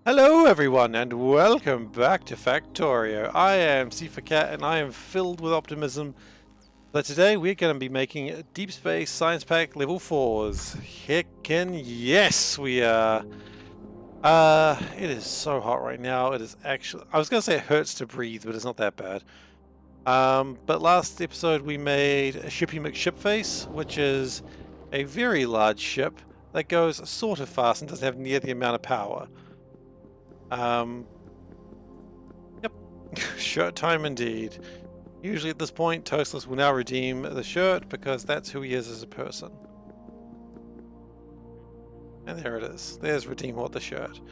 Hello everyone and welcome back to Factorio. I am SeiferKatt and I am filled with optimism that today we're going to be making Deep Space Science Pack Level 4s. Heckin' yes we are. It is so hot right now. It is actually, I was going to say it hurts to breathe, but it's not that bad. But last episode we made a Shippy McShipface, which is a very large ship that goes sort of fast and doesn't have near the amount of power. Yep, shirt time indeed. Usually at this point, Toastless will now redeem the shirt because that's who he is as a person. And there it is. There's redeem what the shirt.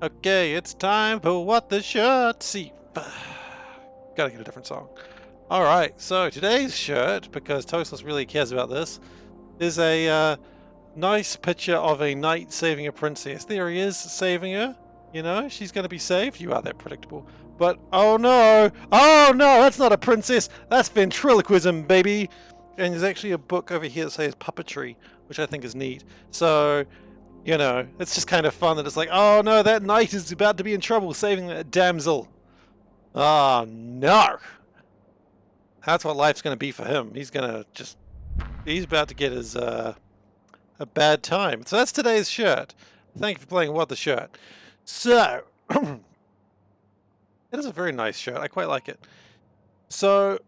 Okay, it's time for what the shirt. See, gotta get a different song. Alright, so today's shirt, because Toastless really cares about this, is a nice picture of a knight saving a princess. There he is, saving her. You know, she's going to be saved. You are that predictable. But, oh no! Oh no, that's not a princess! That's ventriloquism, baby! And there's actually a book over here that says puppetry, which I think is neat. So, you know, it's just kind of fun that it's like, oh no, that knight is about to be in trouble saving that damsel. Oh no! That's what life's going to be for him. He's going to just... He's about to get his, a bad time. So that's today's shirt. Thank you for playing What the Shirt. So, it is a very nice shirt. I quite like it. So,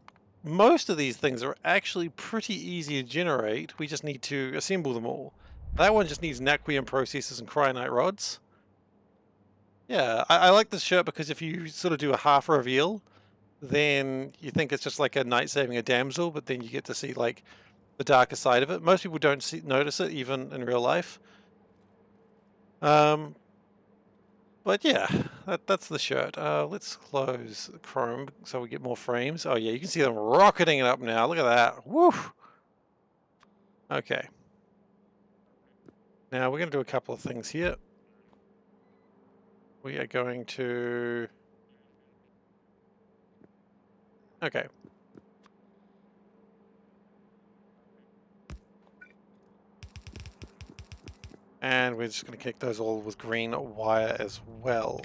most of these things are actually pretty easy to generate. We just need to assemble them all. That one just needs Naquium processors and cryonite rods. Yeah, I like this shirt because if you sort of do a half reveal, then you think it's just like a knight saving a damsel, but then you get to see like the darker side of it. Most people don't notice it even in real life. But yeah, that's the shirt. Let's close Chrome so we get more frames. Oh yeah, you can see them rocketing it up now. Look at that. Woo! Okay. Now we're going to do a couple of things here. We are going to... Okay. And we're just going to kick those all with green wire as well.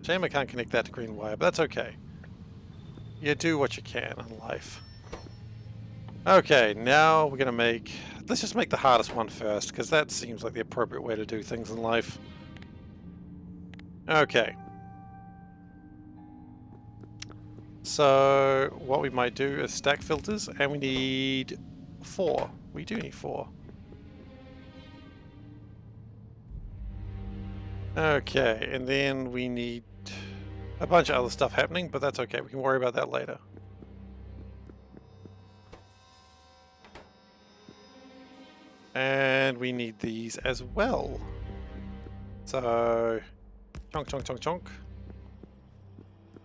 Shame I can't connect that to green wire, but that's okay. You do what you can in life. Okay, now we're going to make... Let's just make the hardest one first, because that seems like the appropriate way to do things in life. Okay. So, what we might do is stack filters, and we need 4. We do need 4. Okay, and then we need a bunch of other stuff happening, but that's okay. We can worry about that later. And we need these as well. So, chonk, chonk, chonk, chonk.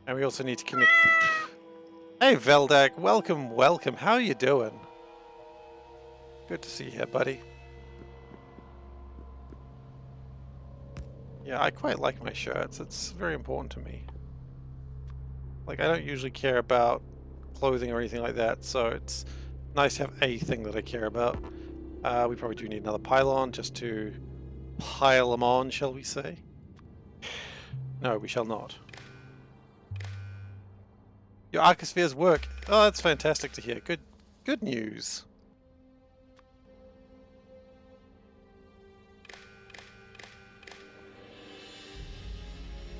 And we also need to connect... Hey Veldak, welcome, welcome. How are you doing? Good to see you here, buddy. Yeah, I quite like my shirts. It's very important to me. Like, I don't usually care about clothing or anything like that, so it's nice to have a thing that I care about. We probably do need another pylon just to pile them on, shall we say? No, we shall not. Your arcospheres work. Oh, that's fantastic to hear. Good news.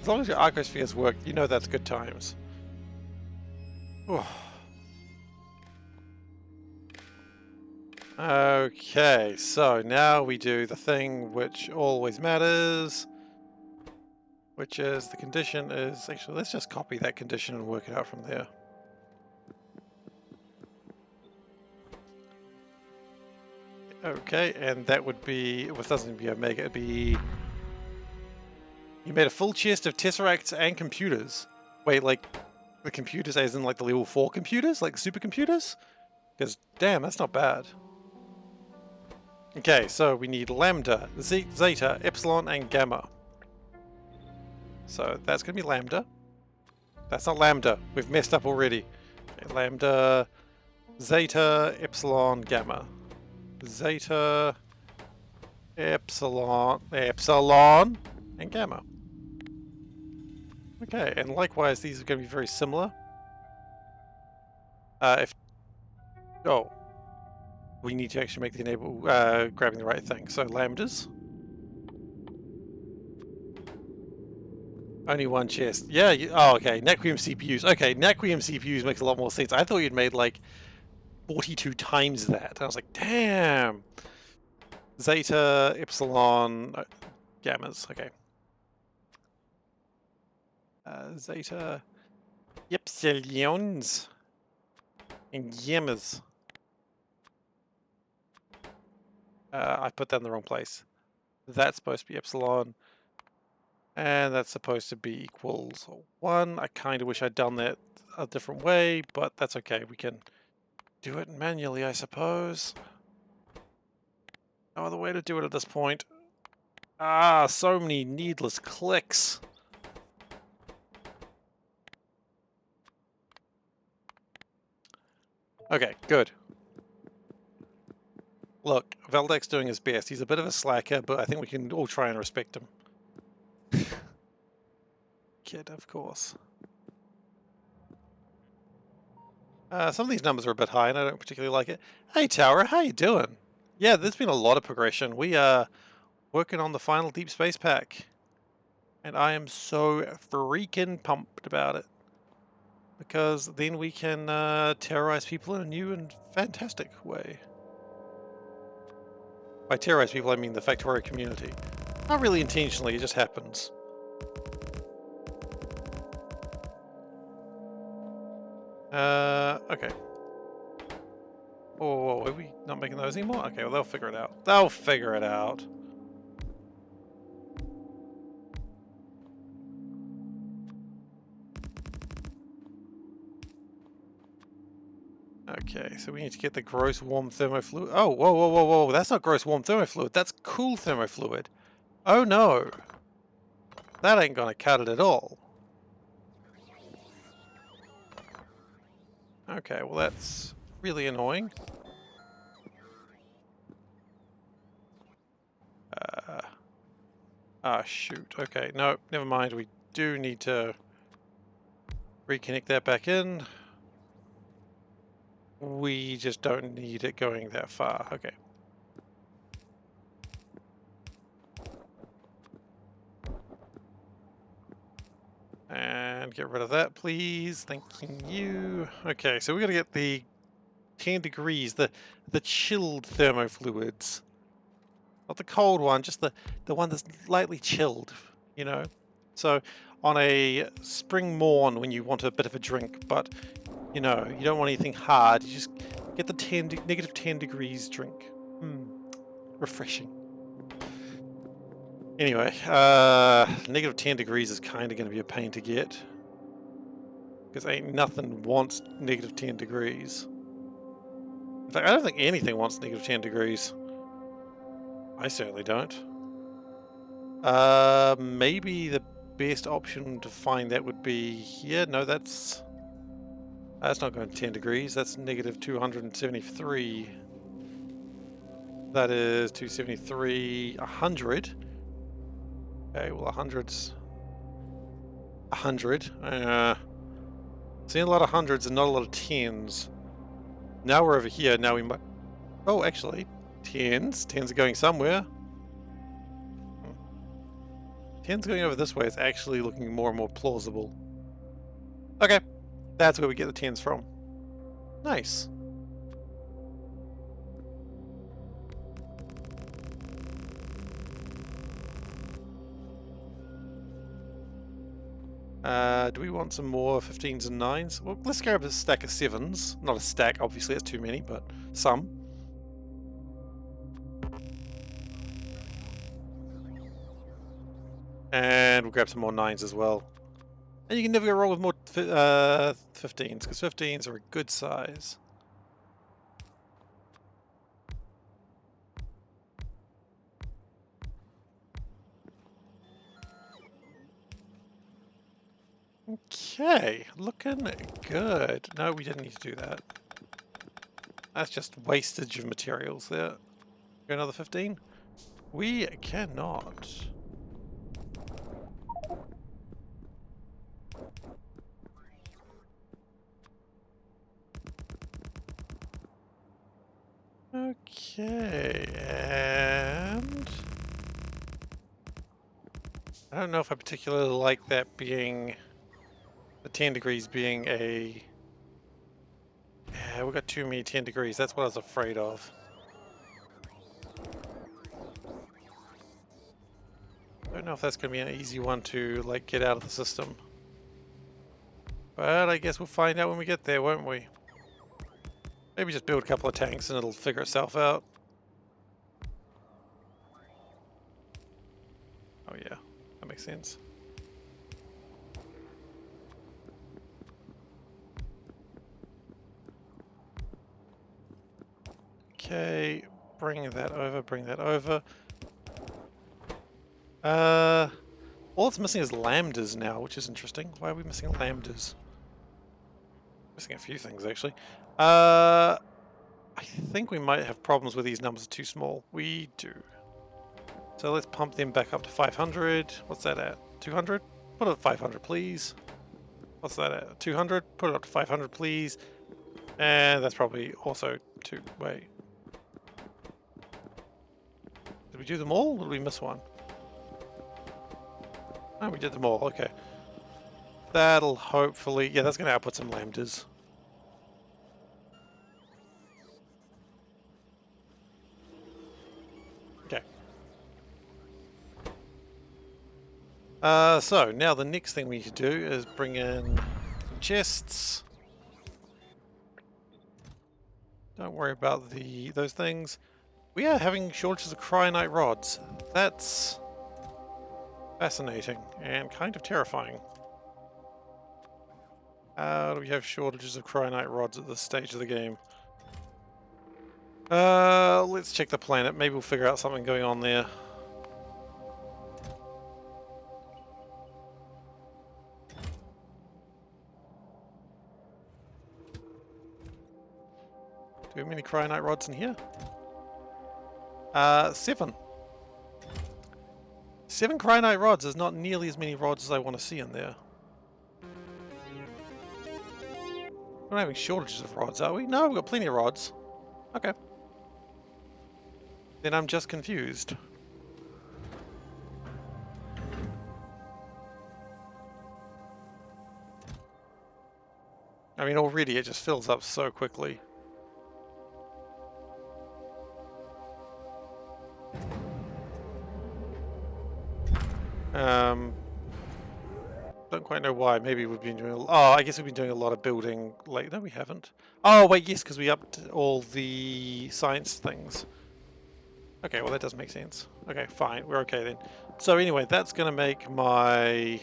As long as your arcospheres work, you know that's good times. Okay, so now we do the thing which always matters, which is the condition is... Actually, let's just copy that condition and work it out from there. Okay, and that would be... Well, it doesn't be Omega, it'd be... You made a full chest of tesseracts and computers. Wait, like the computers as in like the level 4 computers? Like supercomputers? Because, damn, that's not bad. Okay, so we need lambda, zeta, epsilon, and gamma. So that's going to be lambda. That's not lambda. We've messed up already. Okay, lambda, zeta, epsilon, gamma. Zeta, epsilon, epsilon, and gamma. Okay, and likewise, these are going to be very similar. If oh, we need to actually make the enable grabbing the right thing. So lambdas, only one chest. Yeah. Oh, okay. Naquium CPUs. Okay, Naquium CPUs makes a lot more sense. I thought you'd made like 42 times that. I was like, damn. Zeta, epsilon, gammas. Okay. Zeta, epsilons, and gammas. I put that in the wrong place. That's supposed to be epsilon, and that's supposed to be equals 1. I kind of wish I'd done that a different way, but that's okay. We can do it manually, I suppose. No other way to do it at this point. Ah, so many needless clicks. Okay, good. Look, Valdek's doing his best. He's a bit of a slacker, but I think we can all try and respect him. Kid, of course. Some of these numbers are a bit high, and I don't particularly like it. Hey, Tower, how you doing? Yeah, there's been a lot of progression. We are working on the final Deep Space pack, and I am so freaking pumped about it. Because then we can terrorize people in a new and fantastic way. By terrorize people, I mean the Factorio community. Not really intentionally, it just happens. Okay. Oh, are we not making those anymore? Okay, well, they'll figure it out. They'll figure it out. Okay, so we need to get the gross warm thermofluid. Oh, whoa, whoa, whoa, whoa. That's not gross warm thermofluid. That's cool thermofluid. Oh, no. That ain't gonna cut it at all. Okay, well, that's really annoying. Ah, shoot. Okay, no, never mind. We do need to reconnect that back in. We just don't need it going that far. Okay. And get rid of that, please. Thank you. Okay, so we're gonna get the 10 degrees, the chilled thermofluids. Not the cold one, just the one that's lightly chilled, you know? So on a spring morn when you want a bit of a drink, but you know, you don't want anything hard, you just get the negative 10 degrees drink. Refreshing. Anyway, negative 10 degrees is kind of going to be a pain to get. Because ain't nothing wants negative 10 degrees. In fact, I don't think anything wants negative 10 degrees. I certainly don't. Maybe the best option to find that would be here. No, that's not going to 10 degrees. That's negative 273. That is 273, 100. Okay, well, 100's 100. Seeing a lot of hundreds and not a lot of tens. Now we're over here. Now we might. Oh, actually, tens. Tens are going somewhere. Tens going over this way is actually looking more and more plausible. Okay, that's where we get the tens from. Nice. Do we want some more 15s and 9s? Well, let's grab a stack of 7s. Not a stack, obviously, that's too many, but some. And we'll grab some more 9s as well. And you can never go wrong with more 15s, because 15s are a good size. Okay, looking good. No, we didn't need to do that. That's just wastage of materials there. Go another 15? We cannot. Okay, and I don't know if I particularly like that being the 10 degrees being a. Yeah, we got too many 10 degrees. That's what I was afraid of. I don't know if that's going to be an easy one to like get out of the system. But I guess we'll find out when we get there, won't we? Maybe just build a couple of tanks and it'll figure itself out. Oh yeah, that makes sense. Okay, bring that over, bring that over. All it's missing is lambdas now, which is interesting. Why are we missing lambdas? Missing a few things, actually. I think we might have problems with these numbers are too small. We do. So let's pump them back up to 500. What's that at? 200? Put it at 500, please. What's that at? 200? Put it up to 500, please. And that's probably also two. Wait. Did we do them all, or did we miss one? Oh, we did them all. Okay. That'll hopefully... Yeah, that's going to output some lambdas. Okay. So, now the next thing we need to do is bring in some chests. Don't worry about those things. We are having shortages of cryonite rods. That's fascinating and kind of terrifying. How do we have shortages of cryonite rods at this stage of the game? Let's check the planet. Maybe we'll figure out something going on there. Do we have many cryonite rods in here? 7. 7 cryonite rods is not nearly as many rods as I want to see in there. We're not having shortages of rods, are we? No, we've got plenty of rods. Okay. Then I'm just confused. I mean, already it just fills up so quickly. Don't quite know why. Maybe we've been doing... Oh, I guess we've been doing a lot of building late. No, we haven't. Oh, wait, yes, because we upped all the science things. Okay, well, that does make sense. Okay, fine. We're okay then. So anyway, that's going to make my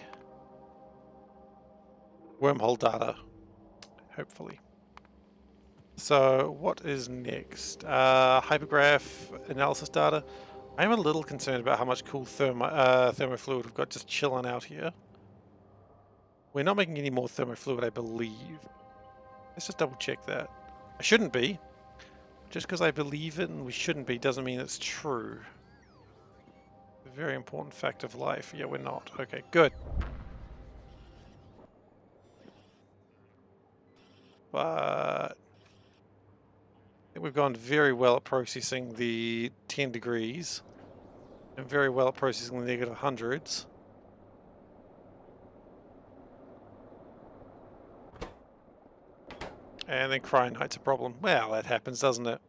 wormhole data, hopefully. So what is next? Hypergraph analysis data. I'm a little concerned about how much cool thermofluid we've got just chilling out here. We're not making any more thermofluid, I believe. Let's just double check that. I shouldn't be. Just because I believe it and we shouldn't be doesn't mean it's true. A very important fact of life. Yeah, we're not. Okay, good. But I think we've gone very well at processing the 10 degrees and very well at processing the negative hundreds. And then cryonite's a problem. Well, that happens, doesn't it?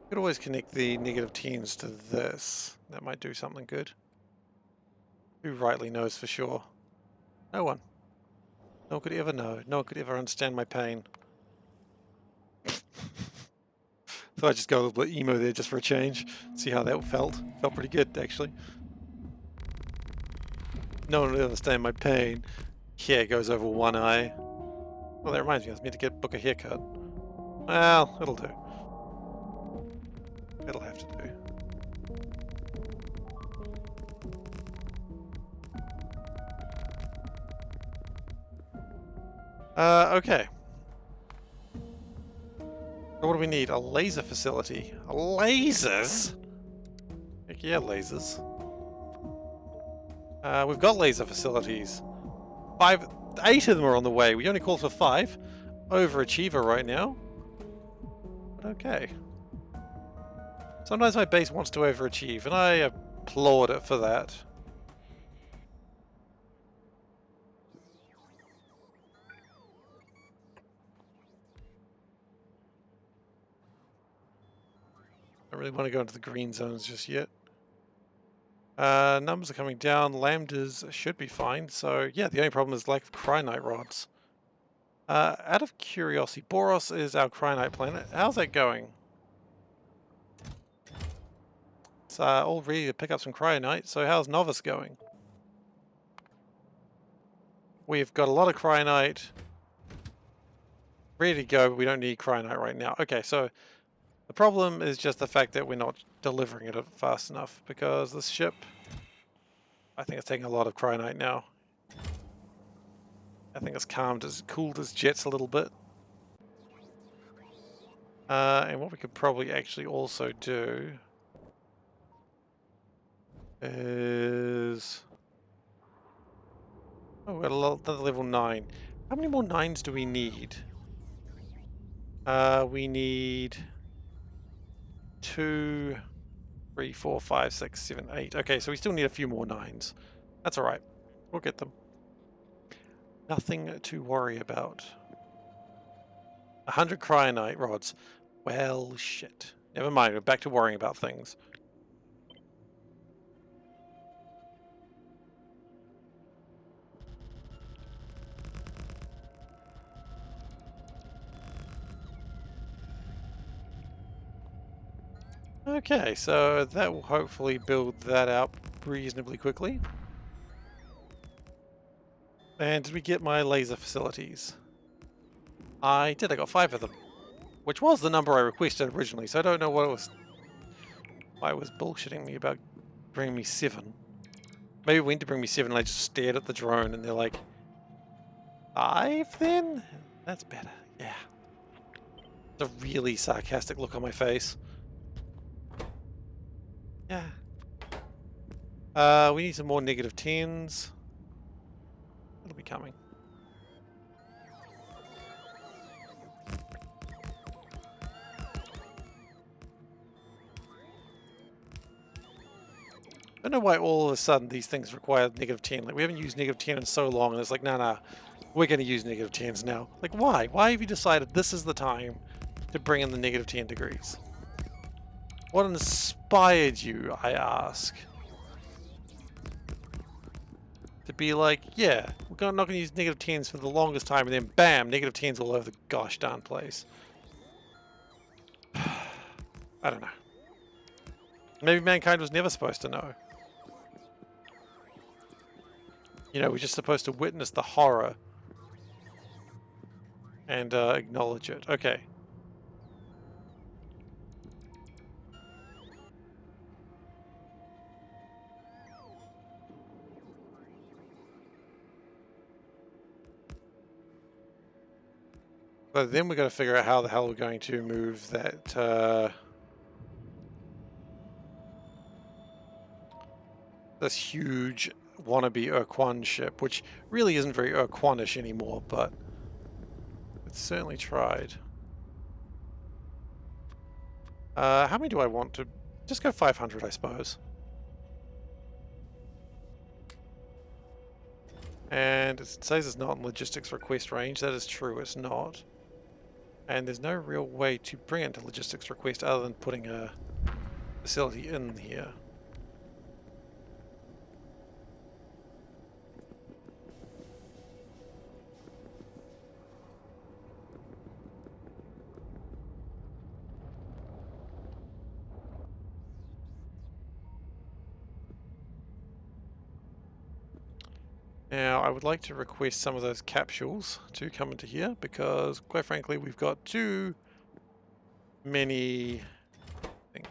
You could always connect the negative 10s to this. That might do something good. Who rightly knows for sure? No one. No one could ever know. No one could ever understand my pain. So I just go a little bit emo there just for a change. See how that felt. Felt pretty good, actually. No one would understand my pain. Hair goes over one eye. Well, that reminds me, I was meant to book a haircut. Well, it'll do. It'll have to do. Okay. So what do we need? A laser facility. Lasers? Heck yeah, lasers. We've got laser facilities. 8 of them are on the way. We only called for 5. Overachiever right now. But okay. Sometimes my base wants to overachieve, and I applaud it for that. I don't really want to go into the green zones just yet. Numbers are coming down. Lambdas should be fine. So yeah, the only problem is lack of cryonite rods. Out of curiosity, Boros is our cryonite planet. How's that going? It's all ready to pick up some cryonite. So how's Novus going? We've got a lot of cryonite ready to go, but we don't need cryonite right now. Okay, so the problem is just the fact that we're not delivering it fast enough because this ship, I think it's taking a lot of cryonite now. I think it's cooled its jets a little bit. And what we could probably actually also do is... Oh, we've got another level 9. How many more 9s do we need? We need 2, 3, 4, 5, 6, 7, 8. Okay, so we still need a few more 9s. That's alright. We'll get them. Nothing to worry about. 100 cryonite rods. Well, shit. Never mind, we're back to worrying about things. Okay, so that will hopefully build that up reasonably quickly. And did we get my laser facilities? I did, I got 5 of them. Which was the number I requested originally, so I don't know what it was. Why it was bullshitting me about bringing me 7. Maybe it went to bring me 7 and I just stared at the drone and they're like, 5 then? That's better, yeah. It's a really sarcastic look on my face. Yeah. We need some more negative 10s. It'll be coming. I don't know why all of a sudden these things require negative 10. Like, we haven't used negative 10 in so long, and it's like, nah, we're going to use negative 10s now. Like, why? Why have you decided this is the time to bring in the negative 10 degrees? What inspired you, I ask? To be like, yeah, we're not going to use negative 10s for the longest time, and then bam, negative 10s all over the gosh darn place. I don't know. Maybe mankind was never supposed to know. You know, we're just supposed to witness the horror and acknowledge it. Okay. But then we've got to figure out how the hell we're going to move that this huge wannabe Urquan ship, which really isn't very Urquanish anymore, but it's certainly tried. How many do I want to... Just go 500, I suppose. And it says it's not in logistics request range. That is true, it's not. And there's no real way to bring it to logistics request other than putting a facility in here. Now, I would like to request some of those capsules to come into here because, quite frankly, we've got too many things.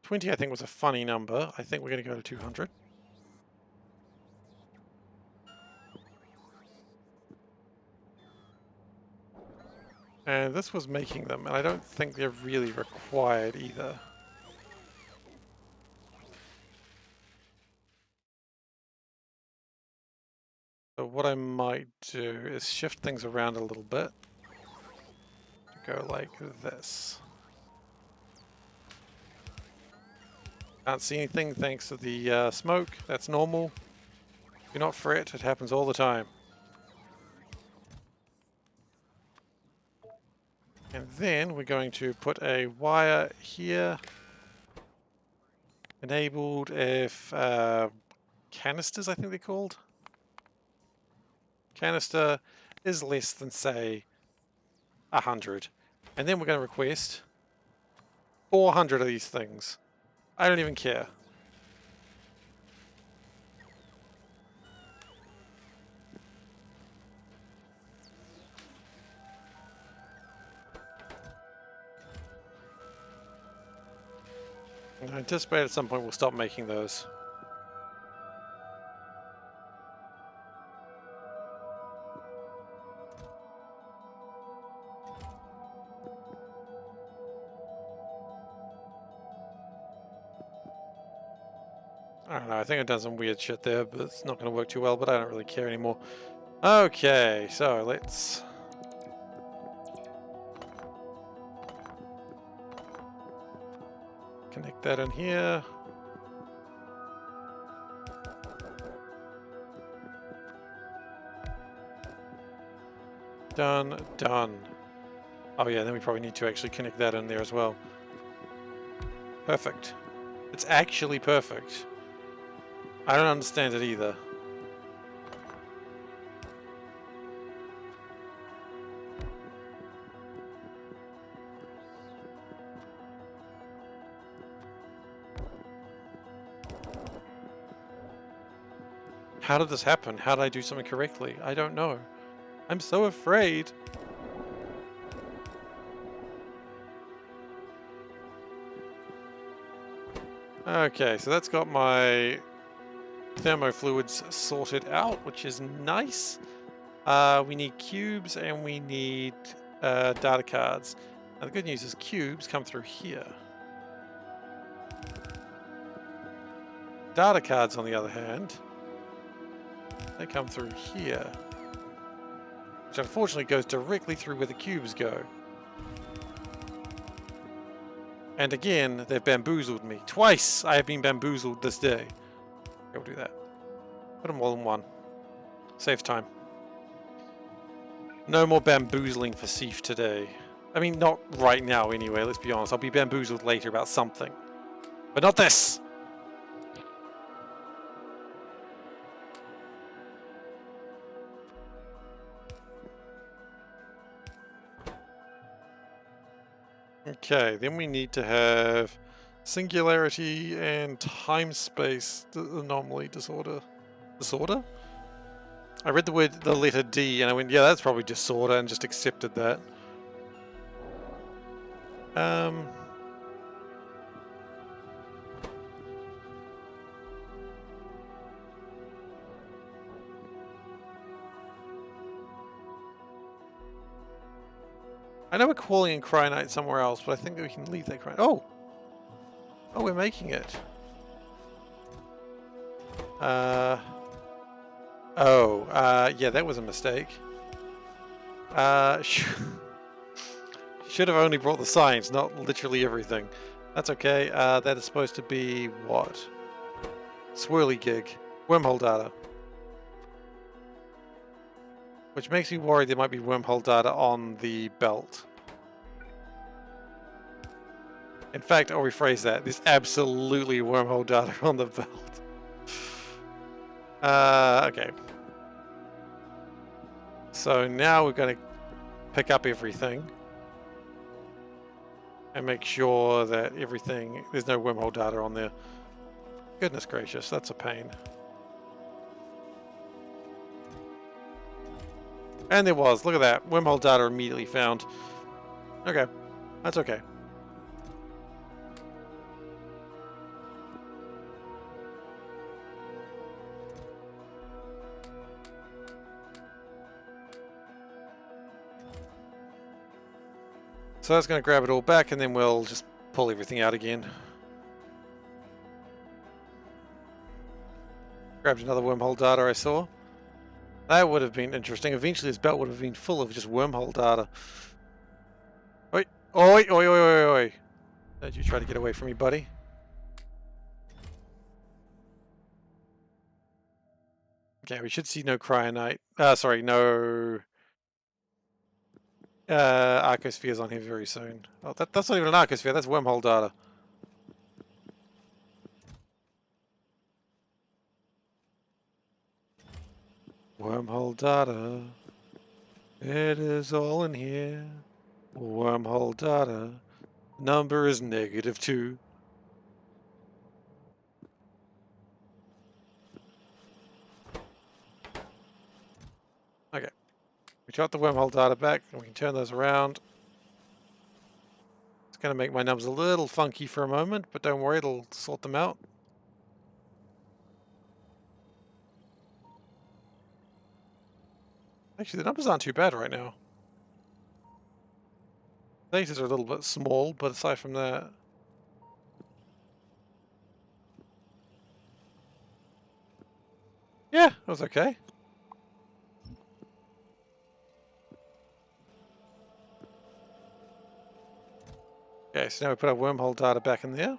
20, I think, was a funny number. I think we're going to go to 200. And this was making them, and I don't think they're really required either. So what I might do is shift things around a little bit to go like this. Can't see anything thanks to the smoke. That's normal. Do not fret, it happens all the time. And then we're going to put a wire here. Enabled if canisters, I think they're called. Canister is less than, say, 100. And then we're going to request 400 of these things. I don't even care. I anticipate at some point we'll stop making those. I don't know, I think I've done some weird shit there, but it's not going to work too well, but I don't really care anymore. Okay, so let's... connect that in here. Done, done. Oh yeah, then we probably need to actually connect that in there as well. Perfect. It's actually perfect. I don't understand it either. How did this happen? How did I do something correctly? I don't know. I'm so afraid. Okay, so that's got my thermofluids sorted out, which is nice. We need cubes and we need data cards. Now the good news is cubes come through here. Data cards, on the other hand, they come through here. Which unfortunately goes directly through where the cubes go. And again, they've bamboozled me. Twice I have been bamboozled this day. Go do that. Put them all in one. Save time. No more bamboozling for Seif today. I mean, not right now anyway, let's be honest. I'll be bamboozled later about something. But not this! Okay, then we need to have singularity and time-space anomaly disorder. Disorder? I read the letter D and I went, yeah, that's probably disorder, and just accepted that. I know we're calling in Cryonite somewhere else, but I think that we can leave that Cryonite. Oh! Oh, we're making it. Yeah, that was a mistake. Should have only brought the signs, not literally everything. That's okay. That is supposed to be what? Swirly gig. Wormhole data. Which makes me worried there might be wormhole data on the belt. In fact, I'll rephrase that. There's absolutely wormhole data on the belt. Okay. So now we're going to pick up everything and make sure that everything, there's no wormhole data on there. Goodness gracious, that's a pain. And there was, look at that, wormhole data immediately found. Okay, that's okay. So that's going to grab it all back, and then we'll just pull everything out again. Grabbed another wormhole data I saw. That would have been interesting. Eventually this belt would have been full of just wormhole data. Oi! Oi! Oi! Oi! Oi! Oi! Don't you try to get away from me, buddy. Okay, we should see no cryonite. Sorry, no arcospheres on here very soon. Oh, that's not even an arcosphere, that's wormhole data. Wormhole data. It is all in here. Wormhole data. Number is -2. Okay. We got the wormhole data back, and we can turn those around. It's going to make my numbers a little funky for a moment, but don't worry, it'll sort them out. Actually, the numbers aren't too bad right now. These are a little bit small, but aside from that... Yeah, it was okay. Okay, so now we put our wormhole data back in there.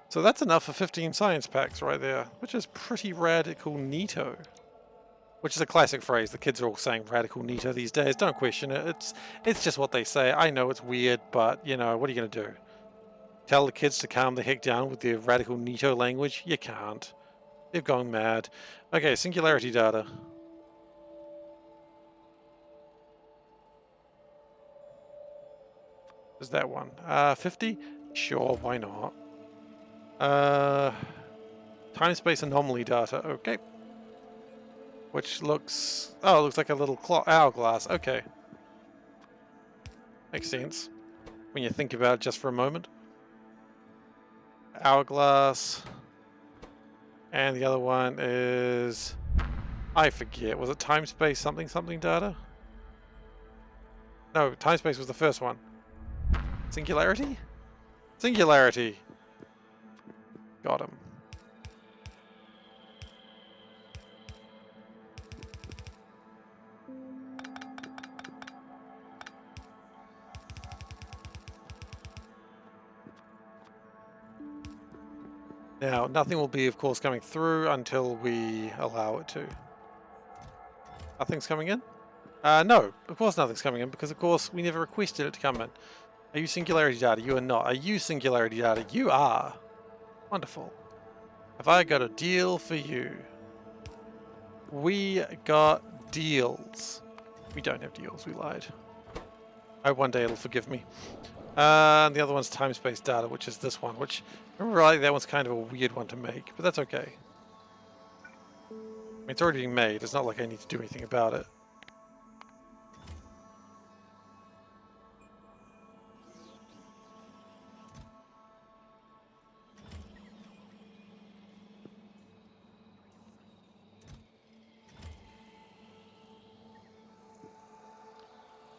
So that's enough for 15 science packs right there, which is pretty radical neato. Which is a classic phrase. The kids are all saying radical neato these days. Don't question it. It's just what they say. I know it's weird, but, you know, what are you going to do? Tell the kids to calm the heck down with their radical neato language? You can't. They've gone mad. Okay, singularity data. Is that one? 50? Sure, why not? Time-space anomaly data. Okay. Which looks... Oh, it looks like a little hourglass. Okay. Makes sense. When you think about it just for a moment. Hourglass. And the other one is... I forget. Was it time-space something something data? No, time-space was the first one. Singularity? Singularity. Got him. Now, nothing will be, of course, coming through until we allow it to. Nothing's coming in? No, of course nothing's coming in, because, of course, we never requested it to come in. Are you singularity data? You are not. Are you singularity data? You are. Wonderful. Have I got a deal for you? We got deals. We don't have deals, we lied. I hope one day it'll forgive me. And the other one's time-space data, which is this one, which, remember, right, that one's kind of a weird one to make, but that's okay. I mean, it's already being made. It's not like I need to do anything about it.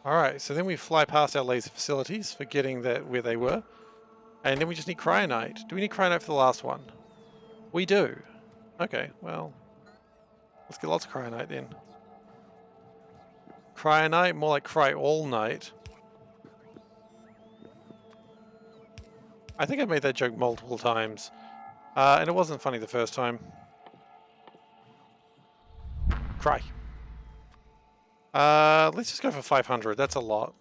Alright, so then we fly past our laser facilities, forgetting that where they were. And then we just need cryonite. Do we need cryonite for the last one? We do. Okay, well, let's get lots of cryonite then. Cryonite, more like cry all night. I think I made that joke multiple times. And it wasn't funny the first time. Cry. Let's just go for 500. That's a lot.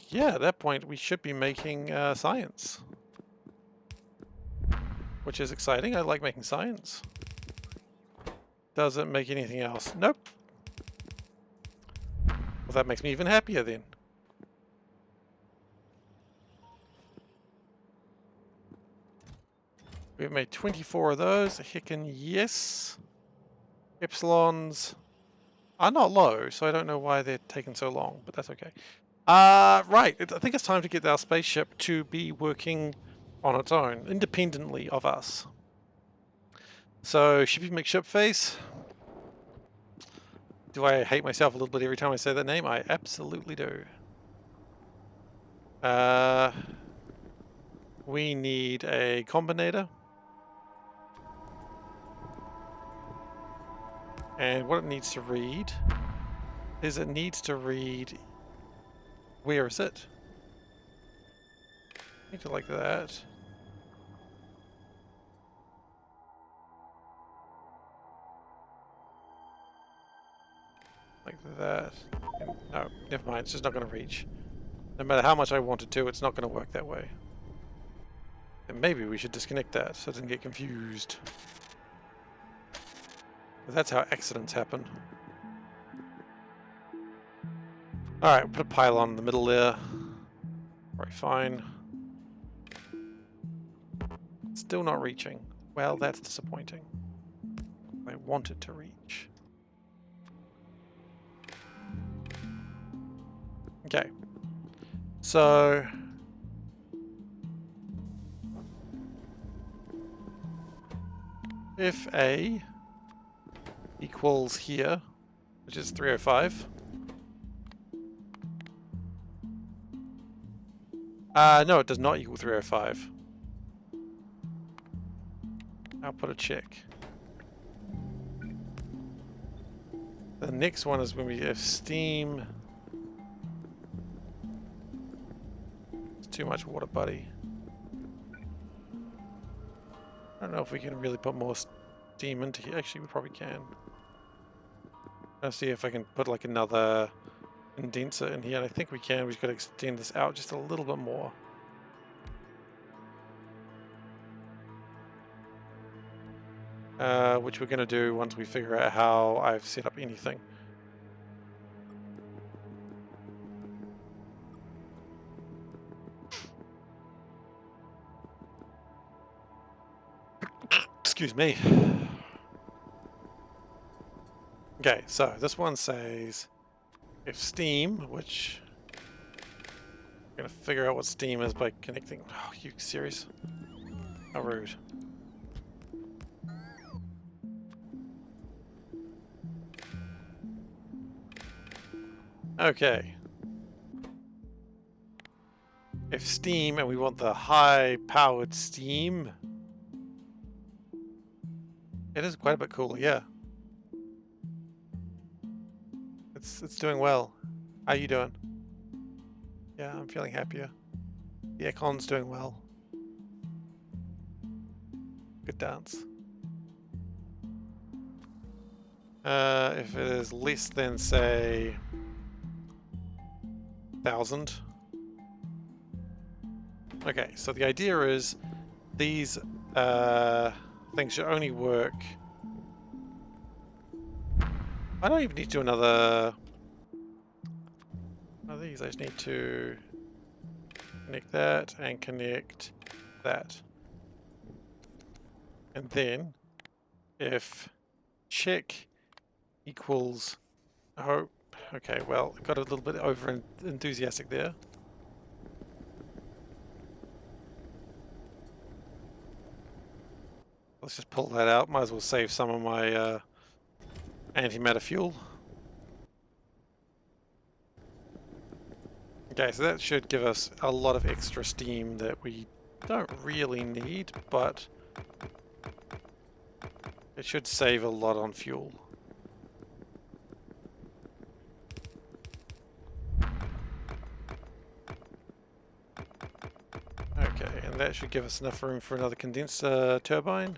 Yeah, at that point we should be making science. Which is exciting. I like making science. Does it make anything else? Nope. Well, that makes me even happier then. We've made 24 of those. Hickin' yes. Epsilons. are not low, so I don't know why they're taking so long, but that's okay. Right. I think it's time to get our spaceship to be working on its own, independently of us. So, shipping McShip face. Do I hate myself a little bit every time I say that name? I absolutely do. We need a combinator. And what it needs to read is it needs to read, where is it? Need to like that. Like that. And, no, never mind, it's just not going to reach. No matter how much I want it to, it's not going to work that way. And maybe we should disconnect that so it doesn't get confused. But that's how accidents happen. Alright, put a pylon in the middle there. Alright, fine. Still not reaching. Well, that's disappointing. I want it to reach. Okay. So... if A equals here, which is 305. No, it does not equal 305. I'll put a check. The next one is when we have steam. It's too much water, buddy. I don't know if we can really put more steam into here. Actually, we probably can. I'll see if I can put like another condenser in here. And I think we can. We've just got to extend this out just a little bit more. Which we're going to do once we figure out how I've set up anything. Excuse me. Okay, so this one says if steam, which I'm going to figure out what steam is by connecting. Oh, you serious? How rude. Okay. If steam, and we want the high-powered steam, it is quite a bit cooler, yeah. It's doing well. How are you doing? Yeah, I'm feeling happier. The aircon's doing well. Good dance. If it is less than, say, 1,000. Okay, so the idea is these things should only work. I don't even need to do another one of these. I just need to connect that and connect that. And then if check equals, oh, okay, well, I got a little bit over enthusiastic there. Let's just pull that out. Might as well save some of my antimatter fuel. Okay, so that should give us a lot of extra steam that we don't really need, but it should save a lot on fuel. Okay, and that should give us enough room for another condenser turbine.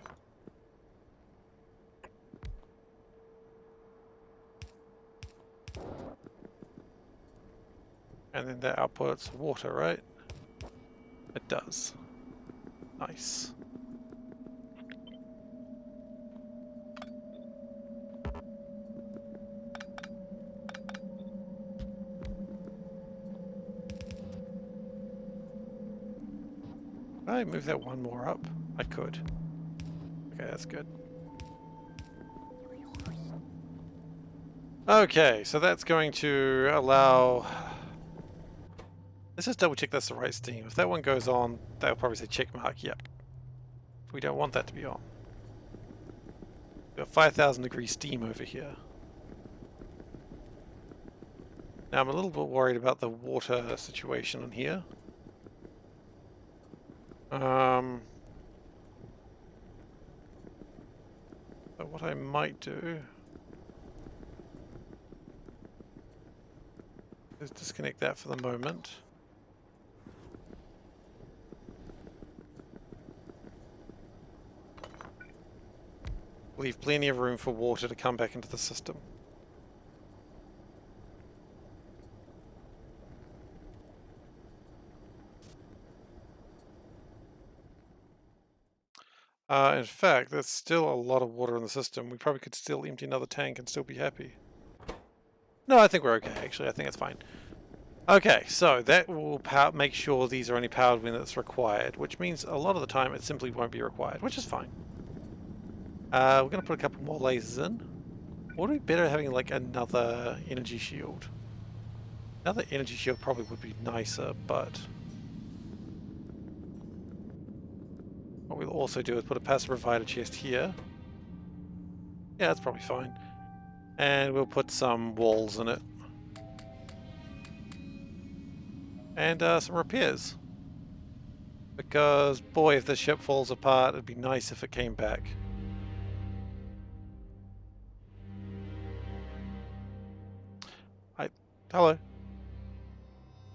And then that outputs water, right? It does. Nice. Can I move that one more up? I could. Okay, that's good. Okay, so that's going to allow... Let's just double check that's the right steam. If that one goes on, that'll probably say check mark. Yep. We don't want that to be on. We've got 5,000 degree steam over here. Now I'm a little bit worried about the water situation in here. But what I might do is disconnect that for the moment. Leave plenty of room for water to come back into the system. In fact, there's still a lot of water in the system. We probably could still empty another tank and still be happy. No, I think we're okay, actually. I think it's fine. Okay, so that will make sure these are only powered when it's required, which means a lot of the time it simply won't be required, which is fine. We're going to put a couple more lasers in. Would it be better having like another energy shield? Another energy shield probably would be nicer, but what we'll also do is put a passive provider chest here. Yeah, that's probably fine. And we'll put some walls in it. And some repairs. Because, boy, if the ship falls apart, it'd be nice if it came back. Hello.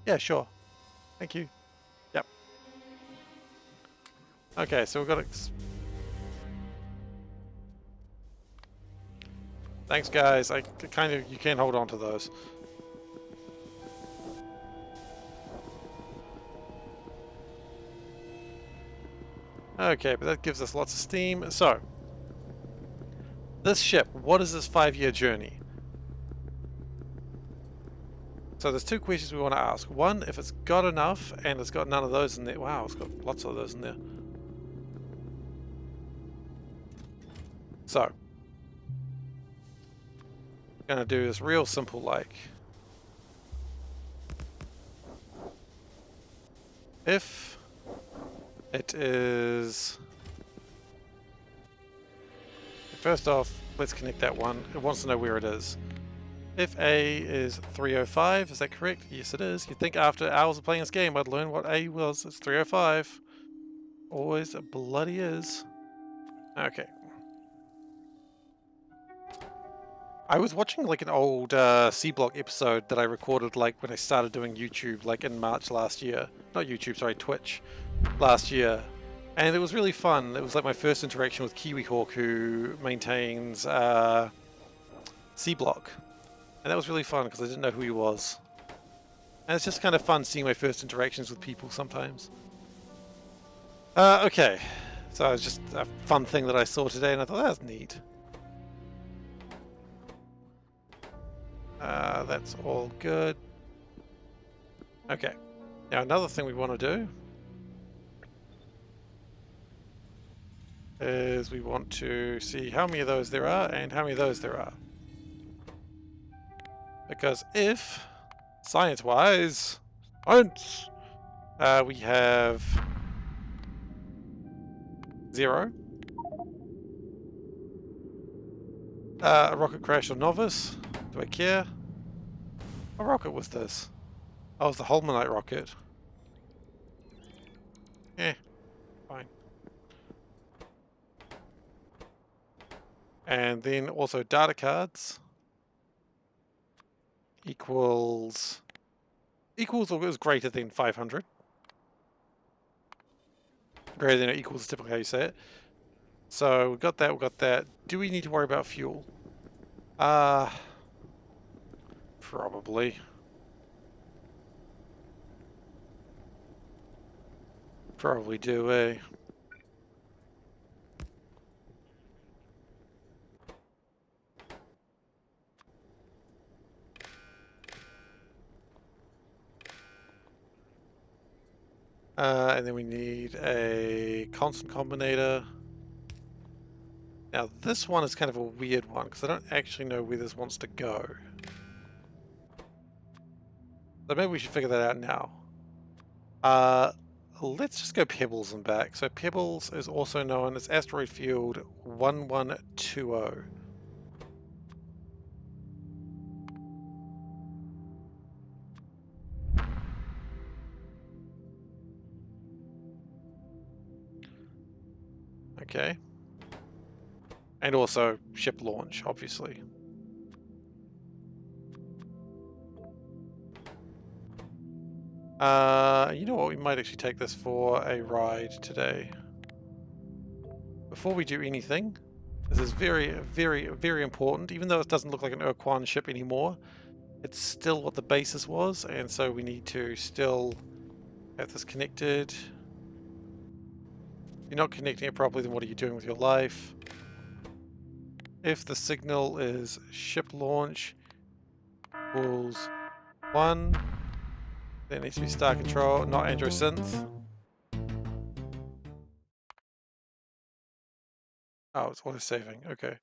Yeah, sure. Thank you. Yep. Okay, so we've got... Thanks, guys. You can hold on to those. Okay, but that gives us lots of steam. So, this ship, what is this 5-year journey? So there's two questions we want to ask. One, if it's got enough, and it's got none of those in there. Wow, it's got lots of those in there. So, I'm going to do this real simple like. If it is... First off, let's connect that one. It wants to know where it is. If A is 305, is that correct? Yes, it is. You'd think after hours of playing this game, I'd learn what A was. It's 305. Always bloody is. Okay. I was watching like an old C-Block episode that I recorded like when I started doing YouTube, like in March last year. Not YouTube, sorry, Twitch last year. And it was really fun. It was like my first interaction with Kiwi Hawk, who maintains C-Block. And that was really fun because I didn't know who he was. And it's just kind of fun seeing my first interactions with people sometimes. Okay. So it was just a fun thing that I saw today and I thought, that was neat. That's all good. Okay. Now another thing we want to do is we want to see how many of those there are and how many of those there are. Because if, science-wise, we have 0. A rocket crash or novice. Do I care? What rocket was this? Oh, it was the Holmanite rocket. Eh, fine. And then also data cards equals or is greater than 500. Greater than or equals is typically how you say it. So we've got that. Do we need to worry about fuel? Probably. Probably do, eh? And then we need a constant combinator. Now this one is kind of a weird one because I don't actually know where this wants to go. So maybe we should figure that out now. Let's just go Pebbles and back. So Pebbles is also known as Asteroid Field 1120. Okay. And also ship launch, obviously. You know what? We might actually take this for a ride today. Before we do anything, this is very, very, very important. Even though it doesn't look like an Urquan ship anymore, it's still what the basis was, and so we need to still have this connected. If you're not connecting it properly, then what are you doing with your life? If the signal is ship launch equals 1, there needs to be star control, not androsynth. Oh, it's auto-saving, okay.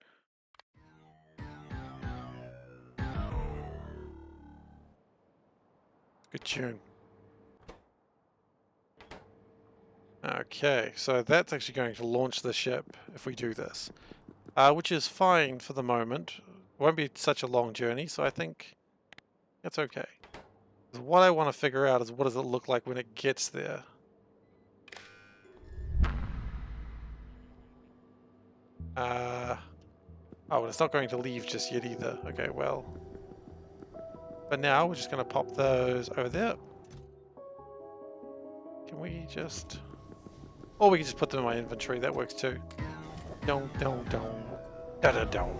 Good tune. Okay, so that's actually going to launch the ship if we do this. Which is fine for the moment. It won't be such a long journey, so I think it's okay. What I want to figure out is what does it look like when it gets there. Oh, and it's not going to leave just yet either. Okay, well. But now we're just going to pop those over there. Can we just... Or we can just put them in my inventory. That works too. Don't. Da-da-don't.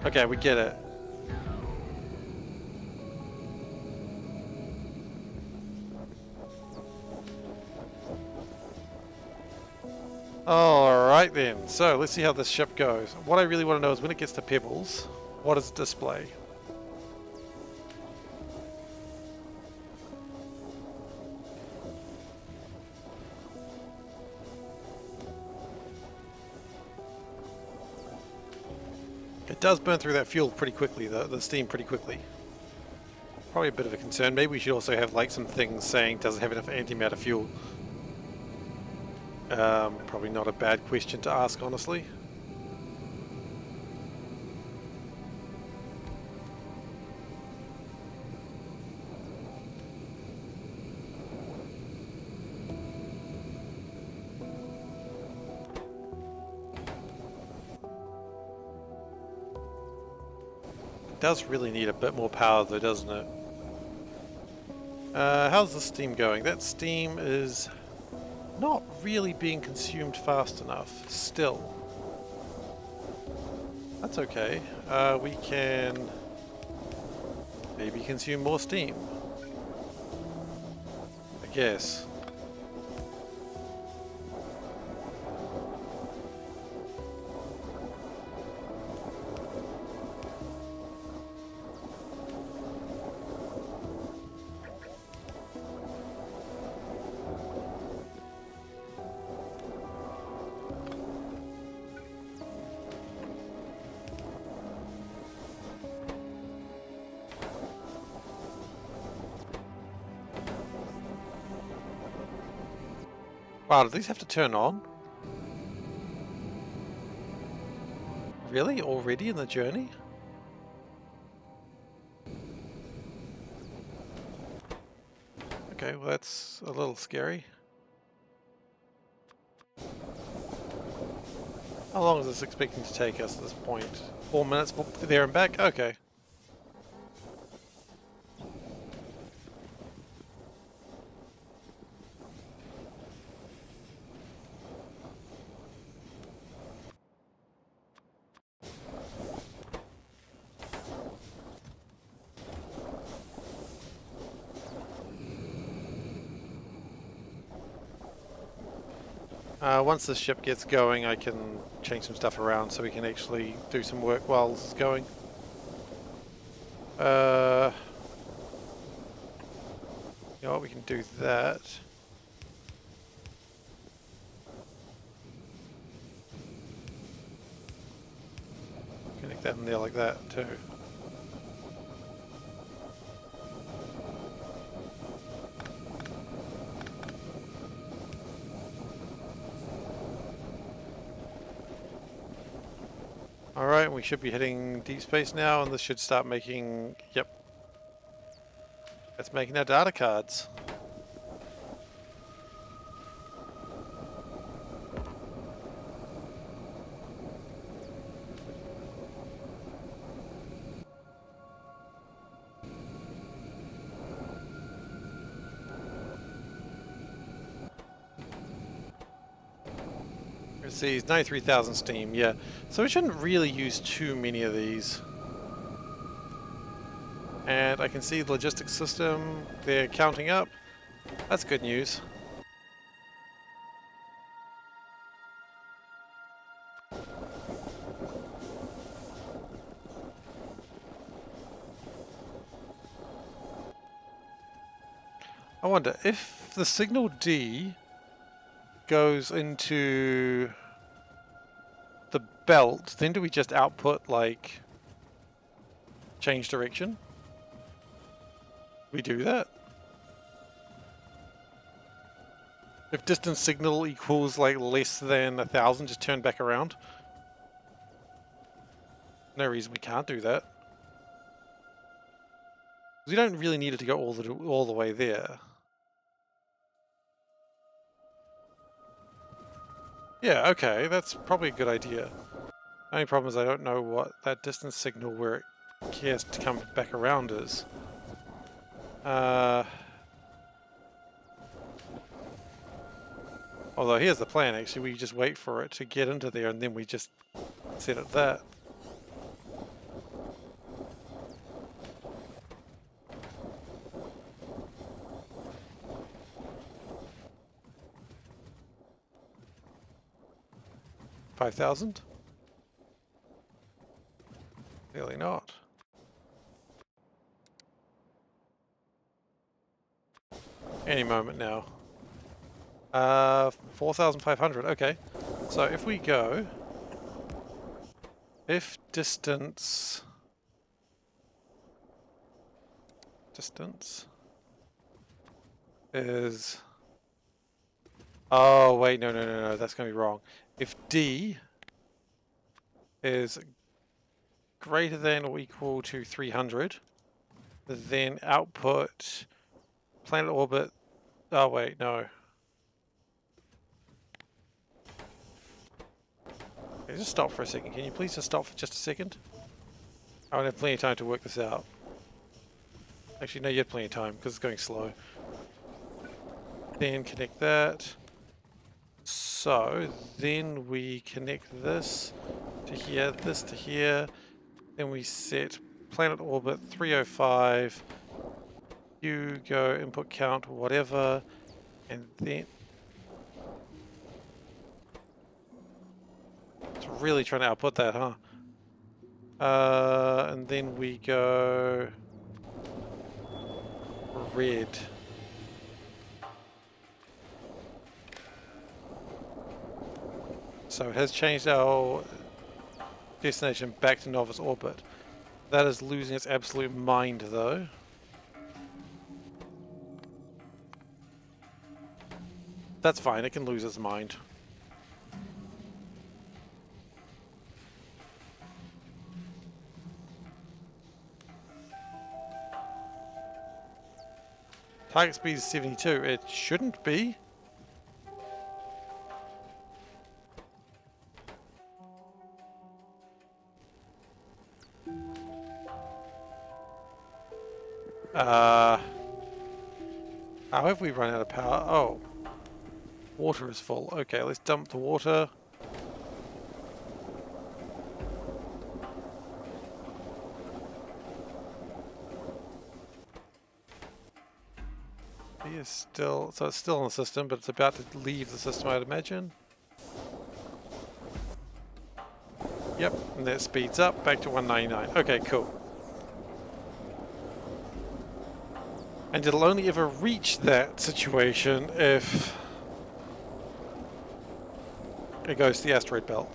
Okay, we get it. Alright then, so let's see how this ship goes. What I really want to know is when it gets to Pebbles, what does it display? It does burn through that fuel pretty quickly, the steam pretty quickly. Probably a bit of a concern. Maybe we should also have like some things saying does it have enough antimatter fuel. Probably not a bad question to ask, honestly. It does really need a bit more power though, doesn't it? How's the steam going? That steam is not really being consumed fast enough, still. That's okay. We can maybe consume more steam, I guess. Wow, do these have to turn on? Really? Already in the journey? Okay, well that's a little scary. How long is this expecting to take us at this point? 4 minutes there and back? Okay. Once the ship gets going, I can change some stuff around so we can actually do some work while this is going. You know what, we can do that. stick that in there like that too. Alright, we should be hitting deep space now, and this should start making... Yep. It's making our data cards. See, 93,000 steam, yeah. So we shouldn't really use too many of these. And I can see the logistics system, they're counting up. That's good news. I wonder, if the signal D goes into the belt, then do we just output, like, change direction? We do that? If distance signal equals, like, less than 1,000, just turn back around? No reason we can't do that. We don't really need it to go all the way there. Yeah, okay, that's probably a good idea. The only problem is I don't know what that distance signal where it cares to come back around is. Although here's the plan, actually, we just wait for it to get into there and then we just set it that. $5,000? Clearly not. Any moment now. 4,500, okay. So if we go... If distance is... Oh, wait, no, that's going to be wrong. If D is greater than or equal to 300, then output planet orbit... Oh, wait, no. Okay, just stop for a second. Can you please just stop for just a second? I don't have plenty of time to work this out. Actually, no, you have plenty of time because it's going slow. Then connect that. So, then we connect this to here, this to here. Then we set planet orbit 305. You go input count, whatever. And then... It's really trying to output that, huh? And then we go... red. So it has changed our destination back to novice orbit. That is losing its absolute mind, though. That's fine, it can lose its mind. Target speed is 72. It shouldn't be. How have we run out of power? Oh. Water is full. Okay, let's dump the water. He is still... So it's still in the system, but it's about to leave the system, I'd imagine. Yep, and that speeds up back to 199. Okay, cool. And it'll only ever reach that situation if it goes to the asteroid belt.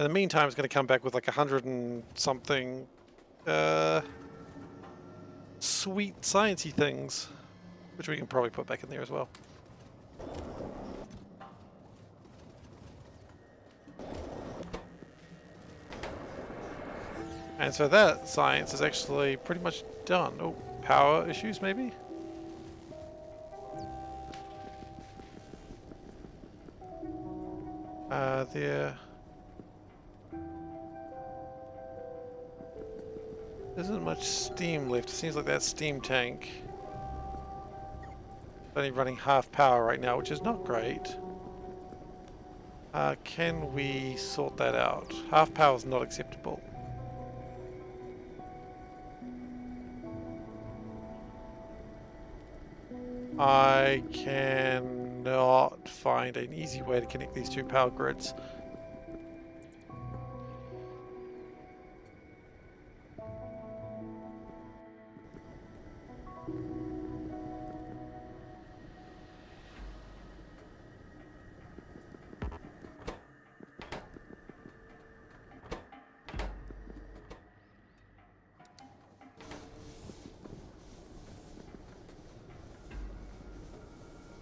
In the meantime, it's going to come back with like 100 and something sweet sciencey things, which we can probably put back in there as well. And so that science is actually pretty much done. Oh, power issues maybe? There isn't much steam left. It seems like that steam tank is only running half power right now, which is not great. Can we sort that out? Half power is not acceptable. I cannot find an easy way to connect these two power grids.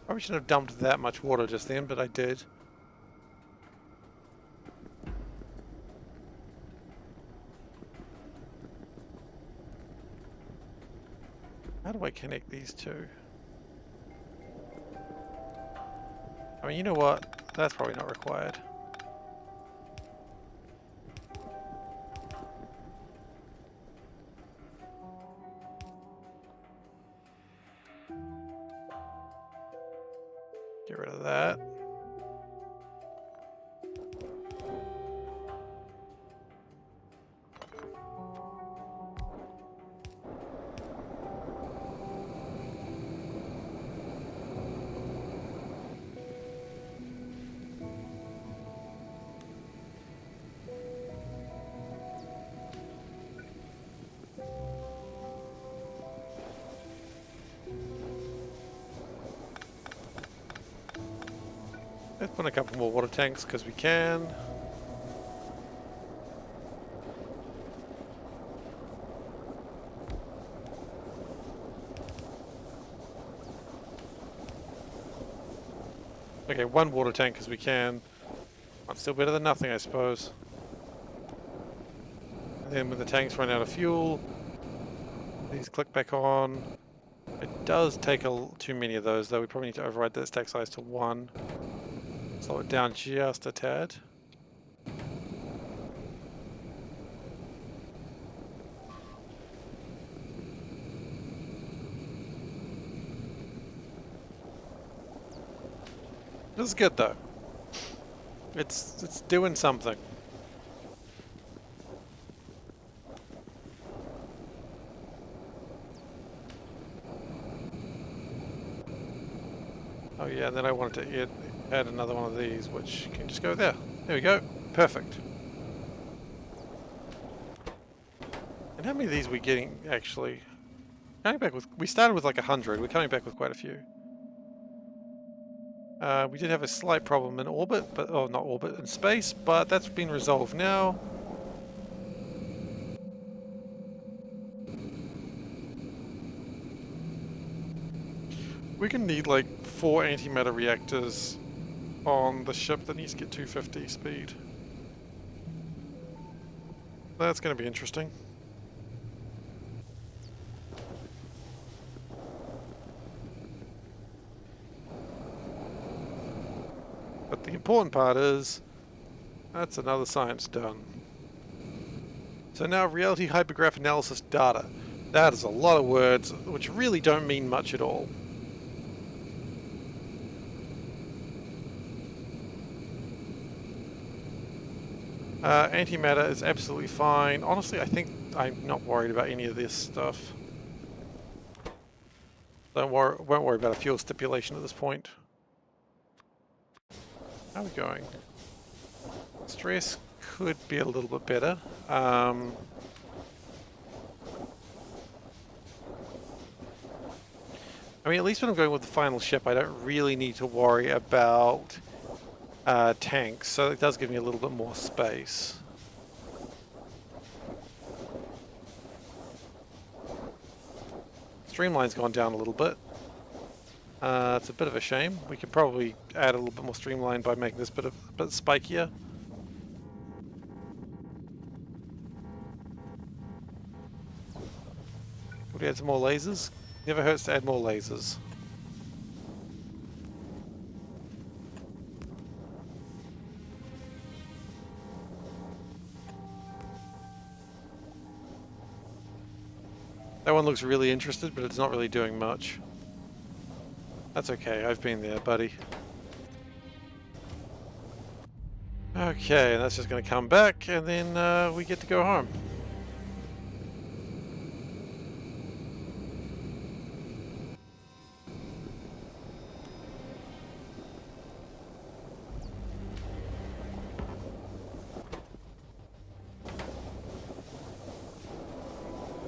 Probably shouldn't have dumped that much water just then, but I did. How do I connect these two? I mean, you know what? That's probably not required. Get rid of that. Let's put a couple more water tanks because we can. Okay, one water tank because we can. That's still better than nothing, I suppose. And then when the tanks run out of fuel, these click back on. It does take too many of those, though. We probably need to override that stack size to 1. Slow it down just a tad. This is good though. It's doing something. Oh yeah, and then I wanted to add another one of these, which can just go there. There we go. Perfect. And how many of these are we getting actually? Coming back with, we started with like 100. We're coming back with quite a few. We did have a slight problem in orbit, but not orbit, in space, but that's been resolved now. We're gonna need like 4 antimatter reactors on the ship that needs to get 250 speed. That's gonna be interesting. But the important part is, that's another science done. So now reality hypergraph analysis data. That is a lot of words, which really don't mean much at all. Antimatter is absolutely fine. Honestly, I think I'm not worried about any of this stuff. Won't worry about a fuel stipulation at this point. How are we going? Stress could be a little bit better. I mean, at least when I'm going with the final ship, I don't really need to worry about tanks, so it does give me a little bit more space. Streamline's gone down a little bit. It's a bit of a shame. We could probably add a little bit more streamline by making this a bit spikier. Would we add some more lasers? Never hurts to add more lasers. That one looks really interested, but it's not really doing much. That's okay, I've been there, buddy. Okay, that's just going to come back, and then we get to go home.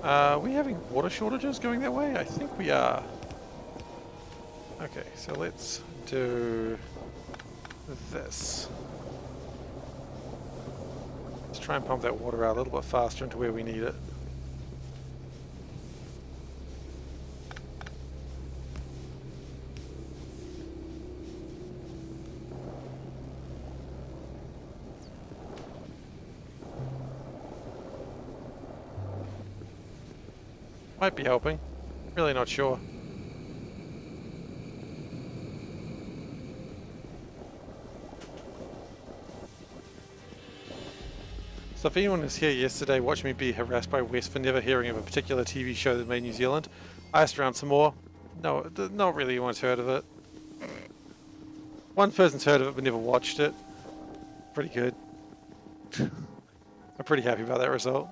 Are we having water shortages going that way? I think we are. Okay, so let's do this. Let's try and pump that water out a little bit faster into where we need it. Might be helping. Really not sure. So if anyone was here yesterday watching me be harassed by Wes for never hearing of a particular TV show that made New Zealand, I asked around some more. No, not really anyone's heard of it. One person's heard of it but never watched it. Pretty good. I'm pretty happy about that result.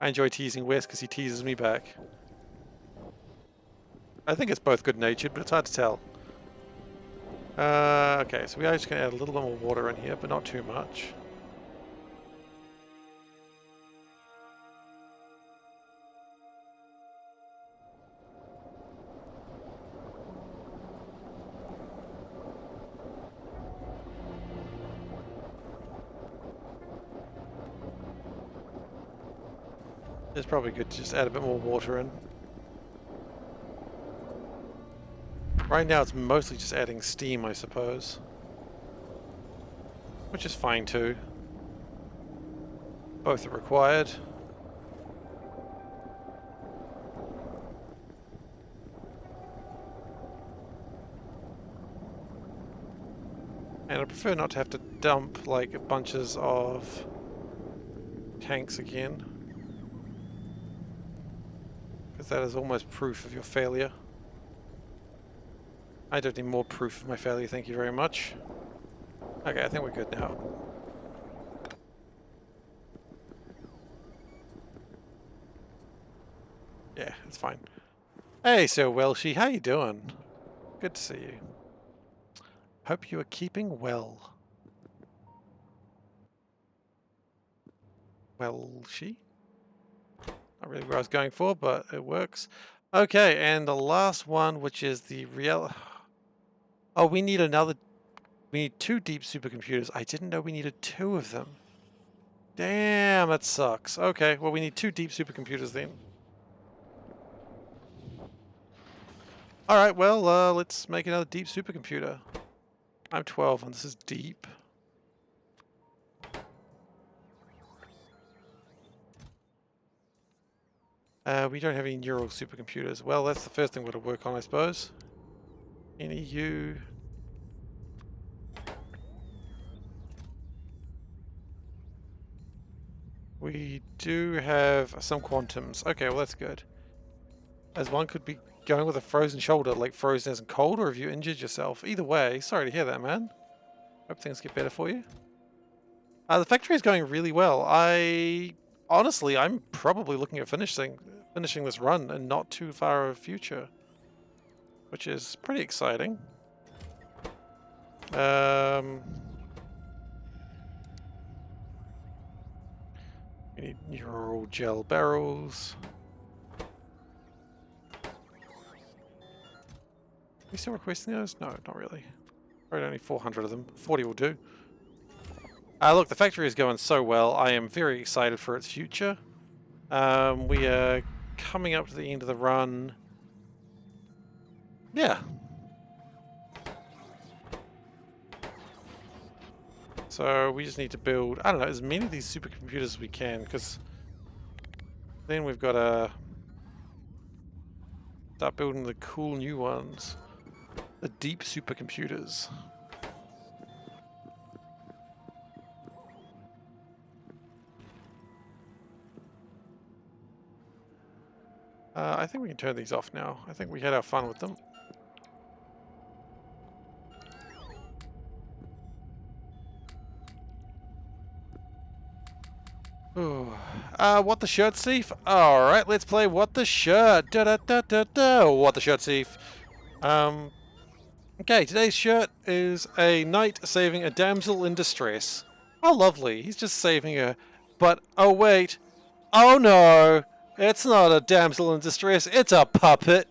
I enjoy teasing Wes because he teases me back. I think it's both good-natured, but it's hard to tell. Okay, so we are just going to add a little bit more water in here, but not too much. It's probably good to just add a bit more water in. Right now it's mostly just adding steam, I suppose. Which is fine too. Both are required. And I prefer not to have to dump like bunches of tanks again. Because that is almost proof of your failure. I don't need more proof of my failure, thank you very much. Okay, I think we're good now. Yeah, it's fine. Hey, Sir Welshie, how you doing? Good to see you. Hope you are keeping well. Welshie? Not really where I was going for, but it works. Okay, and the last one, which is the real... Oh, we need another... We need 2 deep supercomputers. I didn't know we needed 2 of them. Damn, that sucks. Okay, well we need 2 deep supercomputers then. Alright, well, let's make another deep supercomputer. I'm 12 and this is deep. We don't have any neural supercomputers. Well, that's the first thing we're going to work on, I suppose. NEU. We do have some quantums. Okay, well that's good. As one could be going with a frozen shoulder, like frozen as in cold, or have you injured yourself? Either way, sorry to hear that, man. Hope things get better for you. The factory is going really well. Honestly, I'm probably looking at finishing this run in not too far of a future, which is pretty exciting. We need neural gel barrels. Are we still requesting those? No, not really. Probably only 400 of them. 40 will do. Look, the factory is going so well. I am very excited for its future. We are coming up to the end of the run. Yeah. So we just need to build, I don't know, as many of these supercomputers as we can, because then we've got to start building the cool new ones. The deep supercomputers. I think we can turn these off now. I think we had our fun with them. Ooh. What the shirt, Steve? Alright, let's play What the Shirt. Da da da da da. What the Shirt, Steve. Okay, today's shirt is a knight saving a damsel in distress. Oh, lovely. He's just saving her. But, oh wait. Oh no! It's not a damsel in distress, it's a puppet!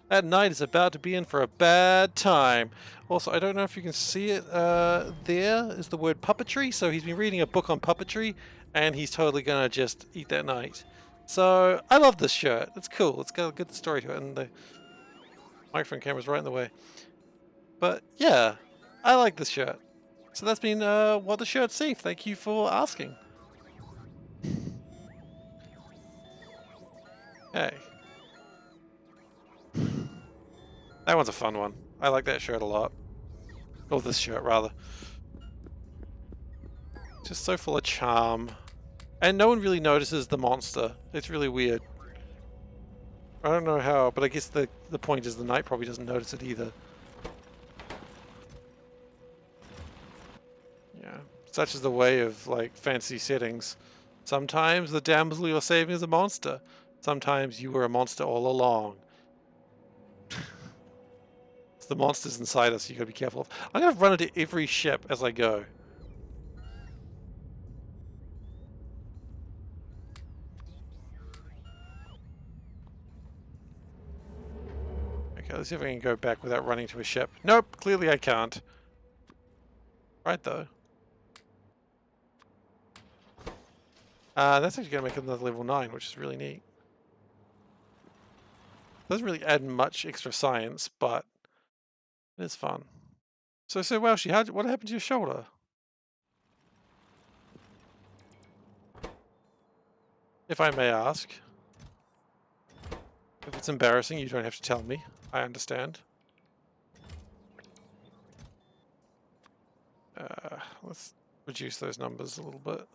That knight is about to be in for a bad time. Also, I don't know if you can see it, there is the word puppetry, so he's been reading a book on puppetry, and he's totally gonna just eat that knight. So, I love this shirt. It's cool. It's got a good story to it, and the microphone camera's right in the way. But, yeah, I like this shirt. So that's been, What the Shirt, Steve. Thank you for asking. Hey. That one's a fun one. I like that shirt a lot. Or this shirt, rather. Just so full of charm. And no one really notices the monster. It's really weird. I don't know how, but I guess the point is the knight probably doesn't notice it either. Yeah. Such is the way of, like, fantasy settings. Sometimes the damsel you're saving is a monster. Sometimes you were a monster all along. It's the monsters inside us you gotta be careful of. I'm gonna run into every ship as I go. Okay, let's see if I can go back without running to a ship. Nope, clearly I can't. Right though. That's actually gonna make it another level 9, which is really neat. Doesn't really add much extra science, but it is fun. So Welshie, what happened to your shoulder? If I may ask. If it's embarrassing, you don't have to tell me. I understand. Let's reduce those numbers a little bit.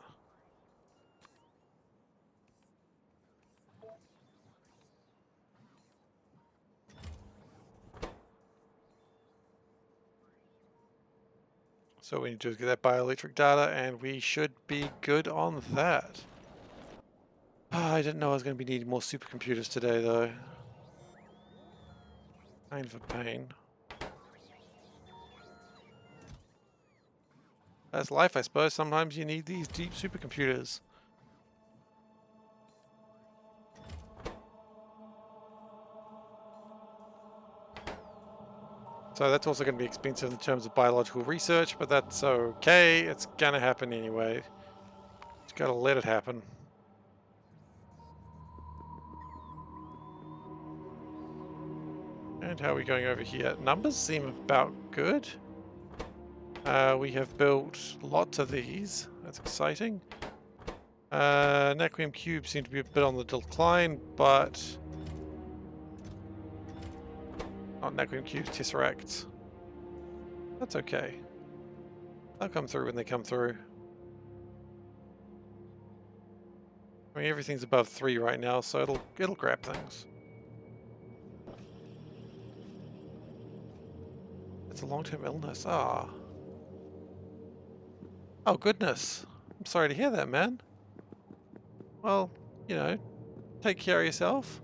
So we need to get that bioelectric data, and we should be good on that. I didn't know I was going to be needing more supercomputers today, though. Kind of a pain. That's life, I suppose. Sometimes you need these deep supercomputers. So that's also going to be expensive in terms of biological research, but that's okay. It's going to happen anyway. Just got to let it happen. And how are we going over here? Numbers seem about good. We have built lots of these. That's exciting. Naquium cubes seem to be a bit on the decline, but not Naquium cubes, tesseracts. That's okay. They'll come through when they come through. I mean, everything's above 3 right now, so it'll grab things. It's a long-term illness. Ah. Oh goodness. I'm sorry to hear that, man. Well, you know, take care of yourself.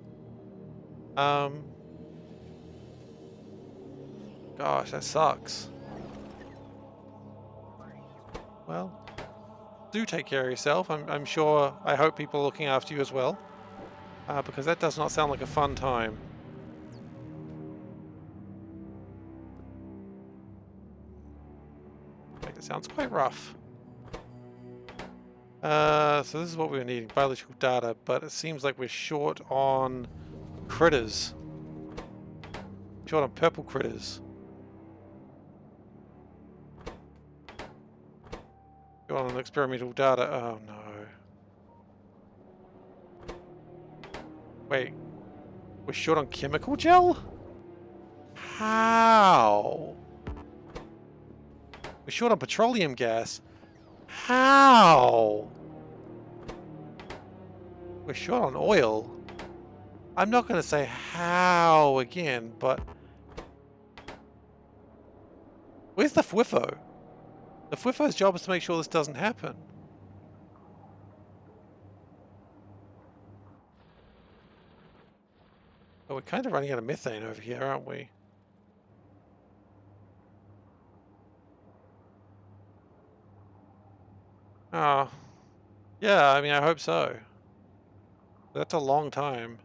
Gosh, that sucks. Well, do take care of yourself. I'm sure, I hope people are looking after you as well. Because that does not sound like a fun time. Sounds quite rough. So this is what we were needing, biological data, but it seems like we're short on critters. Short on purple critters. Short on experimental data. Oh no. Wait. We're short on chemical gel? How? We're short on petroleum gas. How? We're short on oil. I'm not going to say how again, but... Where's the FWIFO? The FWIFO's job is to make sure this doesn't happen. But we're kind of running out of methane over here, aren't we? Oh. Yeah, I mean, I hope so. That's a long time.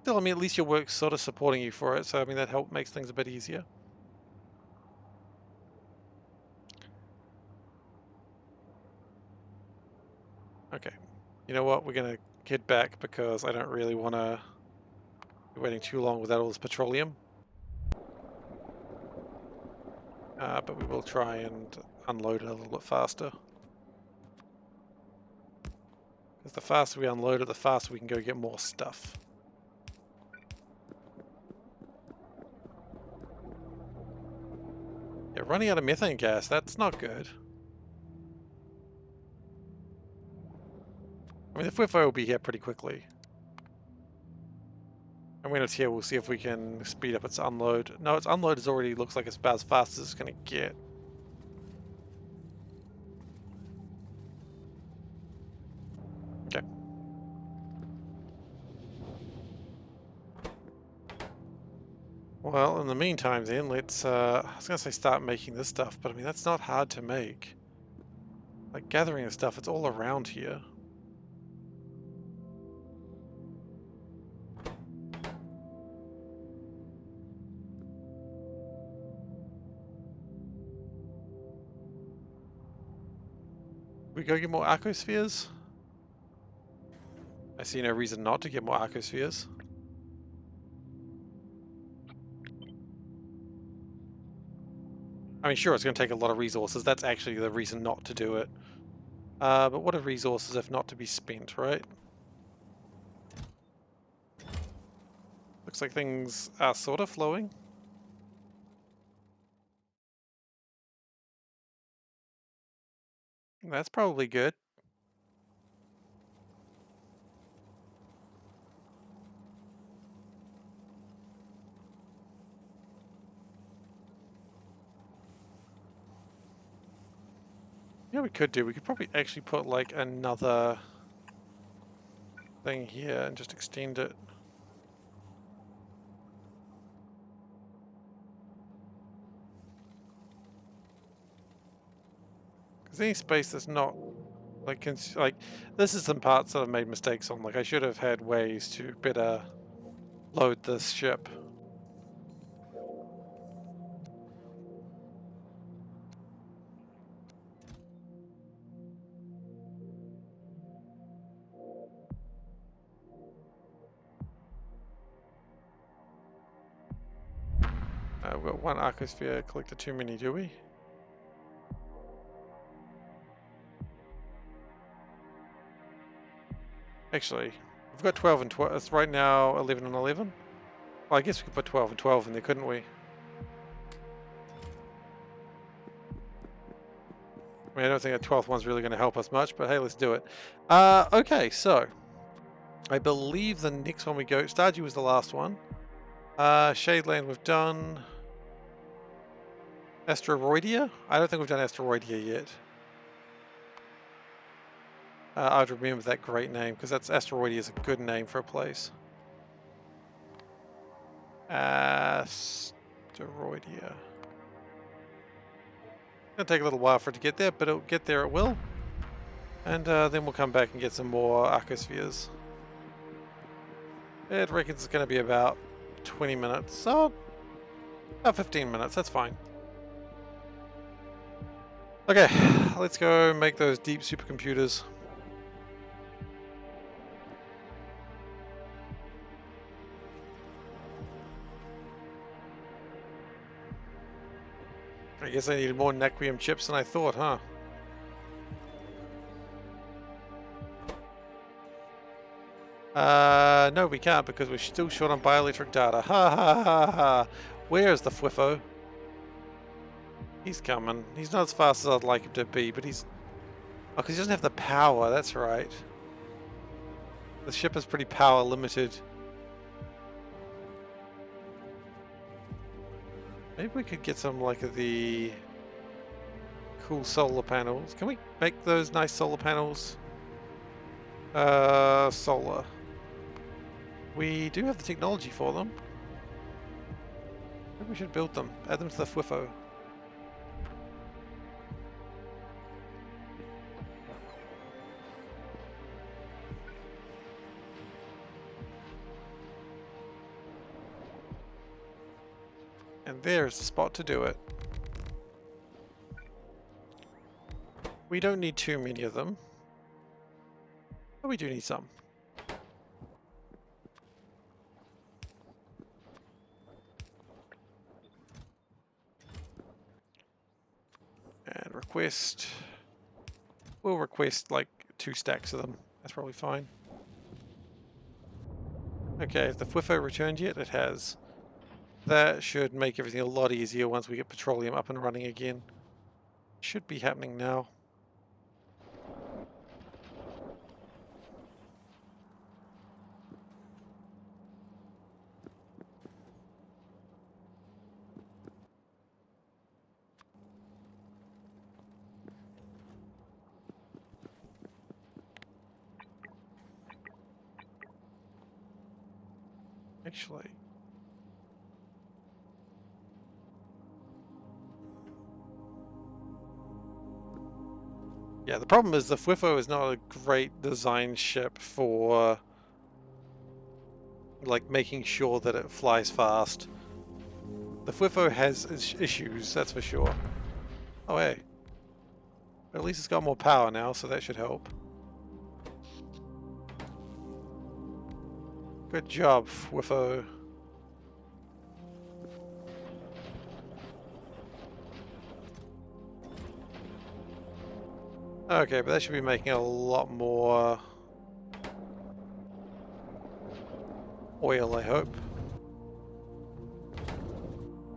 Still, I mean, at least your work's sort of supporting you for it, so I mean, that makes things a bit easier. Okay. You know what? We're going to head back because I don't really want to be waiting too long without all this petroleum. But we will try and unload it a little bit faster. Because the faster we unload it, the faster we can go get more stuff. Yeah, running out of methane gas, that's not good. I mean, the FWIFO will be here pretty quickly. And when it's here, we'll see if we can speed up its unload. No, its unload is already looks like it's about as fast as it's going to get. Okay. Well, in the meantime then, let's, I was going to say start making this stuff, but I mean, that's not hard to make. Like, gathering the stuff, it's all around here. We go get more arcospheres? I see no reason not to get more arcospheres. I mean, sure, it's going to take a lot of resources. That's actually the reason not to do it. But what are resources if not to be spent, right? Looks like things are sort of flowing. That's probably good. Yeah, we could do. We could probably actually put like another thing here and just extend it. Because any space that's not like this is some parts that I've made mistakes on. Like I should have had ways to better load this ship. We've got one arcosphere collector too many, do we? Actually, we've got 12 and 12. It's right now 11 and 11. Well, I guess we could put 12 and 12 in there, couldn't we? I mean, I don't think that 12th one's really going to help us much, but hey, let's do it. Okay, so I believe the next one we go, Stardew was the last one. Shadeland we've done. Asteroidia? I don't think we've done Asteroidia yet. I'd remember that great name because Asteroidia is a good name for a place. Asteroidia. It's going to take a little while for it to get there, but it'll get there, it will. And then we'll come back and get some more arcospheres. It reckons it's going to be about 20 minutes. So, About 15 minutes, that's fine. Okay, let's go make those deep supercomputers. I guess I needed more Naquium chips than I thought, huh? No, we can't because we're still short on bioelectric data. Ha ha ha ha! Where's the Fwiffo? He's coming. He's not as fast as I'd like him to be, but he's... Oh, because he doesn't have the power, that's right. The ship is pretty power limited. Maybe we could get some, like, of the cool solar panels. Can we make those nice solar panels? Solar. We do have the technology for them. Maybe we should build them. Add them to the Fwiffo. And there's the spot to do it. We don't need too many of them. But we do need some. And request. We'll request like 2 stacks of them. That's probably fine. Okay, if the Fwiffo returned yet? It has. That should make everything a lot easier once we get petroleum up and running again. Should be happening now. Actually, yeah, the problem is the Fwiffo is not a great design ship for like making sure that it flies fast. The Fwiffo has issues, that's for sure. Oh hey, but at least it's got more power now, so that should help. Good job, Fwiffo. Okay, but that should be making a lot more oil, I hope.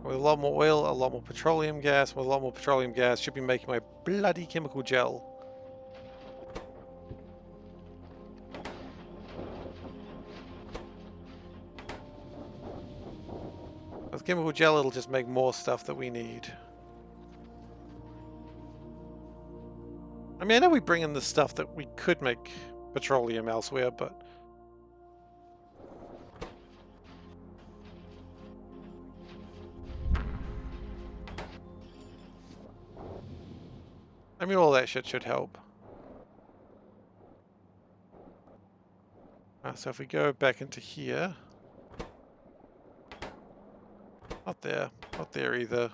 With a lot more oil, a lot more petroleum gas. With a lot more petroleum gas, should be making my bloody chemical gel. With chemical gel, it'll just make more stuff that we need. I mean, I know we bring in the stuff that we could make petroleum elsewhere, but... I mean, all that shit should help. So if we go back into here... Not there either.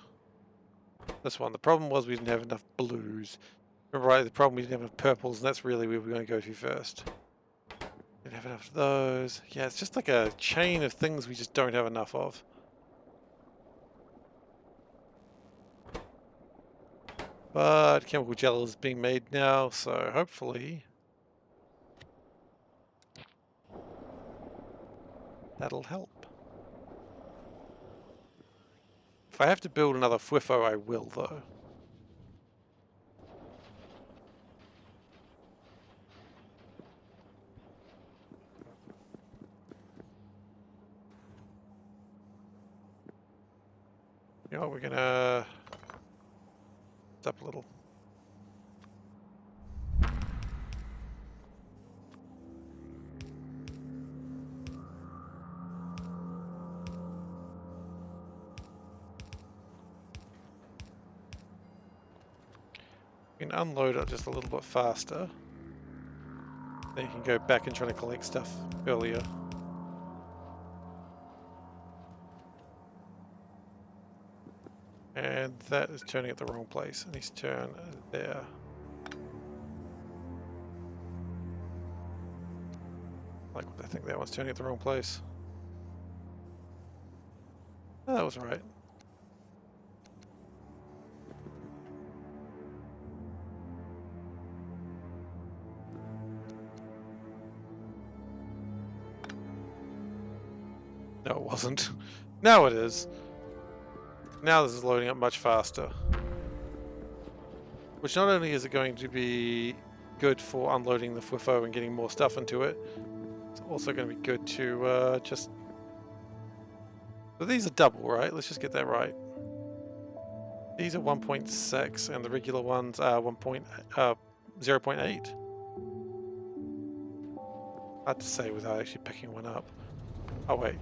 This one. The problem was we didn't have enough blues. Remember, right, the problem we didn't have enough purples, and that's really where we're going to go to first. Didn't have enough of those. Yeah, it's just like a chain of things we just don't have enough of. But chemical gel is being made now, so hopefully that'll help. If I have to build another Fwiffo, I will, though. You know what, we're gonna... up a little. We can unload it just a little bit faster. Then you can go back and try to collect stuff earlier. And that is turning at the wrong place. It needs to turn there. Like, I think that one's turning at the wrong place. Oh, that was right. No, it wasn't. Now it is. Now this is loading up much faster. Which not only is it going to be good for unloading the FWIFO and getting more stuff into it, it's also going to be good to just... So these are double, right? Let's just get that right. These are 1.6 and the regular ones are 0.8. Hard to say without actually picking one up. Oh wait.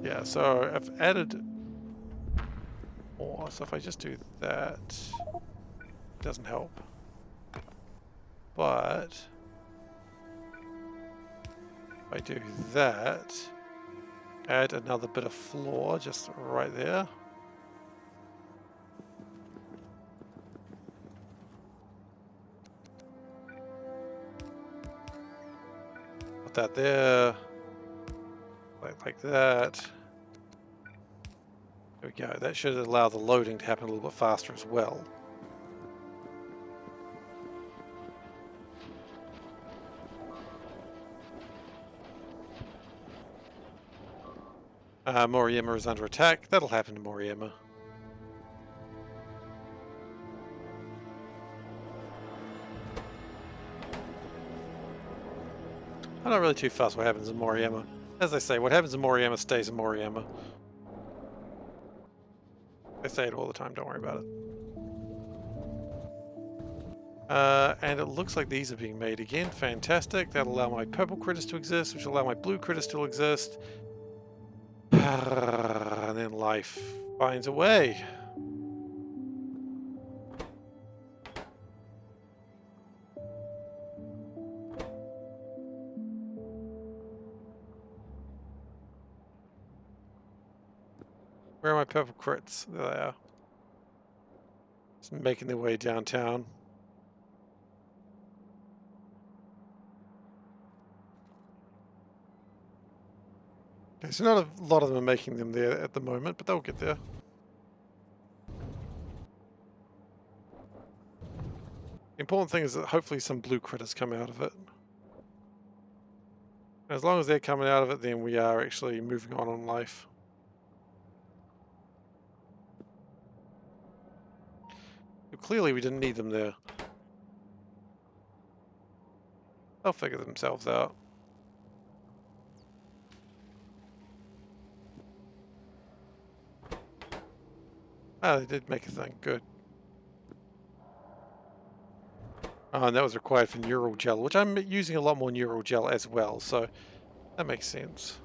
Yeah, so I've added more. So if I just do that, it doesn't help. But if I do that, add another bit of floor just right there. Put that there, like that. There we go. That should allow the loading to happen a little bit faster as well. Moriyama is under attack. That'll happen to Moriyama. I'm not really too fussed what happens in Moriyama. As I say, what happens in Moriyama stays in Moriyama. I say it all the time, don't worry about it. And it looks like these are being made again. Fantastic. That'll allow my purple critters to exist, which will allow my blue critters to exist. And then life finds a way. Where are my purple crits? There they are. Just making their way downtown. Okay, so not a lot of them are making them there at the moment, but they'll get there. The important thing is that hopefully some blue critters come out of it. As long as they're coming out of it, then we are actually moving on in life. But clearly we didn't need them there. They'll figure themselves out. Ah, they did make a thing. Good. Oh, and that was required for neural gel, which I'm using a lot more neural gel as well, so that makes sense.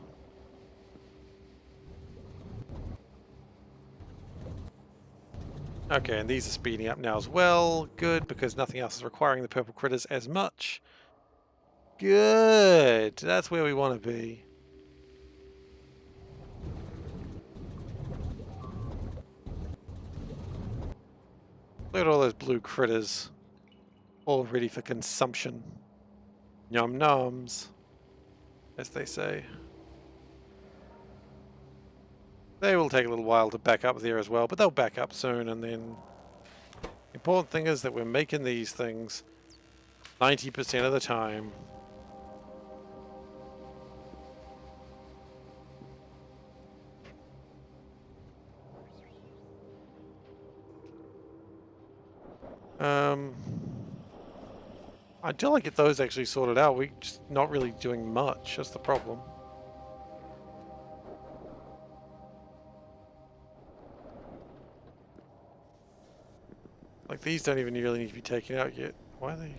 Okay, and these are speeding up now as well. Good, because nothing else is requiring the purple critters as much. Good! That's where we want to be. Look at all those blue critters. All ready for consumption. Yum nums, as they say. They will take a little while to back up there as well, but they'll back up soon, and then the important thing is that we're making these things 90% of the time. Until I get those actually sorted out, we're just not really doing much. That's the problem. Like, these don't even really need to be taken out yet. Why are they?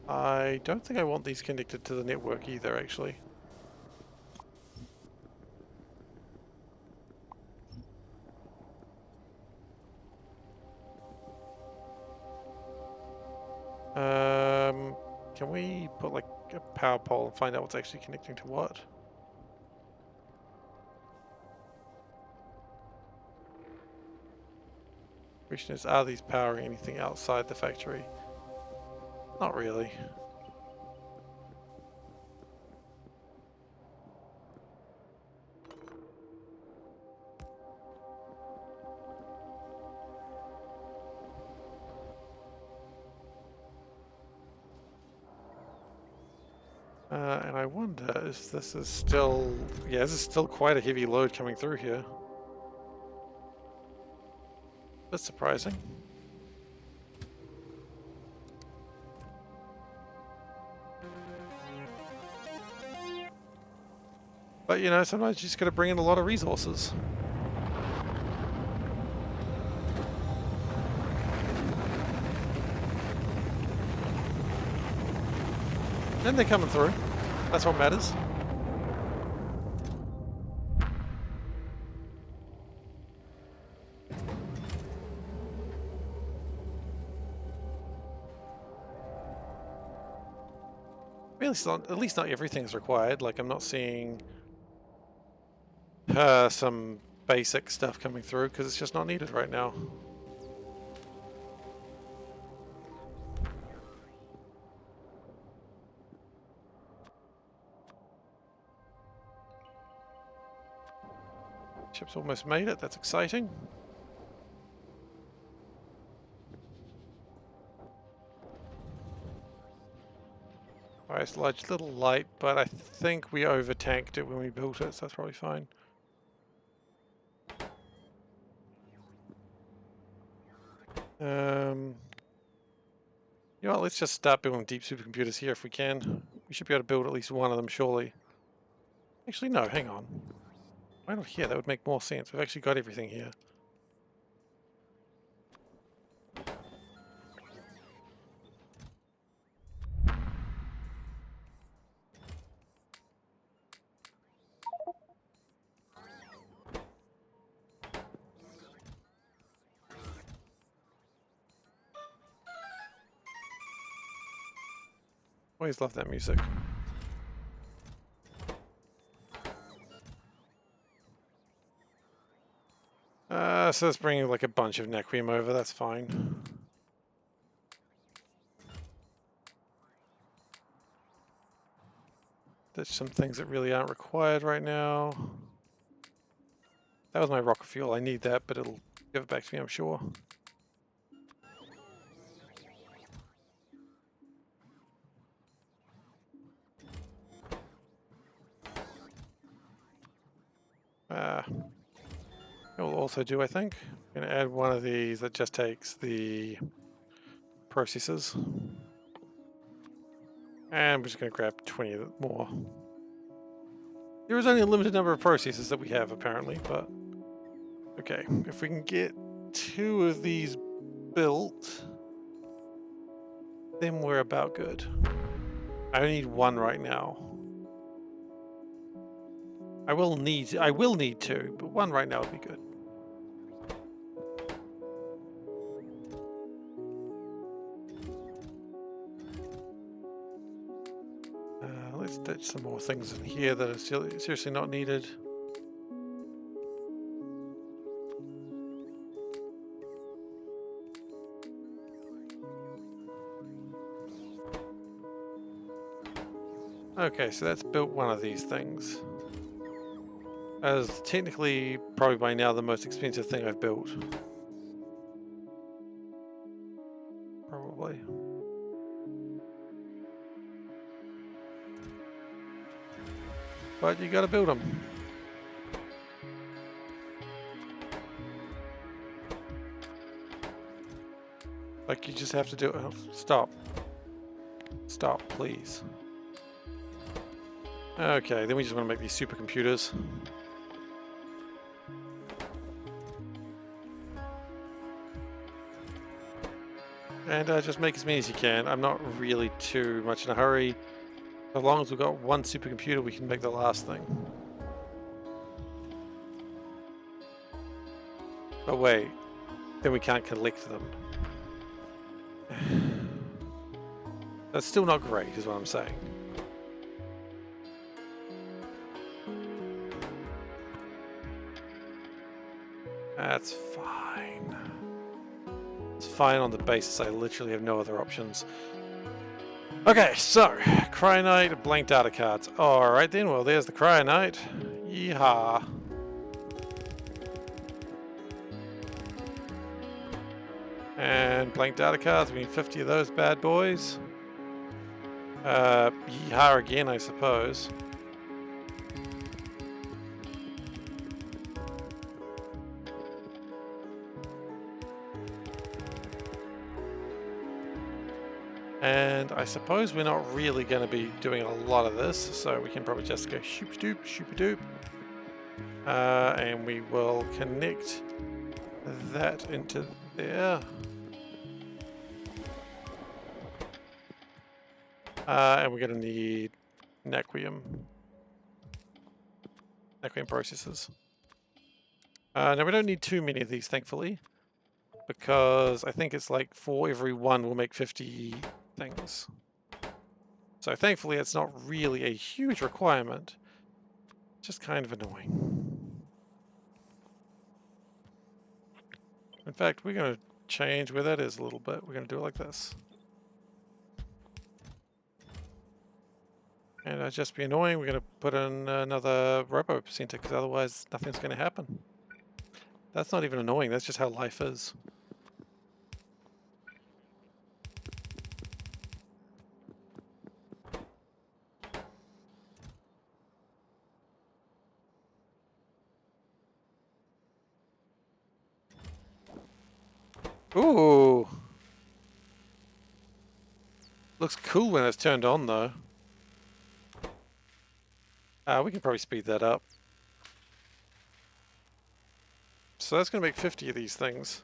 I don't think I want these connected to the network either, actually. Can we put like a power pole and find out what's actually connecting to what? Question is, are these powering anything outside the factory? Not really. And I wonder if this is still... Yeah, this is still quite a heavy load coming through here. That's surprising. But, you know, sometimes you just gotta bring in a lot of resources. And they're coming through. That's what matters. I mean, at least not everything's required. Like, I'm not seeing some basic stuff coming through because it's just not needed right now. Ship's almost made it. That's exciting. Alright, it's a little light, but I think we over-tanked it when we built it, so that's probably fine. You know what, let's just start building deep supercomputers here if we can. We should be able to build at least one of them, surely. Actually, no, hang on. Why not here? That would make more sense. We've actually got everything here. Always love that music. So let's bring like a bunch of Nequium over, that's fine. There's some things that really aren't required right now. That was my rocket fuel, I need that, but it'll give it back to me, I'm sure. It will also do, I think. I'm going to add one of these that just takes the processors. And we're just going to grab 20 more. There is only a limited number of processors that we have, apparently, but... Okay, if we can get 2 of these built, then we're about good. I only need 1 right now. I will need 2, but 1 right now would be good. Let's ditch some more things in here that are seriously not needed. Okay, so that's built one of these things. As technically, probably by now, the most expensive thing I've built. Probably. But you gotta build them. Like, you just have to do it. Oh, stop. Stop, please. Okay, then we just want to make these supercomputers. And just make as many as you can. I'm not really too much in a hurry. As long as we've got 1 supercomputer, we can make the last thing. But wait, then we can't collect them. That's still not great, is what I'm saying. That's fine. fine on the basis I literally have no other options. Okay, so Cryonite, blank data cards. Alright then, well there's the Cryonite. Yeehaw. And blank data cards, we need 50 of those bad boys. Yeehaw again, I suppose. And I suppose we're not really going to be doing a lot of this, so we can probably just go shoop-a-doop, shoop-a-doop. And we will connect that into there. And we're going to need Naquium processors. Now we don't need too many of these, thankfully, because I think it's like for every one we'll make 50 things. So thankfully it's not really a huge requirement, just kind of annoying. In fact, we're going to change where that is a little bit. We're going to do it like this. And it'll just be annoying. We're going to put in another robo center because otherwise nothing's going to happen. That's not even annoying, that's just how life is. Ooh! Looks cool when it's turned on though. We can probably speed that up. So that's going to make 50 of these things,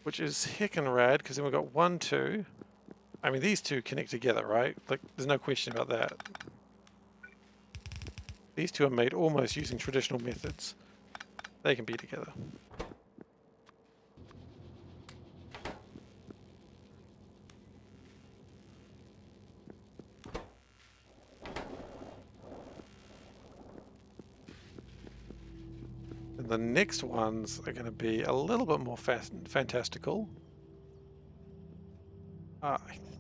which is heckin' rad, because then we've got 1, 2. I mean, these two connect together, right? Like, there's no question about that. These two are made almost using traditional methods. They can be together. And the next ones are going to be a little bit more fantastical. I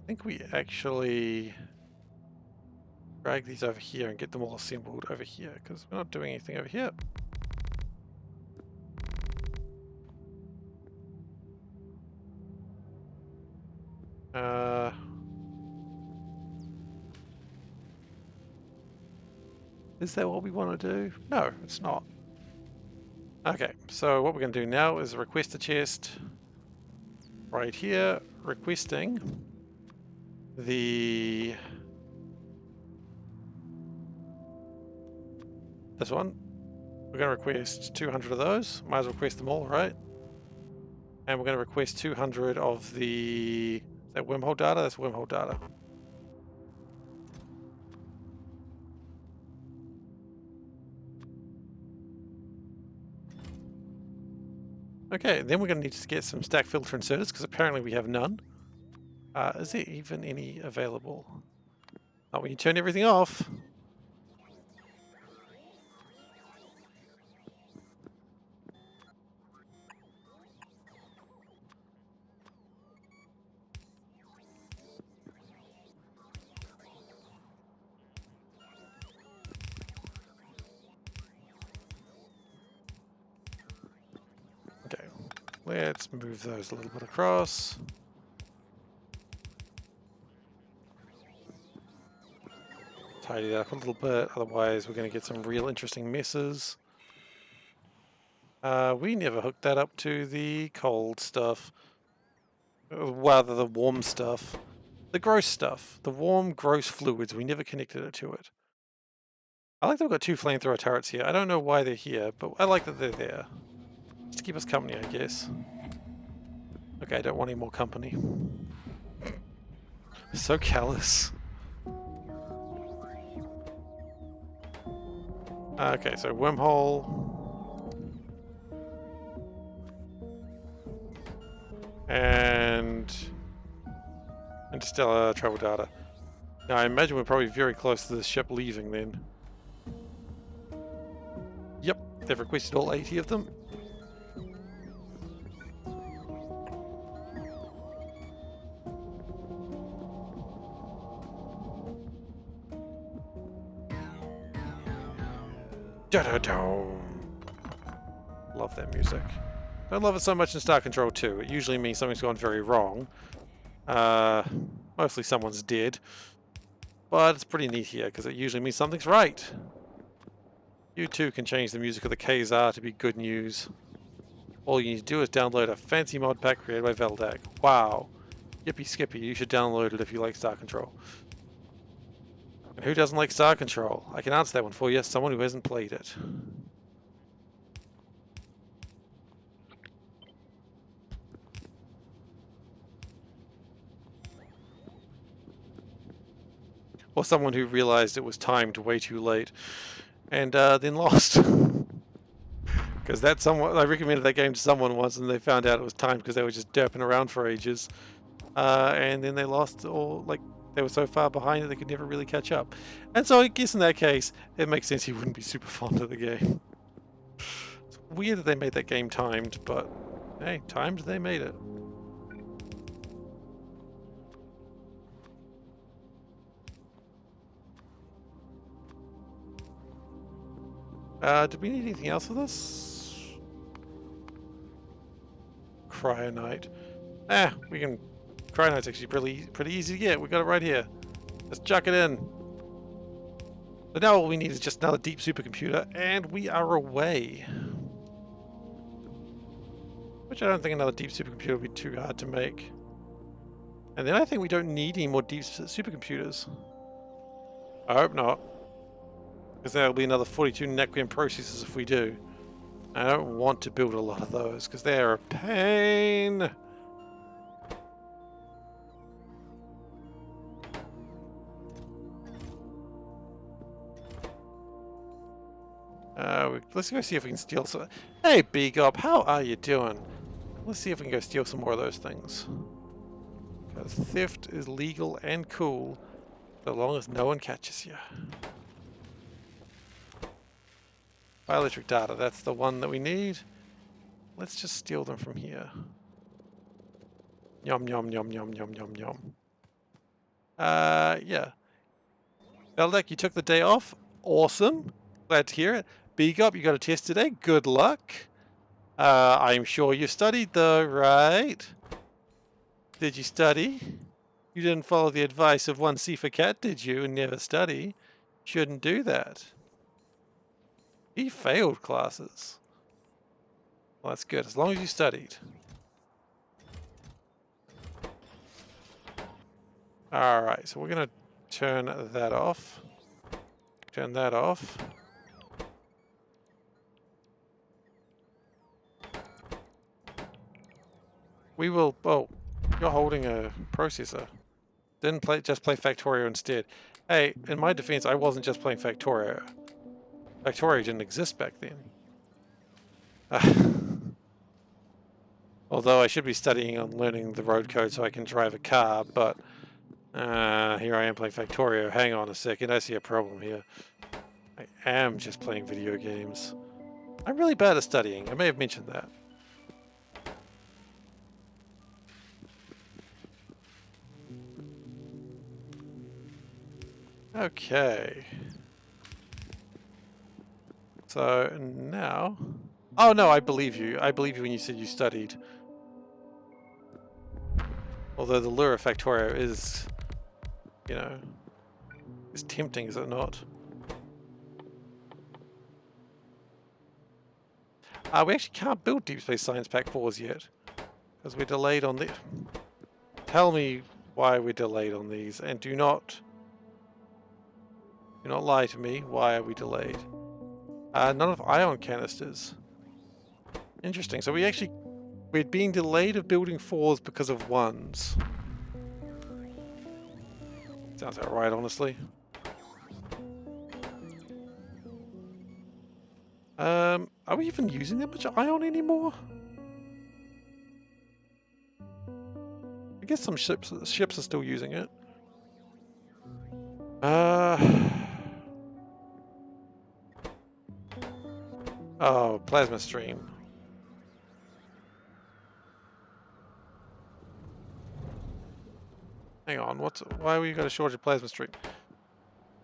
think we actually drag these over here and get them all assembled over here, because we're not doing anything over here. Is that what we want to do? No, it's not. Okay, so what we're going to do now is request a chest right here, requesting this one. We're going to request 200 of those. Might as well request them all, right? And we're going to request 200 of the... Is that wormhole data? That's wormhole data. Okay, then we're going to need to get some stack filter inserters, because apparently we have none. Is there even any available? Oh, when you turn everything off. Okay, let's move those a little bit across. Tidy that up a little bit, otherwise we're going to get some real interesting messes. We never hooked that up to the cold stuff. Rather, the warm stuff. The gross stuff. The warm, gross fluids. We never connected it to it. I like that we've got 2 flamethrower turrets here. I don't know why they're here, but I like that they're there. Just to keep us company, I guess. Okay, I don't want any more company. So callous. Okay, so wormhole. And interstellar travel data. Now I imagine we're probably very close to this ship leaving then. Yep, they've requested all 80 of them. Love that music. Don't love it so much in Star Control 2. It usually means something's gone very wrong. Mostly someone's dead. But it's pretty neat here, because it usually means something's right. You too can change the music of the Kazar to be good news. All you need to do is download a fancy mod pack created by Veldak. Wow. Yippee skippy, you should download it if you like Star Control. And who doesn't like Star Control? I can answer that one for you, someone who hasn't played it. Or someone who realized it was timed way too late and then lost. Because that someone, I recommended that game to someone once and they found out it was timed because they were just derping around for ages. And then they lost, or like they were so far behind that they could never really catch up. And so I guess in that case, it makes sense you wouldn't be super fond of the game. It's weird that they made that game timed, but hey, timed, they made it. Did we need anything else for this? Cryonite. We can... Cryonite's actually pretty easy to get. We got it right here. Let's chuck it in. But now all we need is just another deep supercomputer, and we are away. Which I don't think another deep supercomputer would be too hard to make. And then I think we don't need any more deep supercomputers. I hope not. Because there'll be another 42 Nequium processors if we do. I don't want to build a lot of those, because they're a pain. Let's go see if we can steal some... Hey, Bigop, how are you doing? Let's see if we can go steal some more of those things. Because theft is legal and cool, so long as no one catches you. Bioelectric data, that's the one that we need. Let's just steal them from here. Yum, yum, yum, yum, yum, yum, yum. Yeah. Veldek, you took the day off. Awesome. Glad to hear it. Big up, you got a test today. Good luck. I'm sure you studied though, right? Did you study? You didn't follow the advice of one SeiferKatt, did you? And never study. Shouldn't do that. He failed classes. Well, that's good, as long as you studied. Alright, so we're going to turn that off. Turn that off. We will... Oh, you're holding a processor. Didn't just play Factorio instead. Hey, in my defense, I wasn't just playing Factorio. Factorio didn't exist back then. Although I should be studying on learning the road code so I can drive a car, but here I am playing Factorio. Hang on a second, I see a problem here. I am just playing video games. I'm really bad at studying, I may have mentioned that. Okay. So now... Oh no, I believe you. I believe you when you said you studied. Although the lure of Factorio is, you know, is tempting, is it not? We actually can't build Deep Space Science Pack 4s yet. Because we're delayed on the... Tell me why we're delayed on these, and do not lie to me. Why are we delayed? None of ion canisters. Interesting. So we're being delayed of building 4s because of 1s. Sounds about right, honestly. Are we even using that much ion anymore? I guess some ships are still using it. Oh, plasma stream. Hang on, why we got a shortage of plasma stream?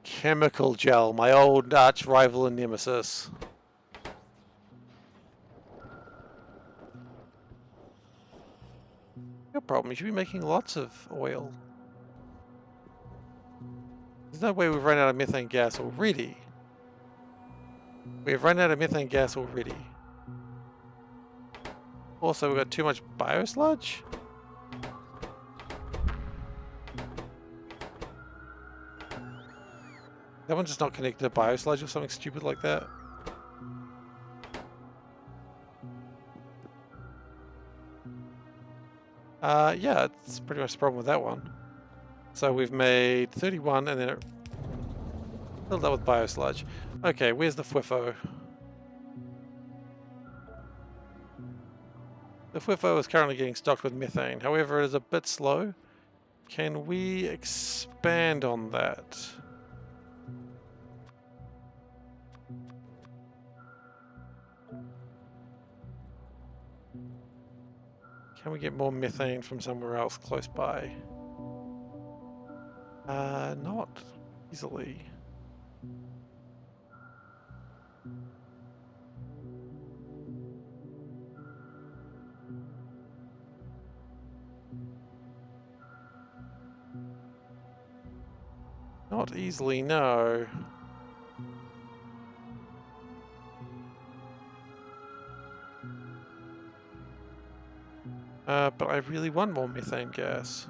Chemical gel, my old arch rival and nemesis. No problem, you should be making lots of oil. There's no way we've run out of methane gas already. We've run out of methane gas already. Also, we've got too much biosludge? That one's just not connected to biosludge or something stupid like that. Yeah, it's pretty much the problem with that one. So we've made 31 and then it filled up with biosludge. Okay, where's the FWIFO? The FWIFO is currently getting stocked with methane. However, it is a bit slow. Can we expand on that? Can we get more methane from somewhere else close by? Not easily. Not easily, no. But I really want more methane gas.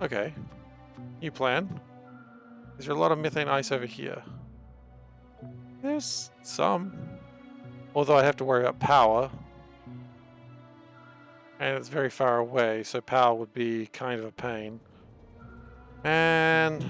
Okay. New plan. Is there a lot of methane ice over here? There's some. Although I have to worry about power. And it's very far away, so power would be kind of a pain. And...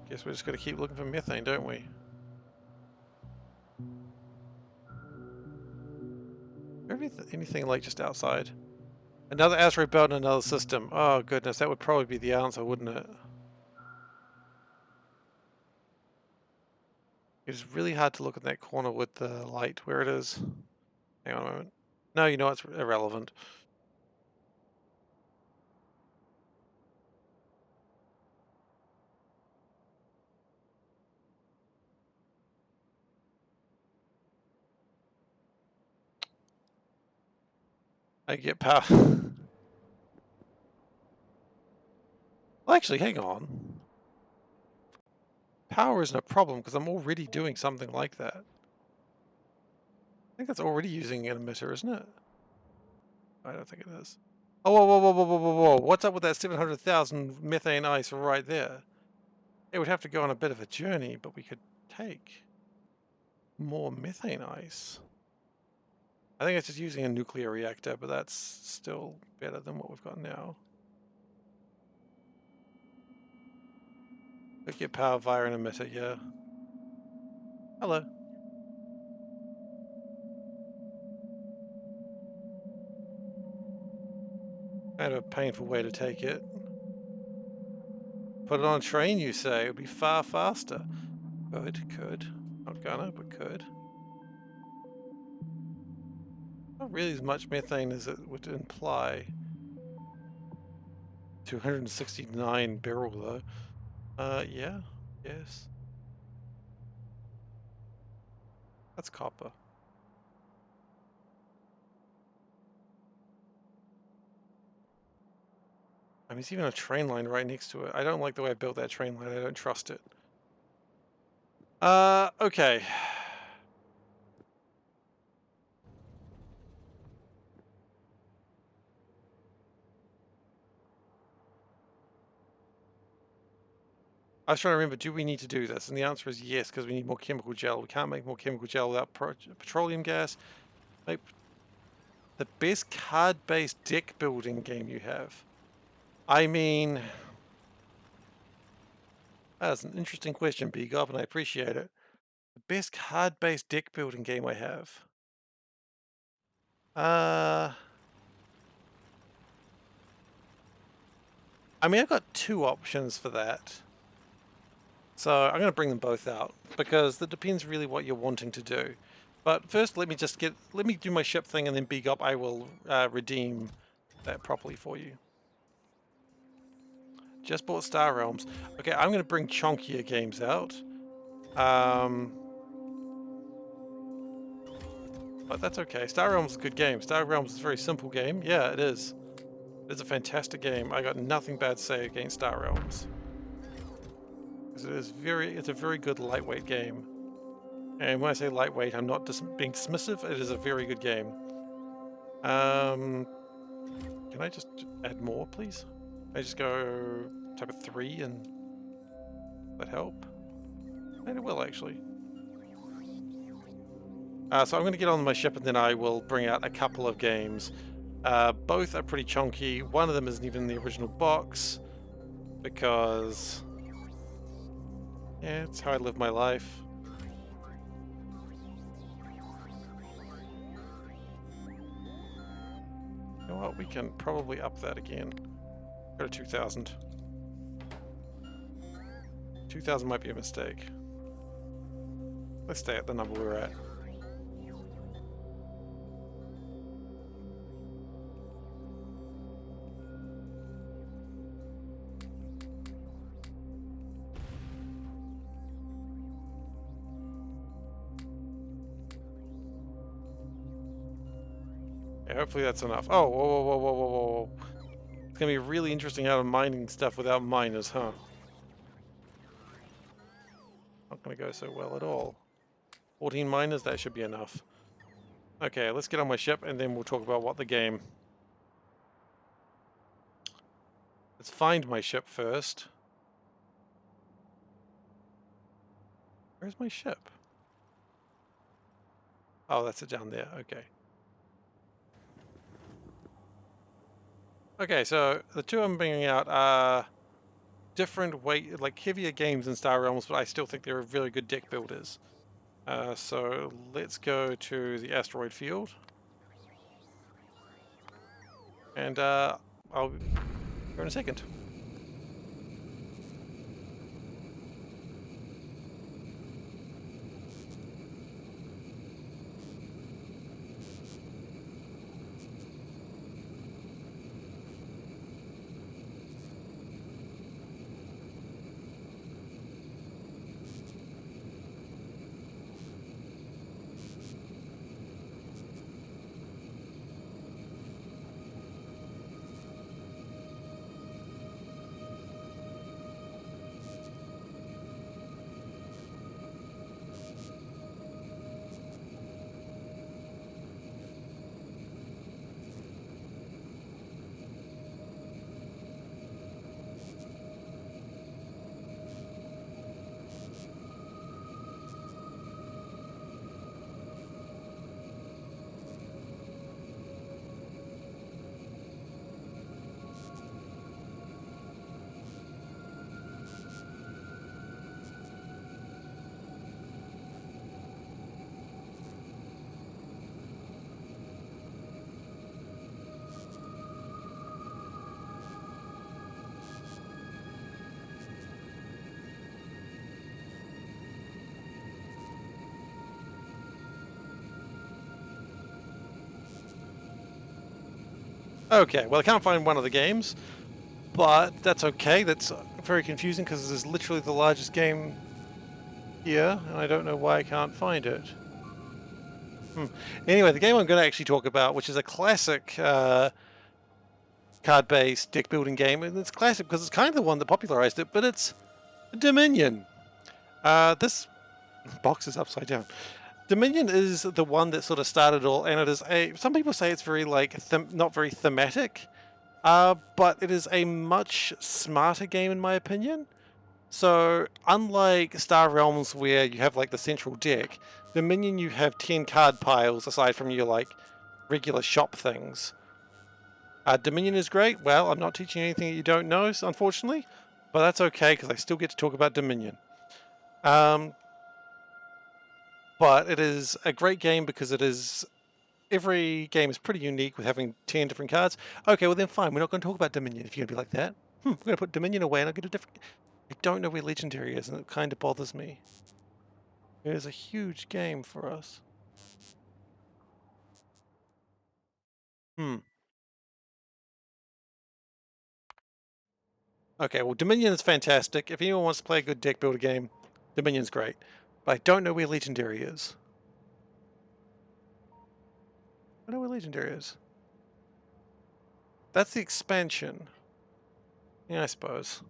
guess we're just going to keep looking for methane, don't we? Anything like just outside? Another asteroid belt in another system. Oh goodness, that would probably be the answer, wouldn't it? It's really hard to look in that corner with the light where it is. Hang on a moment. No, you know it's irrelevant. I get power. Well, actually, hang on. Power isn't a problem because I'm already doing something like that. I think that's already using an emitter, isn't it? I don't think it is. Oh, whoa, whoa, whoa, whoa, whoa, whoa, whoa. What's up with that 700,000 methane ice right there? It would have to go on a bit of a journey, but we could take more methane ice. I think it's just using a nuclear reactor, but that's still better than what we've got now. Could get power via an emitter, yeah. Hello. Kind of a painful way to take it. Put it on a train, you say? It would be far faster. Could. Not gonna, but could. Not really as much methane as it would imply. 269 barrel though. Yeah, yes. That's copper. I mean, it's even a train line right next to it. I don't like the way I built that train line. I don't trust it. Okay. I was trying to remember, do we need to do this? And the answer is yes, because we need more chemical gel. We can't make more chemical gel without petroleum gas. Make the best card-based deck building game you have. I mean, that's an interesting question, B-Gob, and I appreciate it. The best card-based deck building game I have. I mean, I've got two options for that. So I'm going to bring them both out because that depends really what you're wanting to do. But first, let me do my ship thing, and then big up, I will redeem that properly for you. Just bought Star Realms. Okay, I'm going to bring chunkier games out. But that's okay. Star Realms is a good game. Star Realms is a very simple game. Yeah, it is. It's a fantastic game. I got nothing bad to say against Star Realms. Because it's a very good lightweight game. And when I say lightweight, I'm not being dismissive. It is a very good game. Can I just add more, please? I just go type of 3 and that help? And it will actually. So I'm going to get on my ship and then I will bring out a couple of games. Both are pretty chunky. One of them isn't even in the original box because, yeah, it's how I live my life. You know what? We can probably up that again. Go to 2,000. 2,000 might be a mistake. Let's stay at the number we're at. Yeah, hopefully that's enough. Oh, whoa, whoa, whoa, whoa, whoa, whoa. It's gonna be really interesting how I'm mining stuff without miners, huh? Not gonna go so well at all. 14 miners, that should be enough. Okay, let's get on my ship and then we'll talk about what the game. Let's find my ship first. Where's my ship? Oh, that's it down there. Okay. Okay, so the two I'm bringing out are different weight, like heavier games in Star Realms, but I still think they're really good deck builders. So let's go to the asteroid field. And I'll go in a second. Okay, well I can't find one of the games, but that's okay. That's very confusing because this is literally the largest game here, and I don't know why I can't find it. Anyway, the game I'm going to actually talk about, which is a classic card-based deck building game, and it's classic because it's kind of the one that popularized it, but it's Dominion. This box is upside down. Dominion is the one that sort of started it all, and it is some people say it's very like not very thematic, but it is a much smarter game in my opinion. So unlike Star Realms where you have like the central deck, Dominion you have 10 card piles aside from your like regular shop things. Dominion is great. Well, I'm not teaching anything that you don't know, unfortunately, but that's okay because I still get to talk about Dominion. But it is a great game because every game is pretty unique with having 10 different cards. Okay, well then fine, we're not going to talk about Dominion if you're going to be like that. We're going to put Dominion away and I'll get a different... I don't know where Legendary is, and it kind of bothers me. It is a huge game for us. Hmm. Okay, well, Dominion is fantastic. If anyone wants to play a good deck builder game, Dominion's great. But I don't know where Legendary is. I don't know where Legendary is. That's the expansion. Yeah, I suppose.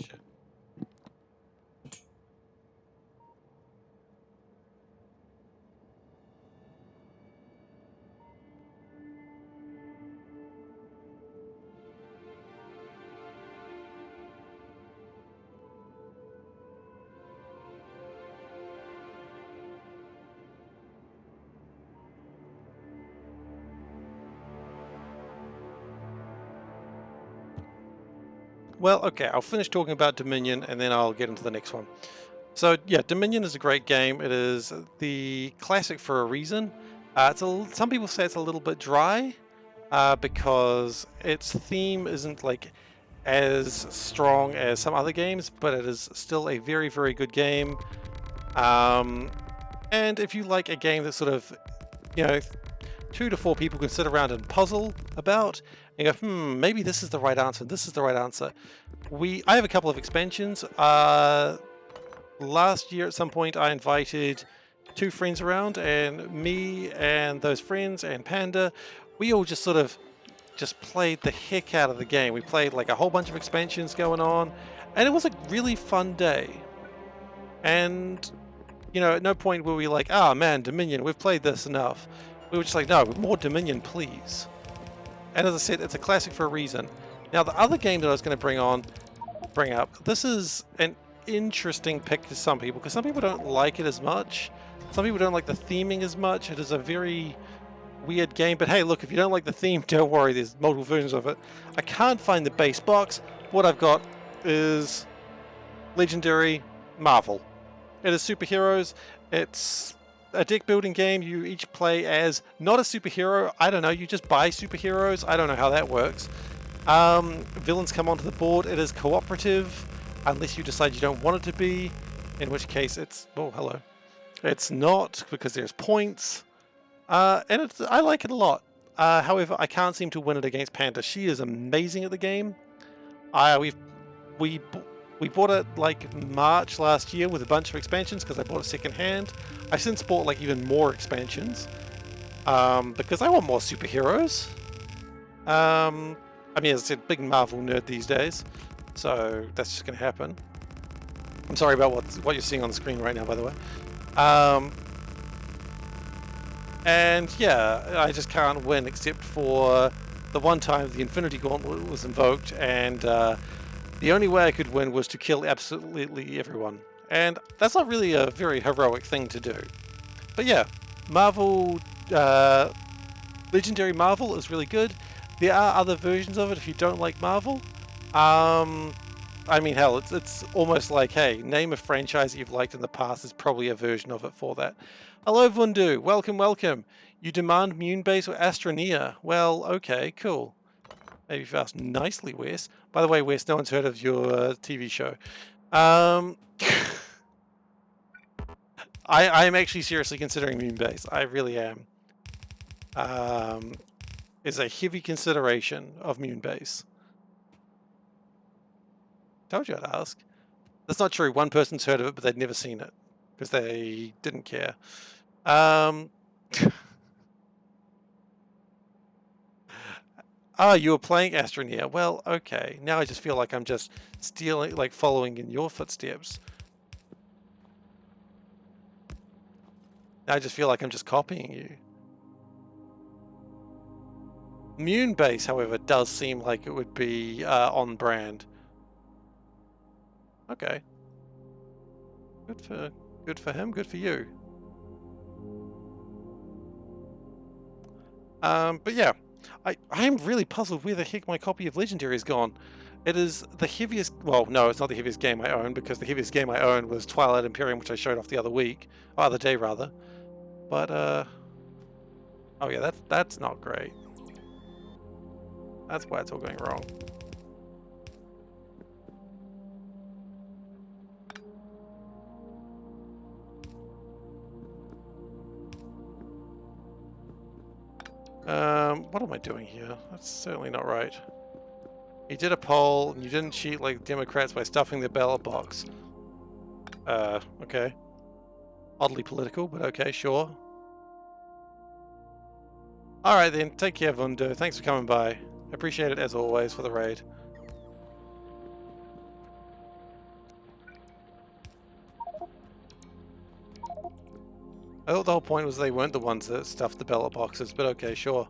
Shit. Well, okay, I'll finish talking about Dominion and then I'll get into the next one. So, yeah, Dominion is a great game. It is the classic for a reason. Some people say it's a little bit dry because its theme isn't like as strong as some other games, but it is still a very, very good game. And if you like a game that sort of, you know, 2 to 4 people can sit around and puzzle about and go, maybe this is the right answer, this is the right answer. I have a couple of expansions. Last year at some point I invited 2 friends around, and me and those friends and Panda, we all just sort of just played the heck out of the game. We played like a whole bunch of expansions going on, and it was a really fun day. And you know, at no point were we like, ah, man, Dominion, we've played this enough. We were just like, no, more Dominion, please. And as I said, it's a classic for a reason. Now, the other game that I was going to bring up, this is an interesting pick to some people, because some people don't like it as much. Some people don't like the theming as much. It is a very weird game, but hey, look, if you don't like the theme, don't worry, there's multiple versions of it. I can't find the base box. What I've got is Legendary Marvel. It is superheroes. It's a deck building game. You each play as not a superhero. I don't know. You just buy superheroes. I don't know how that works. Villains come onto the board. It is cooperative, unless you decide you don't want it to be, in which case it's, oh, hello. It's not, because there's points. And I like it a lot. However, I can't seem to win it against Panda. She is amazing at the game. We bought it like March last year with a bunch of expansions because I bought it second hand. I've since bought like even more expansions because I want more superheroes. I mean, as I said, big Marvel nerd these days, so that's just going to happen. I'm sorry about what you're seeing on the screen right now, by the way. And yeah, I just can't win except for the one time the Infinity Gauntlet was invoked, and the only way I could win was to kill absolutely everyone. And that's not really a very heroic thing to do. But yeah, Marvel, Legendary Marvel is really good. There are other versions of it if you don't like Marvel. I mean, hell, it's almost like, hey, name a franchise that you've liked in the past. There's probably a version of it for that. Hello, Vundu. Welcome, welcome. You demand Moonbase or Astroneer? Well, okay, cool. Maybe if you asked nicely, Wes. By the way, Wes, no one's heard of your TV show. I'm actually seriously considering Moonbase. I really am. It's a heavy consideration of Moonbase. Told you I'd ask. That's not true. One person's heard of it, but they'd never seen it because they didn't care. Ah, you were playing Astroneer. Well, okay. Now I just feel like I'm just stealing, like following in your footsteps. Now I just feel like I'm just copying you. Moonbase, however, does seem like it would be on brand. Okay. Good for him. Good for you. But yeah, I am really puzzled where the heck my copy of Legendary is gone. It is the heaviest. Well, no, it's not the heaviest game I own, because the heaviest game I own was Twilight Imperium, which I showed off the other week, or other day rather. But oh yeah, that's not great. That's why it's all going wrong. What am I doing here? That's certainly not right. You did a poll, and you didn't cheat like Democrats by stuffing the ballot box. Okay. Oddly political, but okay, sure. Alright then, take care, Vundo. Thanks for coming by. Appreciate it as always for the raid. I thought the whole point was they weren't the ones that stuffed the ballot boxes, but okay, sure.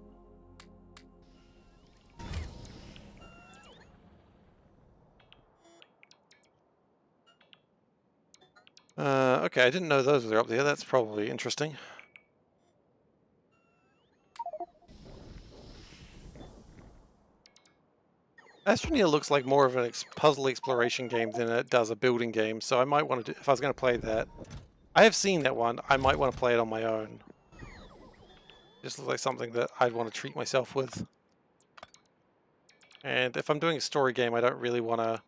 Okay, I didn't know those were up there. That's probably interesting. Astroneer looks like more of a puzzle exploration game than it does a building game, so I might want to do, if I was going to play that. I have seen that one. I might want to play it on my own. Just looks like something that I'd want to treat myself with. And if I'm doing a story game, I don't really want to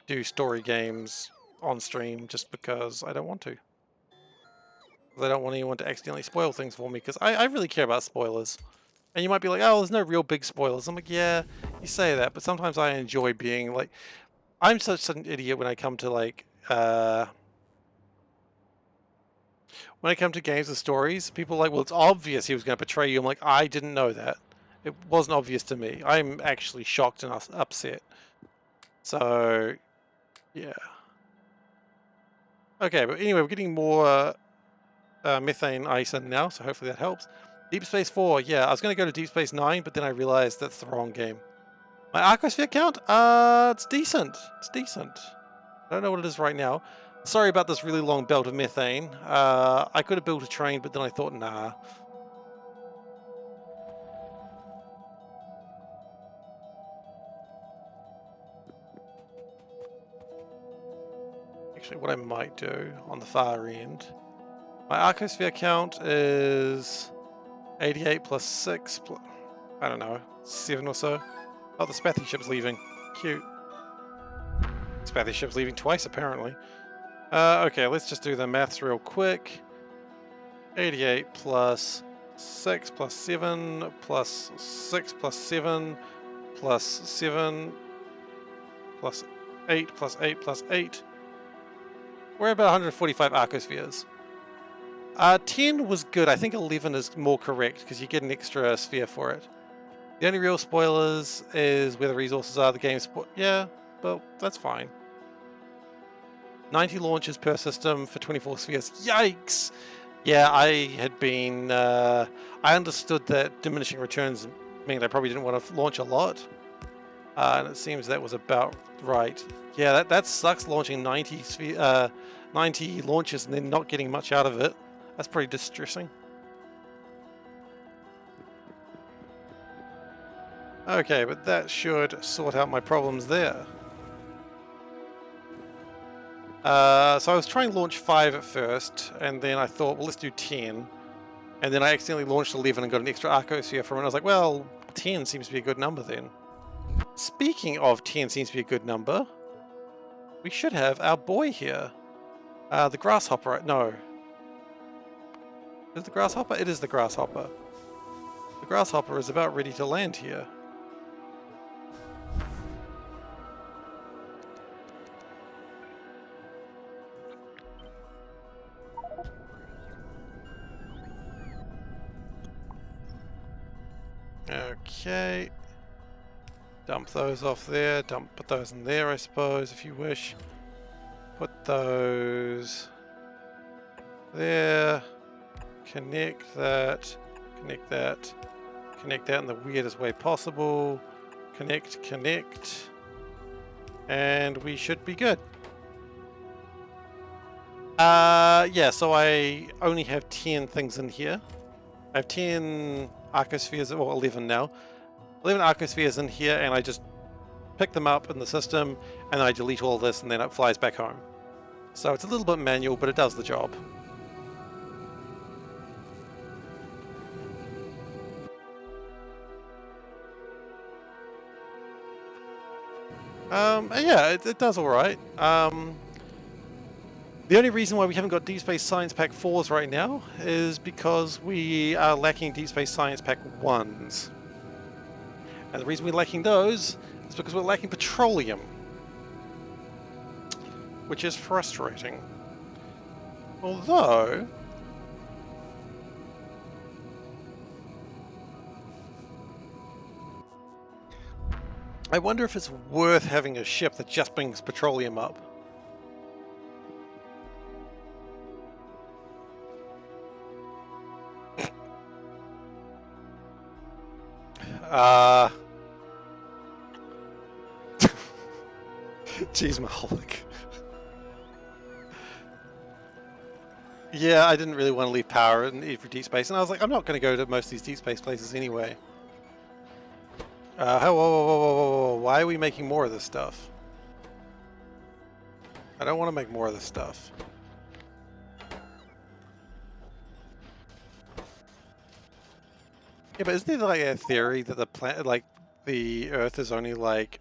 do story games on stream just because I don't want to. I don't want anyone to accidentally spoil things for me, because I really care about spoilers. And you might be like, oh, there's no real big spoilers. I'm like, yeah, you say that, but sometimes I enjoy being like, I'm such an idiot when I come to like, when I come to games and stories, people are like, well, it's obvious he was going to betray you. I'm like, I didn't know that. It wasn't obvious to me. I'm actually shocked and upset. So, yeah. Okay, but anyway, we're getting more methane ice in now, so hopefully that helps. Deep Space 4, yeah, I was going to go to Deep Space 9, but then I realized that's the wrong game. My Arcosphere count? It's decent. It's decent. I don't know what it is right now. Sorry about this really long belt of methane. I could have built a train, but then I thought, nah. Actually, what I might do on the far end. My Arcosphere count is 88 plus 6, I don't know, 7 or so. Oh, the Spathy ship's leaving. Cute. Spathy ship's leaving twice, apparently. Okay, let's just do the maths real quick. 88 plus 6 plus 7 plus 6 plus 7 plus 7 plus 8 plus 8 plus 8. We're about 145 arcospheres. 10 was good. I think 11 is more correct because you get an extra sphere for it. The only real spoilers is where the resources are. The game yeah, but that's fine. 90 launches per system for 24 spheres. Yikes! Yeah, I had been... I understood that diminishing returns meant I probably didn't want to launch a lot. And it seems that was about right. Yeah, that sucks, launching 90 launches and then not getting much out of it. That's pretty distressing. Okay, but that should sort out my problems there. So I was trying to launch 5 at first, and then I thought, well, let's do 10. And then I accidentally launched 11 and got an extra arcosphere from it. I was like, well, 10 seems to be a good number then. Speaking of 10 seems to be a good number, we should have our boy here. The grasshopper, no. Is it the grasshopper? It is the grasshopper. The grasshopper is about ready to land here. Okay. Dump those off there. Put those in there, I suppose, if you wish. Put those there. Connect that. Connect that. Connect that in the weirdest way possible. Connect, connect. And we should be good. Yeah, so I only have 10 things in here. I have 10 arcospheres, or 11 now. 11 arcospheres in here, and I just pick them up in the system, and I delete all this, and then it flies back home. So it's a little bit manual, but it does the job. Yeah, it does alright. The only reason why we haven't got Deep Space Science Pack 4s right now is because we are lacking Deep Space Science Pack 1s. And the reason we're lacking those is because we're lacking petroleum, which is frustrating. Although, I wonder if it's worth having a ship that just brings petroleum up. Jeez, Maholic. Yeah, I didn't really want to leave power in every deep space, and I was like, I'm not going to go to most of these deep space places anyway. Whoa, why are we making more of this stuff? I don't want to make more of this stuff. Yeah, but isn't there like a theory that the planet, like the Earth, is only like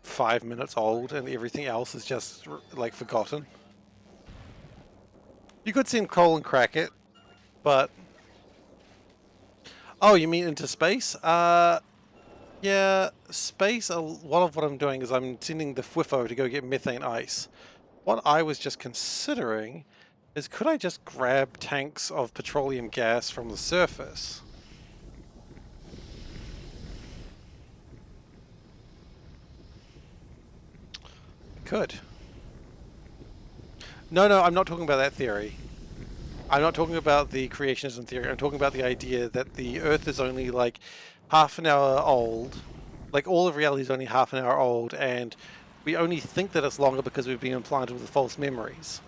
5 minutes old and everything else is just like forgotten? You could send coal and crack it, but oh, you mean into space? Yeah, space. A lot of what I'm doing is I'm sending the FWIFO to go get methane ice. What I was just considering is, could I just grab tanks of petroleum gas from the surface? Could. No, I'm not talking about that theory. I'm not talking about the creationism theory. I'm talking about the idea that the Earth is only like half an hour old. Like all of reality is only half an hour old, and we only think that it's longer because we've been implanted with false memories.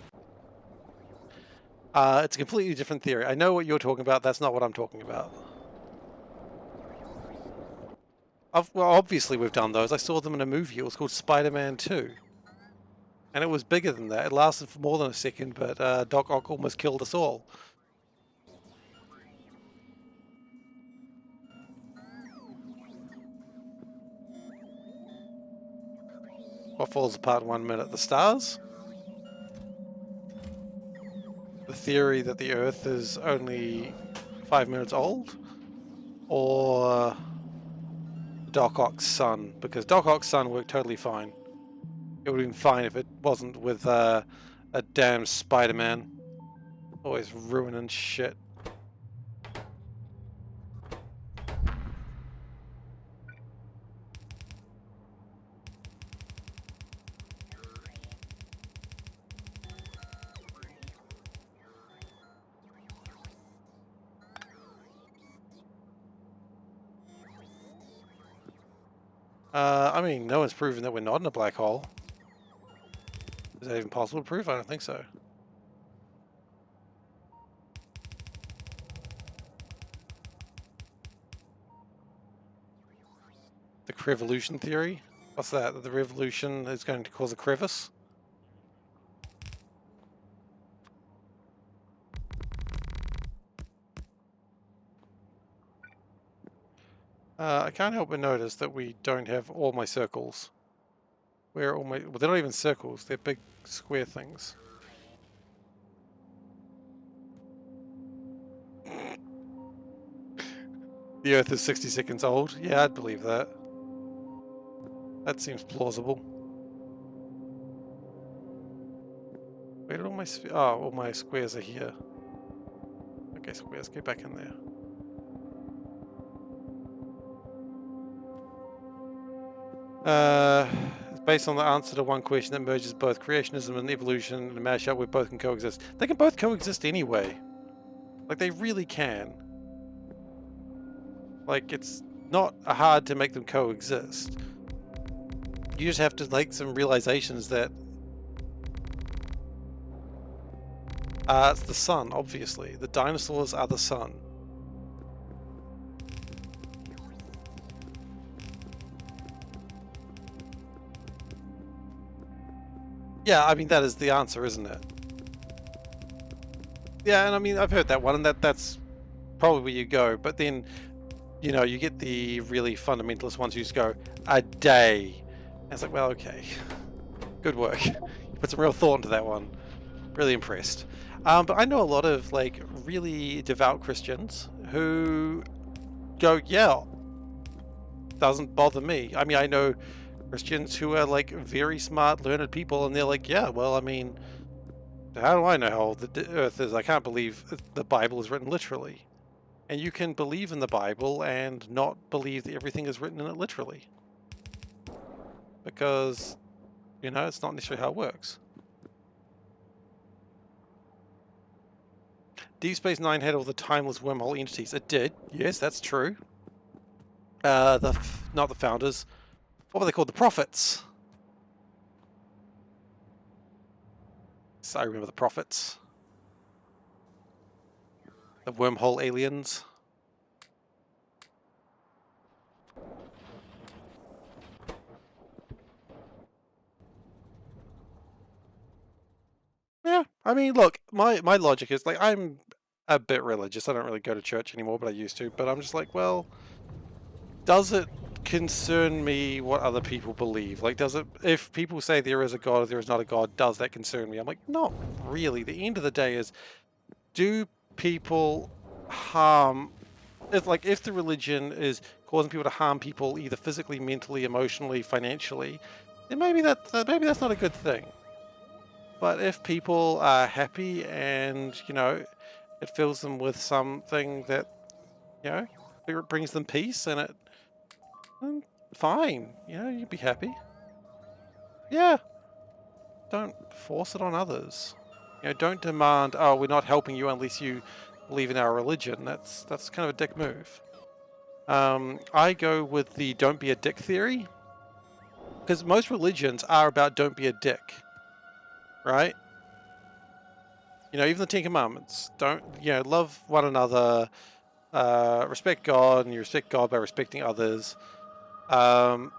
It's a completely different theory. I know what you're talking about. That's not what I'm talking about. Well, obviously we've done those. I saw them in a movie. It was called Spider-Man 2. And it was bigger than that. It lasted for more than a second, but Doc Ock almost killed us all. What falls apart in 1 minute? The stars? The theory that the Earth is only 5 minutes old? Or Doc Ock's sun? Because Doc Ock's sun worked totally fine. It would have been fine if it wasn't with a damn Spider-Man. Always ruining shit. I mean, no one's proven that we're not in a black hole. Is that even possible to prove? I don't think so. The crevolution theory? What's that? That the revolution is going to cause a crevice? I can't help but notice that we don't have all my circles. Where are all my... Well, they're not even circles. They're big square things. The Earth is 60 seconds old. Yeah, I'd believe that. That seems plausible. Where did all my... Oh, all my squares are here. Okay, squares, get back in there. It's based on the answer to one question that merges both creationism and evolution in a mashup where both can coexist. They can both coexist anyway. Like, they really can. Like, it's not hard to make them coexist. You just have to make some realizations that it's the sun, obviously. The dinosaurs are the sun. Yeah, I mean, that is the answer, isn't it? Yeah, and I mean, I've heard that one, and that's probably where you go. But then, you know, you get the really fundamentalist ones who just go, a day. And it's like, well, okay. Good work. You put some real thought into that one. Really impressed. But I know a lot of like really devout Christians who go, yeah, doesn't bother me. I mean, I know Christians who are like very smart, learned people, and they're like, yeah, well, I mean, how do I know how old the earth is? I can't believe the Bible is written literally. And you can believe in the Bible and not believe that everything is written in it literally. Because, you know, it's not necessarily how it works. Deep Space Nine had all the timeless wormhole entities. It did. Yes, that's true. Not the founders. What were they called? The prophets. So I remember the prophets. The wormhole aliens. Yeah, I mean, look, my logic is like I'm a bit religious. I don't really go to church anymore, but I used to. But I'm just like, well, does it concern me what other people believe? Like, does it, if people say there is a God or there is not a God, does that concern me? I'm like, not really. The end of the day is, do people harm, it's like if the religion is causing people to harm people either physically, mentally, emotionally, financially, then maybe maybe that's not a good thing. But if people are happy and, you know, it fills them with something that, you know, it brings them peace and it, fine, you know, you'd be happy. Yeah, don't force it on others. You know, don't demand, oh, we're not helping you unless you believe in our religion. That's kind of a dick move. I go with the don't be a dick theory, because most religions are about don't be a dick, right? You know, even the Ten Commandments, don't, you know, love one another, respect God, and you respect God by respecting others. Don't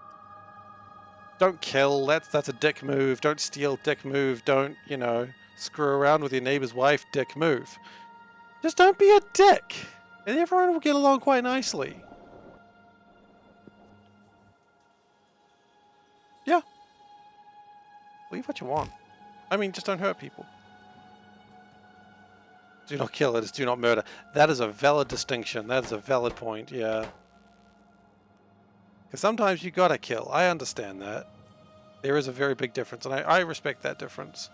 kill, that's a dick move. Don't steal, dick move. Don't, you know, screw around with your neighbor's wife, dick move. Just don't be a dick, and everyone will get along quite nicely. Yeah, believe what you want. I mean, just don't hurt people. Do not kill, it is do not murder. That is a valid distinction. That is a valid point, yeah. Because sometimes you gotta kill. I understand that. There is a very big difference, and I respect that difference.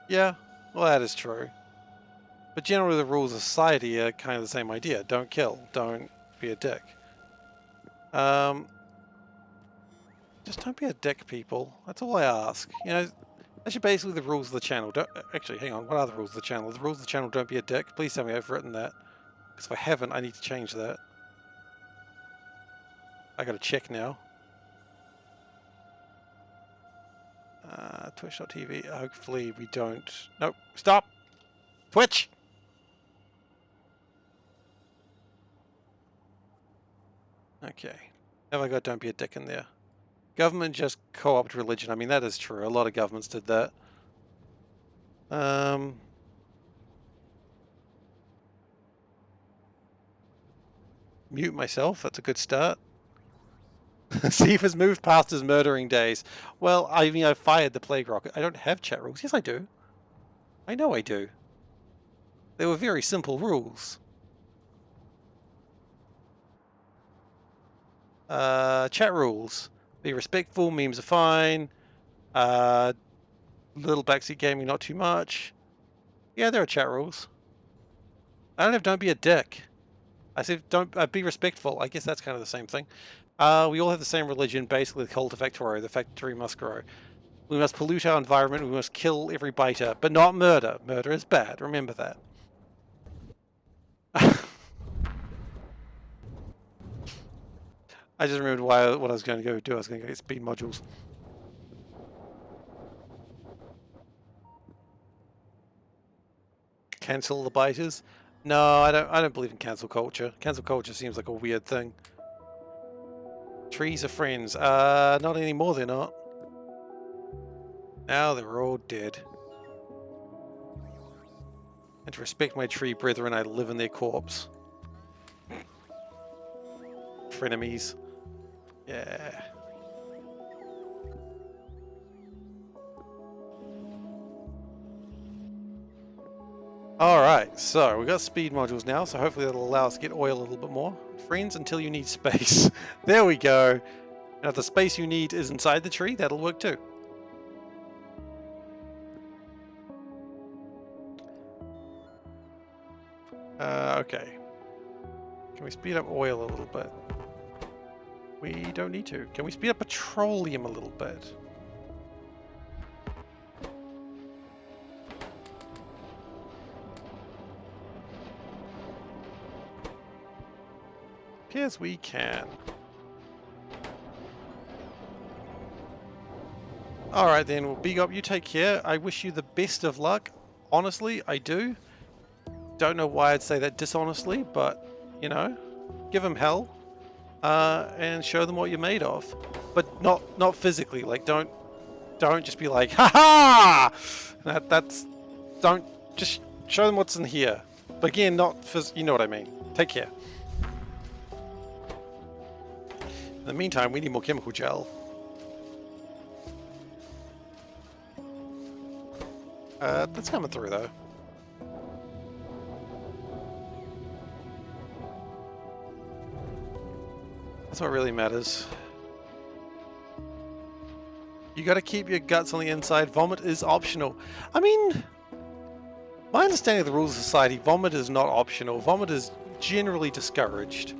Yeah, well, that is true. But generally, the rules of society are kind of the same idea. Don't kill. Don't be a dick. Just don't be a dick, people. That's all I ask. You know, that's basically the rules of the channel. Don't, actually, hang on. What are the rules of the channel? The rules of the channel don't be a dick. Please tell me I've written that. Because if I haven't, I need to change that. I gotta check now. Twitch.tv. Hopefully we don't. Nope. Stop! Twitch! Okay. Have I got don't be a dick in there? Government just co-opted religion. I mean, that is true. A lot of governments did that. Mute myself. That's a good start. Steve has moved past his murdering days. Well, I mean, I fired the plague rocket. I don't have chat rules. Yes, I do. I know I do. They were very simple rules. Chat rules. Be respectful. Memes are fine. Little backseat gaming, not too much. Yeah, there are chat rules. I don't have don't be a dick. I said don't be respectful. I guess that's kind of the same thing. We all have the same religion, basically the cult of Factorio. The factory must grow. We must pollute our environment. We must kill every biter, but not murder. Murder is bad. Remember that. I just remembered what I was going to go do. I was going to go get speed modules. Cancel the biters? No, I don't believe in cancel culture. Cancel culture seems like a weird thing. Trees are friends. Not anymore, they're not. Now they're all dead. And to respect my tree brethren, I live in their corpse. Frenemies. Yeah. Alright, so we've got speed modules now, so hopefully that'll allow us to get oil a little bit more. Friends, until you need space. There we go. And if the space you need is inside the tree, that'll work too. Okay. Can we speed up oil a little bit? We don't need to. Can we speed up petroleum a little bit? Yes, we can. Alright then, well, big up, you take care. I wish you the best of luck. Honestly, I do. Don't know why I'd say that dishonestly, but, you know, give them hell. And show them what you're made of. But not physically, like, don't just be like, ha ha! Don't, just show them what's in here. But again, you know what I mean. Take care. In the meantime, we need more chemical gel. That's coming through though. That's what really matters. You gotta keep your guts on the inside. Vomit is optional. I mean, my understanding of the rules of society, vomit is not optional. Vomit is generally discouraged.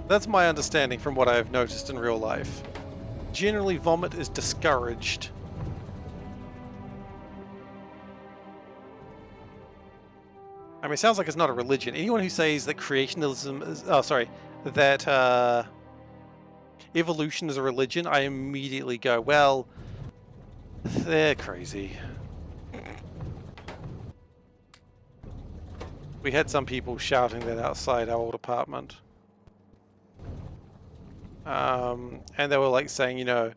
That's my understanding from what I have noticed in real life. Generally, vomit is discouraged. I mean, it sounds like it's not a religion. Anyone who says that creationism is... Oh, sorry. That evolution is a religion, I immediately go, well, they're crazy. We had some people shouting that outside our old apartment. And they were like saying, you know,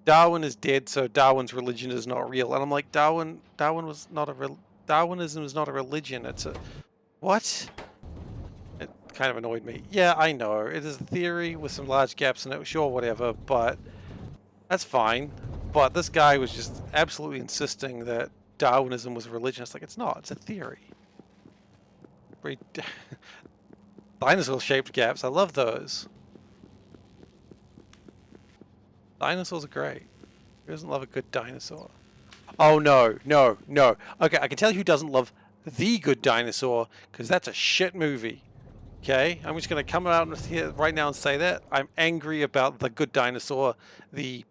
Darwin is dead, so Darwin's religion is not real. And I'm like, Darwin was not a real... Darwinism is not a religion, it's a... What? It kind of annoyed me. Yeah, I know, it is a theory with some large gaps in it, sure, whatever, but that's fine. But this guy was just absolutely insisting that Darwinism was a religion. It's like, it's not, it's a theory. Dinosaur-shaped gaps, I love those. Dinosaurs are great. Who doesn't love a good dinosaur? Oh no, no, no. Okay, I can tell you who doesn't love The Good Dinosaur, because that's a shit movie. Okay? I'm just going to come out here right now and say that. I'm angry about The Good Dinosaur. I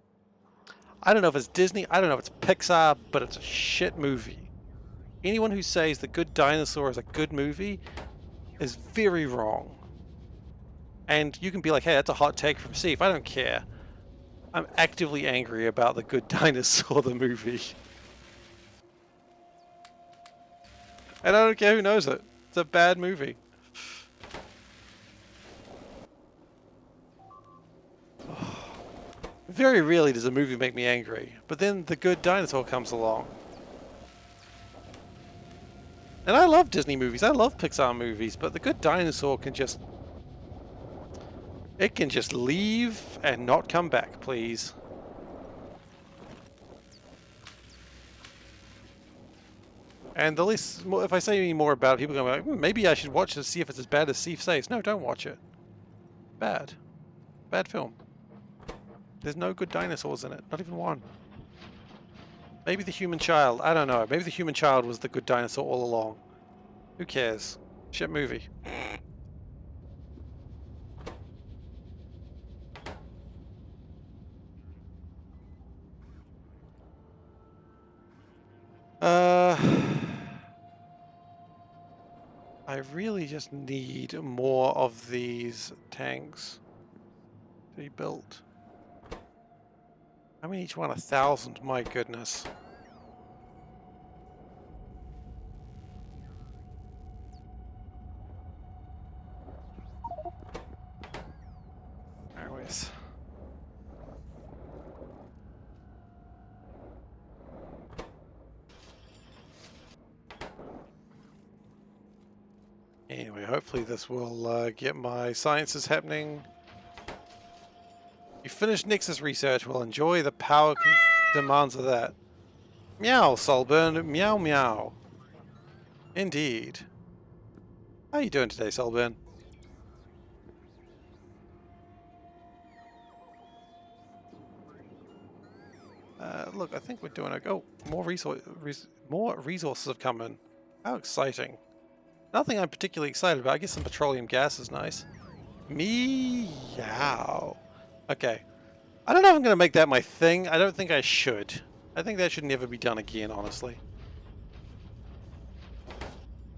don't know if it's Disney, I don't know if it's Pixar, but it's a shit movie. Anyone who says The Good Dinosaur is a good movie is very wrong. And you can be like, hey, that's a hot take from Steve. I don't care. I'm actively angry about The Good Dinosaur, the movie. And I don't care who knows it. It's a bad movie. Very rarely does a movie make me angry, but then The Good Dinosaur comes along. And I love Disney movies, I love Pixar movies, but The Good Dinosaur can just... It can just leave and not come back, please. And the least, if I say any more about it, people are going to be like, maybe I should watch it to see if it's as bad as Steve says. No, don't watch it. Bad. Bad film. There's no good dinosaurs in it. Not even one. Maybe the human child. I don't know. Maybe the human child was the good dinosaur all along. Who cares? Shit movie. I really just need more of these tanks to be built. I mean, each one 1,000, my goodness. Anyways. Anyway, hopefully this will get my sciences happening. You finished Nexus research, well enjoy the power demands of that. Meow, Solburn. Meow, meow. Indeed. How you doing today, Solburn? Look, I think we're doing okay. Oh, more resources have come in. How exciting. Nothing I'm particularly excited about. I guess some petroleum gas is nice. Meow. Okay. I don't know if I'm going to make that my thing. I don't think I should. I think that should never be done again, honestly.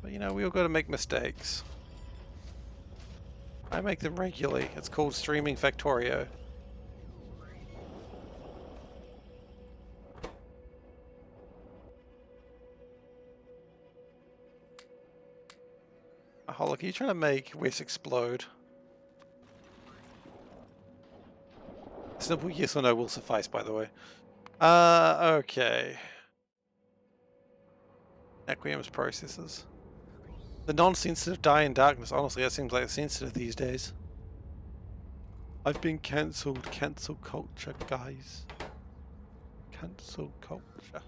But you know, we all got to make mistakes. I make them regularly. It's called streaming Factorio. Oh, look, are you trying to make Wes explode? Simple yes or no will suffice, by the way. Okay. Aquium's processes. The non-sensitive die in darkness. Honestly, that seems like sensitive these days. I've been cancelled. Cancel culture, guys. Cancel culture.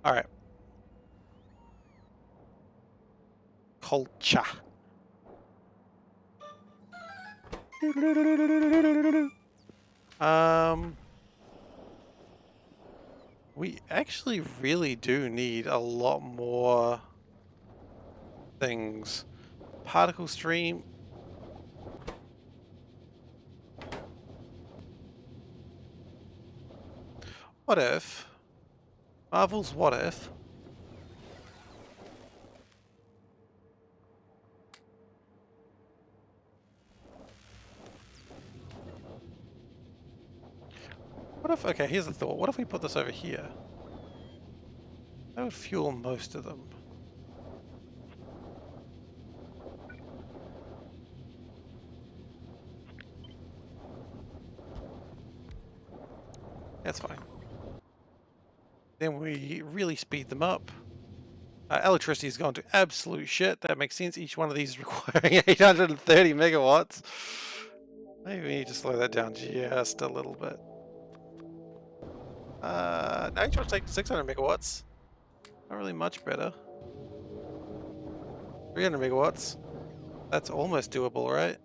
Alright. Culture. We actually really do need a lot more things. Particle stream. What if? Marvel's what if? What if, okay, here's the thought. What if we put this over here? That would fuel most of them. That's fine. Then we really speed them up. Electricity's gone to absolute shit. That makes sense. Each one of these is requiring 830 megawatts. Maybe we need to slow that down just a little bit. Now each one's taking 600 megawatts. Not really much better. 300 megawatts. That's almost doable, right?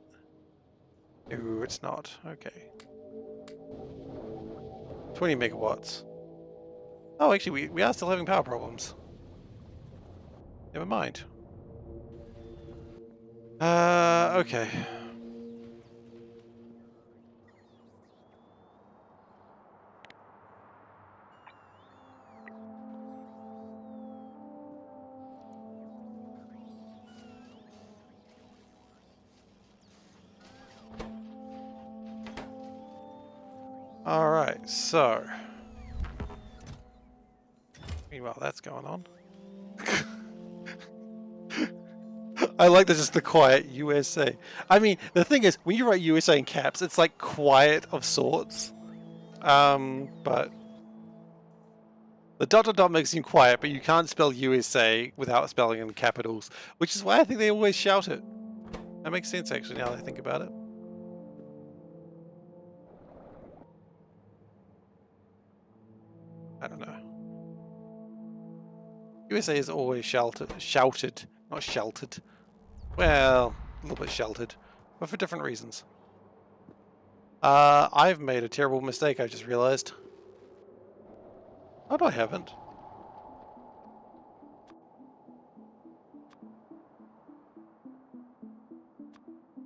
No, it's not. Okay. 20 megawatts. Oh, actually, we are still having power problems. Never mind. Okay. Alright, so. Meanwhile, that's going on. I like that, just the quiet USA. I mean, the thing is, when you write USA in caps, it's like quiet of sorts. But the dot dot dot makes you quiet, but you can't spell USA without spelling in capitals, which is why I think they always shout it. That makes sense, actually, now that I think about it. I don't know. USA is always shouted, not sheltered. Well, a little bit sheltered, but for different reasons. I've made a terrible mistake, I just realized. Oh, no, I haven't.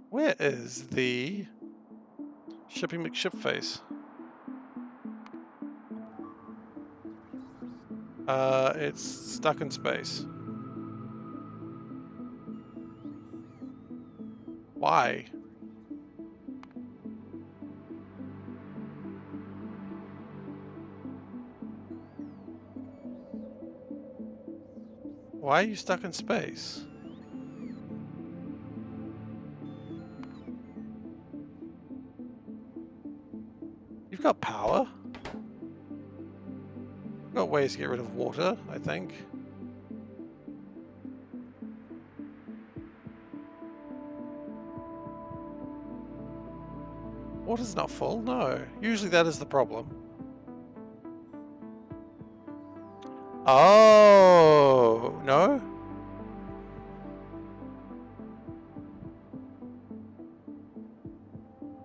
Where is the Shipping McShipface? It's stuck in space. Why? Why are you stuck in space? You've got power. You've got ways to get rid of water, I think. Water's not full? No. Usually that is the problem. Oh, no?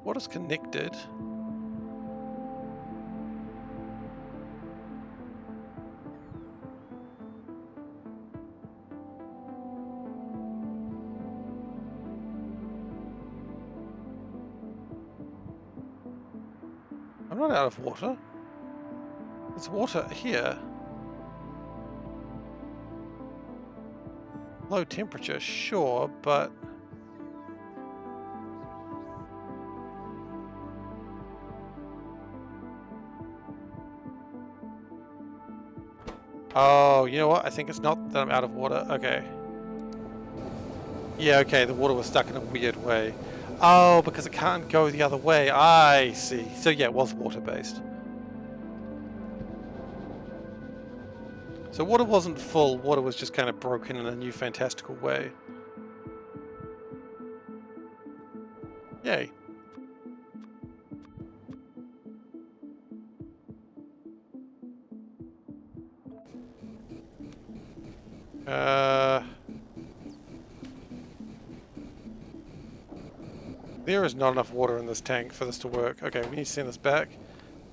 Water's connected. I'm not out of water. There's water here. Low temperature, sure, but... Oh, you know what? I think it's not that I'm out of water. Okay. Yeah, okay, the water was stuck in a weird way. Oh, because it can't go the other way. I see. So yeah, it was water-based. So water wasn't full, water was just kind of broken in a new fantastical way. Yay. There is not enough water in this tank for this to work. Okay, we need to send this back.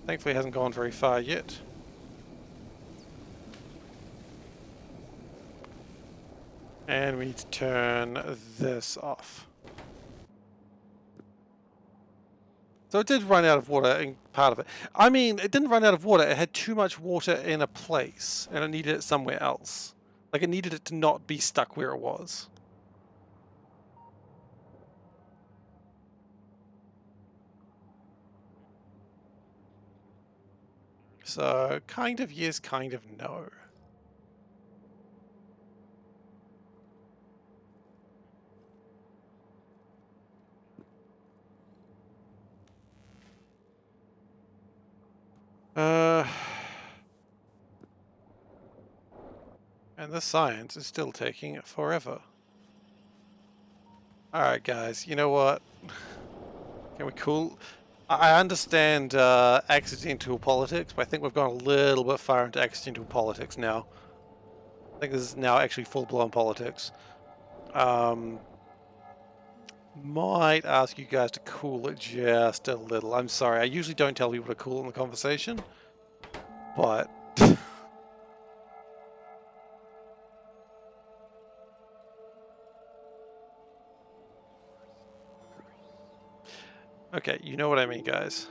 Thankfully it hasn't gone very far yet. And we need to turn this off. So it did run out of water in part of it. I mean, it didn't run out of water. It had too much water in a place, and it needed it somewhere else. Like, it needed it to not be stuck where it was. So, kind of yes, kind of no. And the science is still taking forever. Alright guys, you know what? Can we cool? I understand accidental politics, but I think we've gone a little bit far into accidental politics now. I think this is now actually full-blown politics. Might ask you guys to cool it just a little. I'm sorry, I usually don't tell people to cool in the conversation, but... Okay, you know what I mean, guys.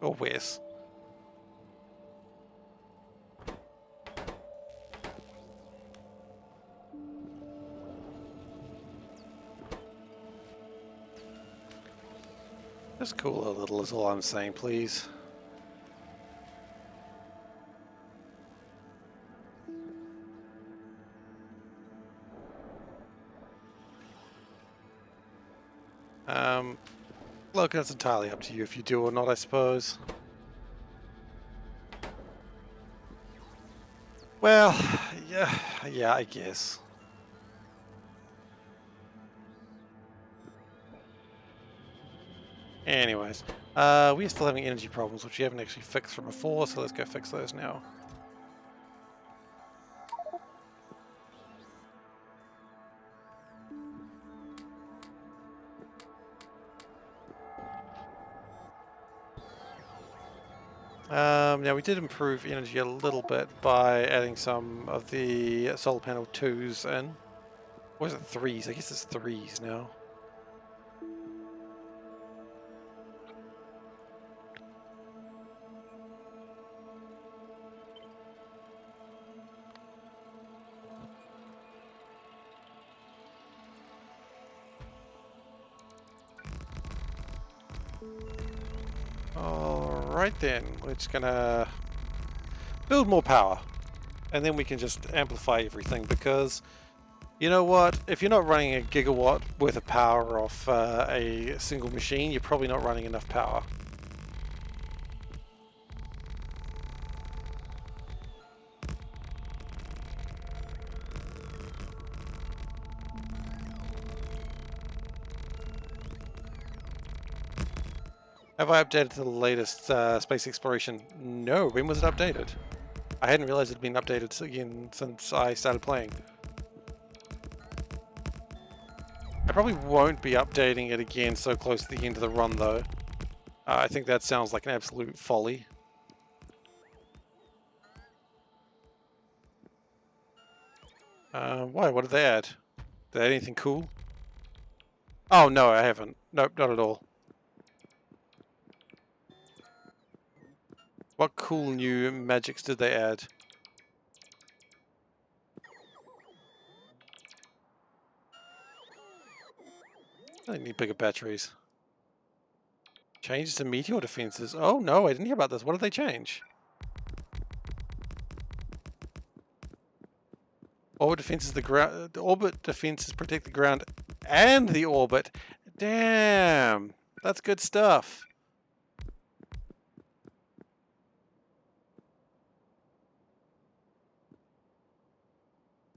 Or Wes. Just cool a little is all I'm saying, please. Look, it's entirely up to you if you do or not, I suppose. Well, yeah, I guess. Anyways, we're still having energy problems, which we haven't actually fixed from before, so let's go fix those now. Now we did improve energy a little bit by adding some of the solar panel 2s in. Or is it 3s? I guess it's 3s now. Alright then, we're just gonna build more power. And then we can just amplify everything, because you know what? If you're not running a gigawatt worth of power off a single machine, you're probably not running enough power. Have I updated to the latest space exploration? No. When was it updated? I hadn't realized it had been updated again since I started playing. I probably won't be updating it again so close to the end of the run, though. I think that sounds like an absolute folly. Why? What did they add? Did they add anything cool? Oh, no, I haven't. Nope, not at all. What cool new magics did they add? I need bigger batteries. Changes to meteor defenses. Oh no, I didn't hear about this. What did they change? Orbit defenses the ground. Orbit defenses protect the ground and the orbit. Damn, that's good stuff.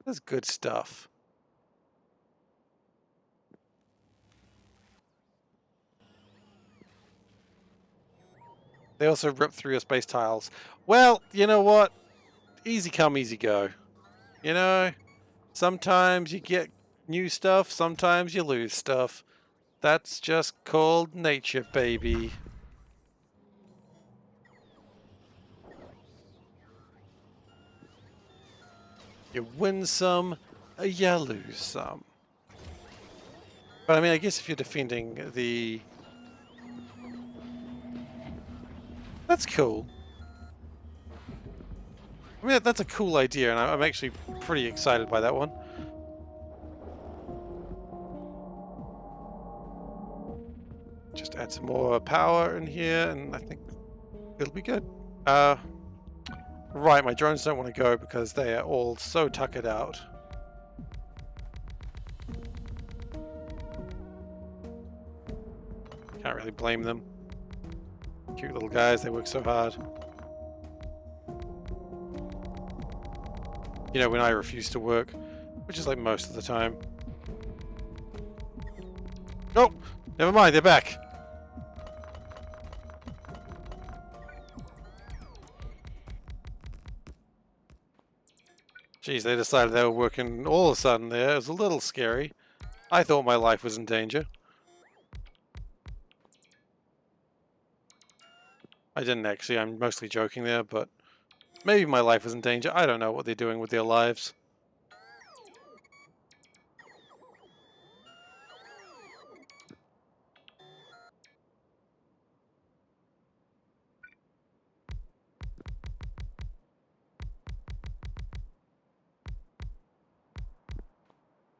That's good stuff. They also rip through your space tiles. Well, you know what? Easy come, easy go. You know, sometimes you get new stuff, sometimes you lose stuff. That's just called nature, baby. You win some, you lose some. But I mean, I guess if you're defending the... That's cool. I mean, that's a cool idea, and I'm actually pretty excited by that one. Just add some more power in here, and I think it'll be good. Right, my drones don't want to go because they are all so tuckered out. Can't really blame them. Cute little guys, they work so hard. You know, when I refuse to work, which is like most of the time. Oh, never mind, they're back. Geez, they decided they were working all of a sudden there. It was a little scary. I thought my life was in danger. I didn't actually, I'm mostly joking there, but maybe my life was in danger. I don't know what they're doing with their lives.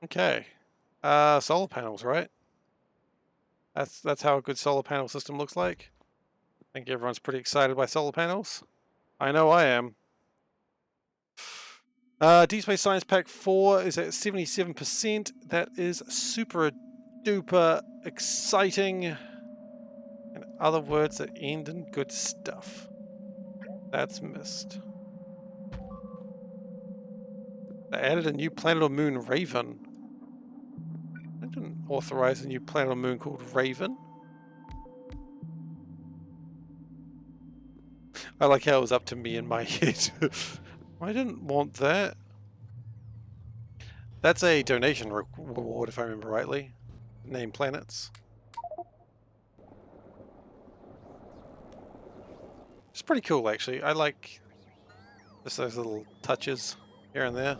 Okay. Solar panels, right? That's how a good solar panel system looks like. I think everyone's pretty excited by solar panels. I know I am. Deep Space Science Pack 4 is at 77%. That is super duper exciting. In other words, that end in good stuff. That's missed. They added a new planet or moon, Raven. I didn't authorize a new planet or moon called Raven. I like how it was up to me in my head. I didn't want that. That's a donation reward, if I remember rightly. Name planets. It's pretty cool, actually. I like just those little touches here and there.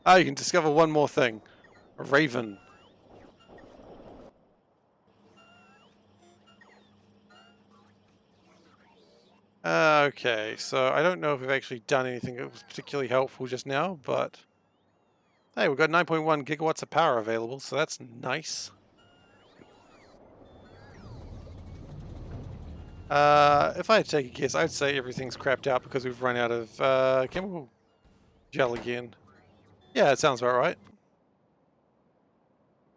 Ah, you can discover one more thing. A raven. Okay, so I don't know if we've actually done anything that was particularly helpful just now, but hey, we've got 9.1 gigawatts of power available, so that's nice. If I had to take a guess, I'd say everything's crapped out because we've run out of chemical gel again. Yeah, it sounds about right.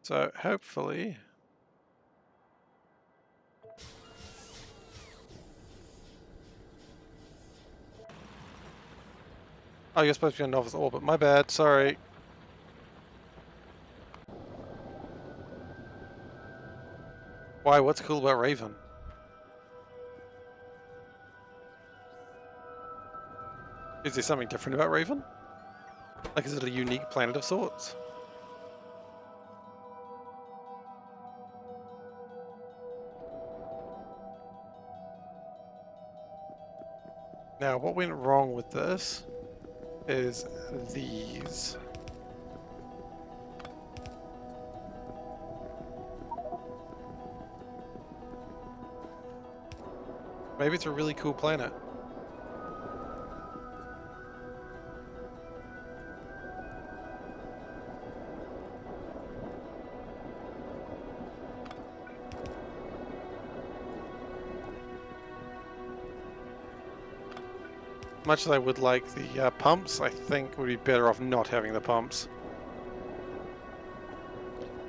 So hopefully... Oh, you're supposed to be on Nova's orbit. My bad, sorry. Why? What's cool about Raven? Is there something different about Raven? Like, is it a unique planet of sorts? Now, what went wrong with this is these. Maybe it's a really cool planet. Much as I would like the pumps, I think we'd be better off not having the pumps.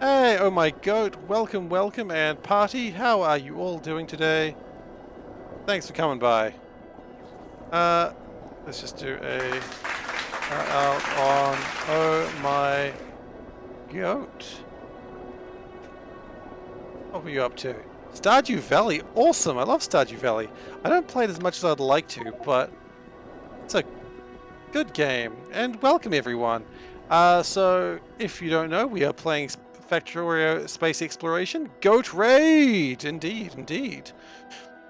Hey, oh my goat, welcome, welcome, and party, how are you all doing today? Thanks for coming by. Let's just do a out on oh my goat. What were you up to? Stardew Valley, awesome, I love Stardew Valley. I don't play it as much as I'd like to, but it's a good game, and welcome everyone. So, if you don't know, we are playing Factorio Space Exploration. Goat Raid! Indeed, indeed.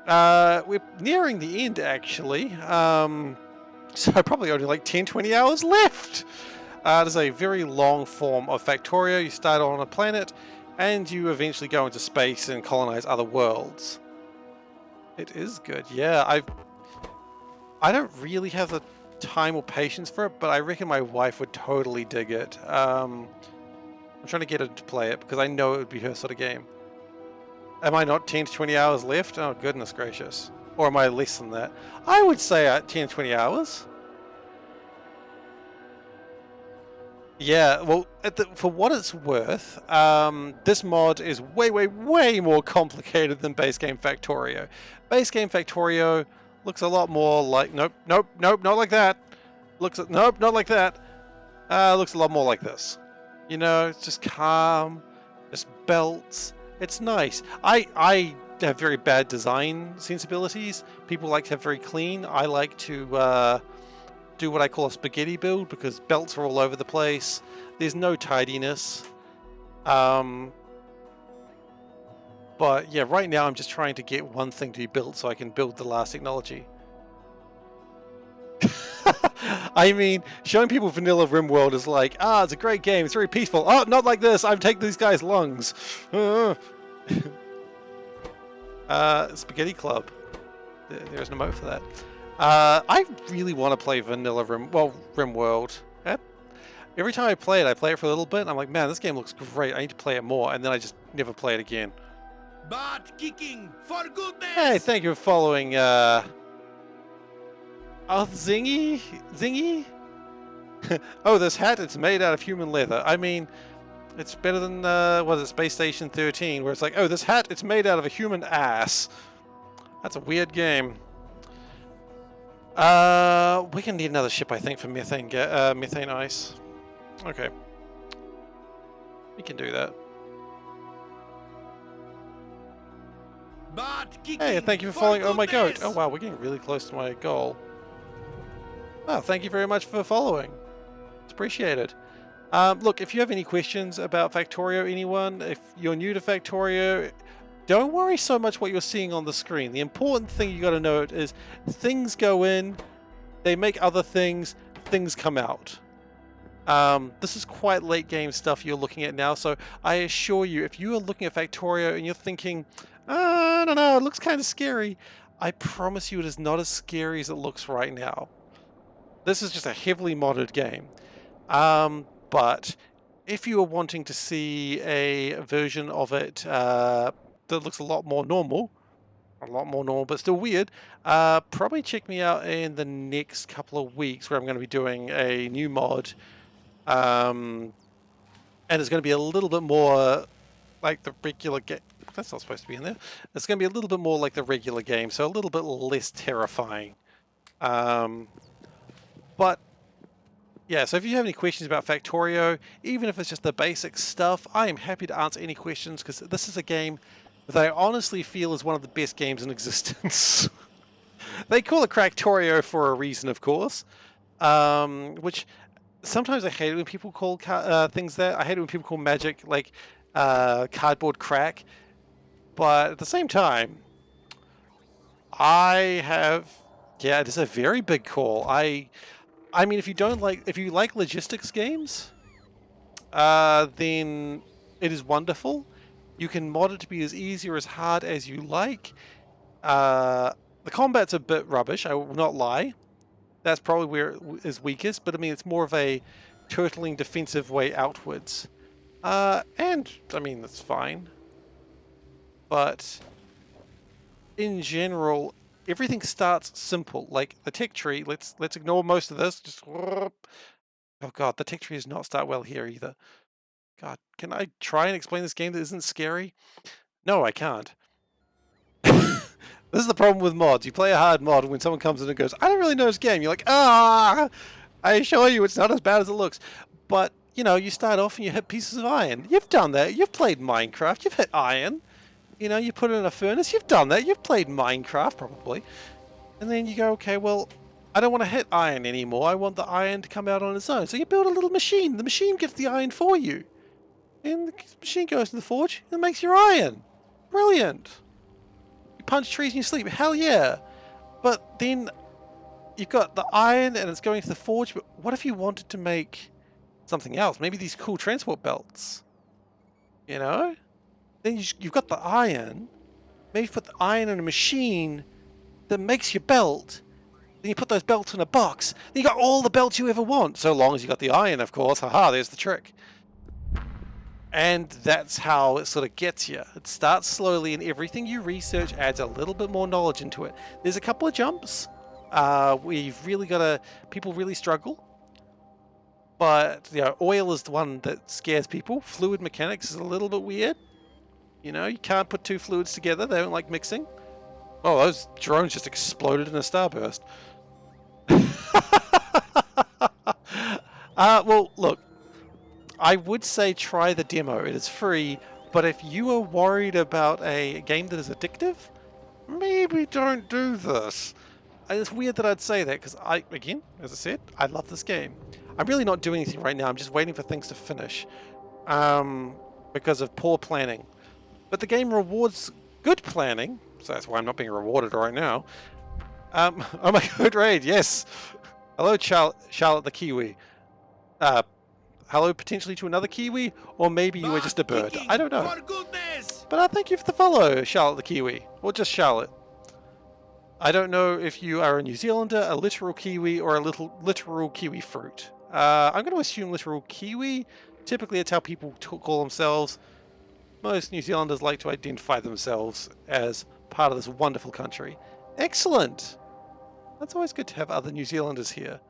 We're nearing the end, actually. So probably only like 10-20 hours left. There's a very long form of Factorio. You start on a planet, and you eventually go into space and colonize other worlds. It is good, yeah. I don't really have the time or patience for it, but I reckon my wife would totally dig it. I'm trying to get her to play it because I know it would be her sort of game. Am I not 10 to 20 hours left? Oh, goodness gracious. Or am I less than that? I would say 10 to 20 hours. Yeah, well, for what it's worth, this mod is way more complicated than base game Factorio. Base game Factorio looks a lot more like... Nope, not like that. Nope, not like that. Looks a lot more like this. You know, it's just calm, just belts. It's nice. I have very bad design sensibilities. People like to have very clean. I like to do what I call a spaghetti build because belts are all over the place. There's no tidiness. But yeah, right now I'm just trying to get one thing to be built so I can build the last technology. I mean, showing people Vanilla RimWorld is like, it's a great game, it's very peaceful. Oh, not like this, I've taken these guys' lungs. Spaghetti Club. There's an emote for that. I really want to play Vanilla RimWorld. Every time I play it for a little bit, and I'm like, man, this game looks great, I need to play it more, and then I just never play it again. Butt kicking for goodness! Hey, thank you for following, Oh, Zingy? Oh, this hat, it's made out of human leather. I mean, it's better than, what is it, Space Station 13, where it's like, oh, this hat, it's made out of a human ass. That's a weird game. We can need another ship, I think, for methane ice. Okay. We can do that. Hey, thank you for following Oh My Goat. Oh wow, we're getting really close to my goal. Oh, thank you very much for following. It's appreciated. Look, if you have any questions about Factorio, anyone, if you're new to Factorio, don't worry so much what you're seeing on the screen. The important thing you got to note is things go in, they make other things, things come out. This is quite late game stuff you're looking at now, so I assure you, if you are looking at Factorio and you're thinking, I don't know, it looks kind of scary, I promise you it is not as scary as it looks right now. This is just a heavily modded game. But if you are wanting to see a version of it that looks a lot more normal but still weird, probably check me out in the next couple of weeks where I'm going to be doing a new mod. And it's going to be a little bit more like the regular game. That's not supposed to be in there. It's going to be a little bit more like the regular game, so a little bit less terrifying. But yeah, so if you have any questions about Factorio, even if it's just the basic stuff, I am happy to answer any questions because this is a game that I honestly feel is one of the best games in existence. They call it Cracktorio for a reason, of course. Which sometimes I hate it when people call things that. I hate it when people call magic like cardboard crack. But at the same time, I have, yeah, it is a very big call. I mean, if you like logistics games, then it is wonderful. You can mod it to be as easy or as hard as you like. The combat's a bit rubbish, I will not lie. That's probably where it is weakest, but I mean, it's more of a turtling defensive way outwards. And, I mean, that's fine. But, in general, everything starts simple. Like, the tech tree, let's ignore most of this, just... Oh god, the tech tree does not start well here either. God, can I try and explain this game that isn't scary? No, I can't. This is the problem with mods. You play a hard mod when someone comes in and goes, I don't really know this game. You're like, ah, I assure you it's not as bad as it looks. But, you know, you start off and you hit pieces of iron. You've done that. You've played Minecraft. You've hit iron. You know, you put it in a furnace. You've done that. You've played Minecraft, probably. And then you go, okay, well, I don't want to hit iron anymore. I want the iron to come out on its own. So you build a little machine. The machine gets the iron for you. And the machine goes to the forge and makes your iron. Brilliant. You punch trees in your sleep. Hell yeah. But then you've got the iron and it's going to the forge. But what if you wanted to make something else? Maybe these cool transport belts. You know? Then you've got the iron. Maybe you put the iron in a machine that makes your belt. Then you put those belts in a box. Then you got all the belts you ever want. So long as you got the iron, of course. Haha, there's the trick. And that's how it sort of gets you. It starts slowly, and everything you research adds a little bit more knowledge into it. There's a couple of jumps. We've really got to... People really struggle. But, you know, oil is the one that scares people. Fluid mechanics is a little bit weird. You know, you can't put two fluids together. They don't like mixing. Oh, those drones just exploded in a starburst. Well, look. I would say try the demo. It is free, but if you are worried about a game that is addictive, maybe don't do this. And it's weird that I'd say that because again, as I said, I love this game. I'm really not doing anything right now. I'm just waiting for things to finish because of poor planning. But the game rewards good planning, so that's why I'm not being rewarded right now. Oh my god, raid, yes. Hello, Charlotte the Kiwi. Hello potentially to another Kiwi, or maybe you were just a bird. I don't know. But I thank you for the follow, Charlotte the Kiwi, or just Charlotte. I don't know if you are a New Zealander, a literal Kiwi, or a literal Kiwi fruit. I'm going to assume literal Kiwi. Typically, it's how people call themselves. Most New Zealanders like to identify themselves as part of this wonderful country. Excellent! That's always good to have other New Zealanders here.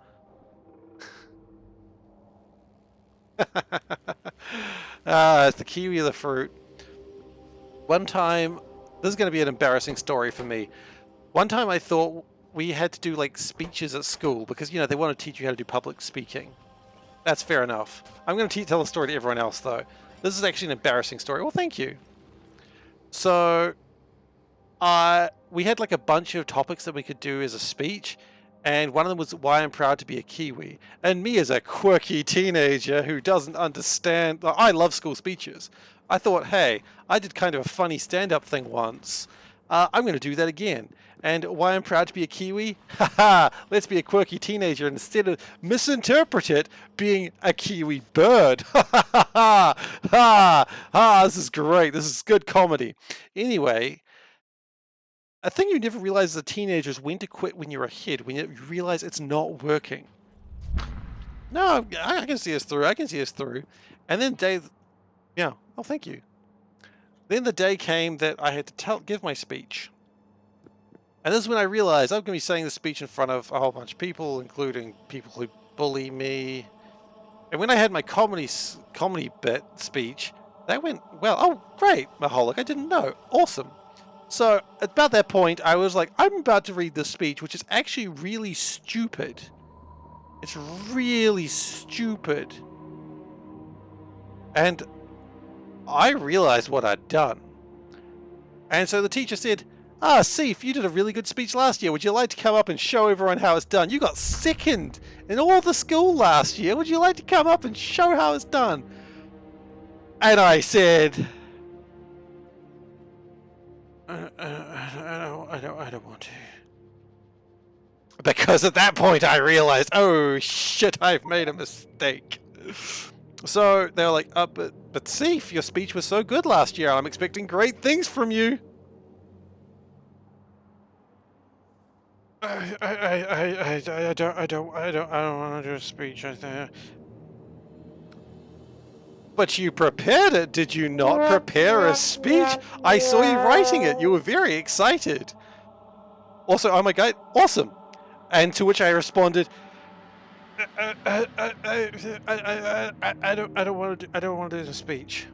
It's the kiwi of the fruit. One time, this is going to be an embarrassing story for me. One time I thought we had to do like speeches at school because, you know, they want to teach you how to do public speaking. That's fair enough. I'm going to tell the story to everyone else though. This is actually an embarrassing story. Well, thank you. So, we had like a bunch of topics that we could do as a speech. And one of them was why I'm proud to be a Kiwi. And me as a quirky teenager who doesn't understand... I love school speeches. I thought, hey, I did kind of a funny stand-up thing once. I'm going to do that again. And why I'm proud to be a Kiwi? Haha, let's be a quirky teenager instead of misinterpret it being a Kiwi bird. Ha ha ha ha ha, this is great. This is good comedy. Anyway... A thing you never realize as a teenager is when to quit when you're ahead, when you realize it's not working. No, I can see us through. I can see us through. And then yeah, oh, thank you. Then the day came that I had to give my speech. And this is when I realized I'm going to be saying the speech in front of a whole bunch of people, including people who bully me. And when I had my comedy bit speech, that went well. Oh, great, Maholic, I didn't know. Awesome. So, at about that point, I was like, I'm about to read this speech, which is actually really stupid. It's really stupid. And I realized what I'd done. And so the teacher said, "Ah, Seif, you did a really good speech last year. Would you like to come up and show everyone how it's done? You got second in all the school last year. Would you like to come up and show how it's done?" And I said, I don't want to. Because at that point I realized, oh shit, I've made a mistake. So they were like, but Seif, your speech was so good last year. I'm expecting great things from you. I don't want to do a speech. But you prepared it, did you not prepare a speech? I saw you writing it. You were very excited. Also, oh my god, awesome. And to which I responded, I don't want to do the speech.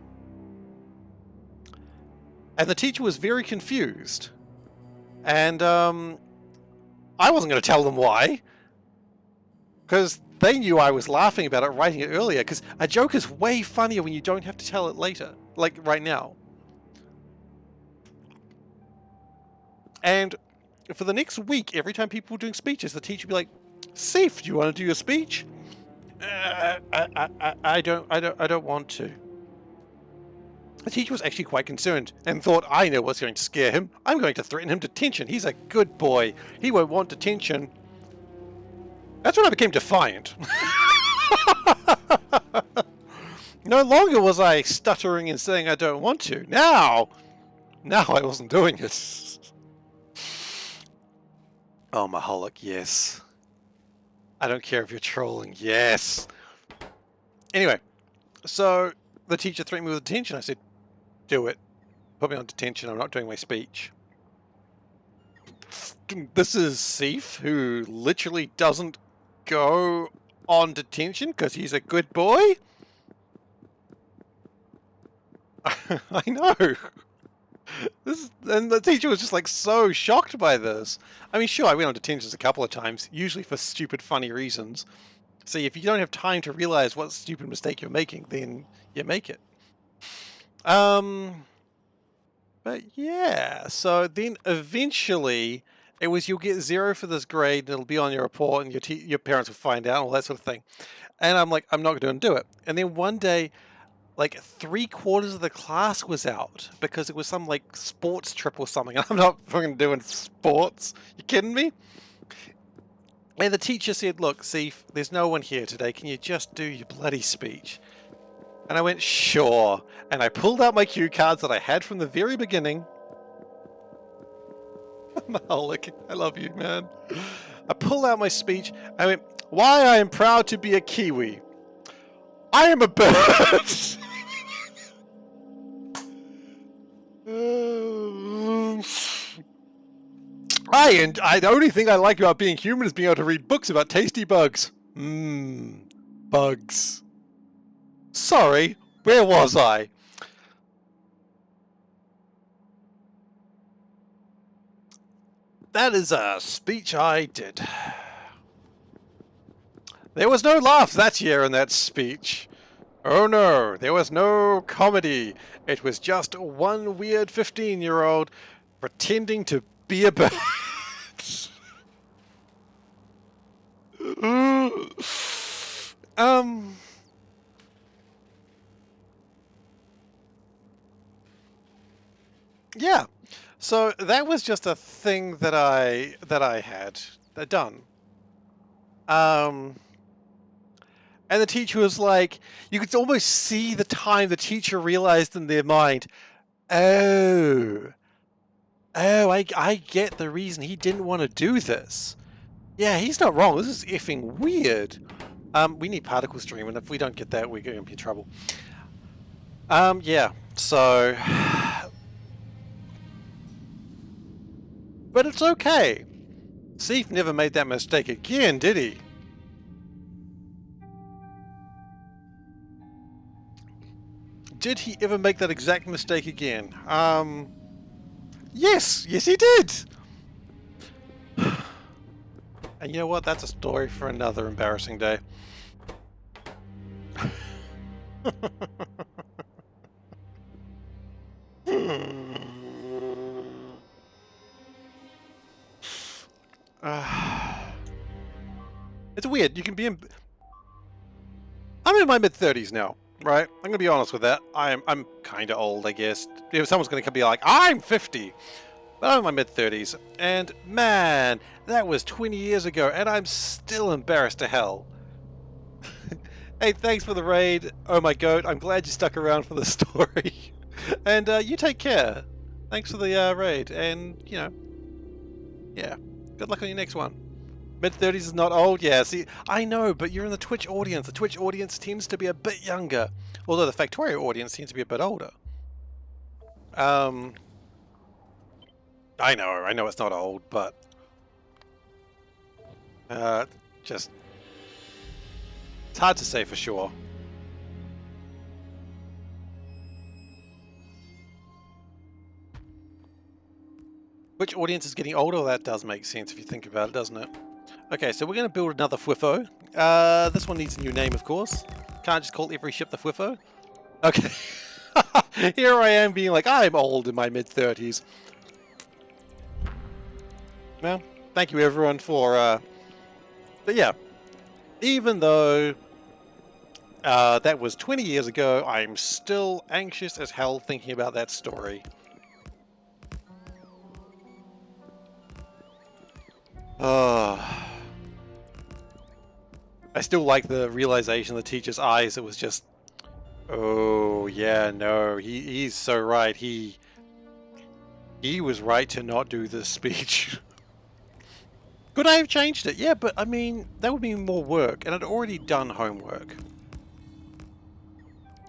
And the teacher was very confused. And I wasn't going to tell them why, because they knew I was laughing about it, writing it earlier, because a joke is way funnier when you don't have to tell it later, like right now. And for the next week, every time people were doing speeches, the teacher would be like, "Seif, do you want to do your speech?" I don't want to. The teacher was actually quite concerned and thought, I know what's going to scare him. I'm going to threaten him detention. He's a good boy. He won't want detention. That's when I became defiant. No longer was I stuttering and saying I don't want to. Now I wasn't doing it. Oh, Mahalik, yes. I don't care if you're trolling, yes. Anyway, so the teacher threatened me with detention. I said, do it. Put me on detention. I'm not doing my speech. This is Seif, who literally doesn't go on detention because he's a good boy? I know. And the teacher was just like so shocked by this. I mean, sure, I went on detentions a couple of times, usually for stupid, funny reasons. See, if you don't have time to realize what stupid mistake you're making, then you make it. But yeah, so then eventually it was you'll get 0 for this grade and it'll be on your report and your parents will find out, all that sort of thing. And I'm like, I'm not going to do it. And then one day, like 3/4 of the class was out because it was some like sports trip or something. I'm not fucking doing sports. You kidding me? And the teacher said, look, Seif, there's no one here today. Can you just do your bloody speech? And I went, sure. And I pulled out my cue cards that I had from the very beginning. Mahalik, I love you, man. I pulled out my speech. I went, why I am proud to be a Kiwi. I am a bird. The only thing I like about being human is being able to read books about tasty bugs. Bugs. Sorry, where was I? That is a speech I did. There was no laugh that year in that speech. Oh no, there was no comedy. It was just one weird 15-year-old pretending to be a bird. Yeah. So that was just a thing that I had done. And the teacher was like, you could almost see the time the teacher realized in their mind, oh, I get the reason he didn't want to do this. Yeah, he's not wrong. This is effing weird. We need particle stream, and if we don't get that, we're going to be in trouble. Yeah, so... But it's okay. Seif never made that mistake again, did he? Did he ever make that exact mistake again? Yes he did! And you know what? That's a story for another embarrassing day. weird. You can be in... I'm in my mid-30s now, right? I'm gonna be honest with that. I'm kind of old, I guess. If someone's gonna be like, I'm 50, but I'm in my mid-30s, and man, that was 20 years ago, and I'm still embarrassed to hell. Hey, thanks for the raid. Oh my goat, I'm glad you stuck around for the story. And you take care. Thanks for the raid, and you know, yeah, good luck on your next one. Mid-30s is not old? Yeah, see, I know, but you're in the Twitch audience. The Twitch audience tends to be a bit younger, although the Factorio audience seems to be a bit older. I know it's not old, but just it's hard to say for sure. Which audience is getting older? That does make sense if you think about it, doesn't it? Okay, so we're going to build another Fwifo. This one needs a new name, of course. Can't just call every ship the Fwifo. Okay. Here I am being like, I'm old in my mid-30s. Well, thank you everyone for... But yeah, even though that was 20 years ago, I'm still anxious as hell thinking about that story. I still like the realization in the teacher's eyes. It was just, oh yeah, no, he's so right. He was right to not do this speech. Could I have changed it? Yeah, but I mean, that would be more work, and I'd already done homework.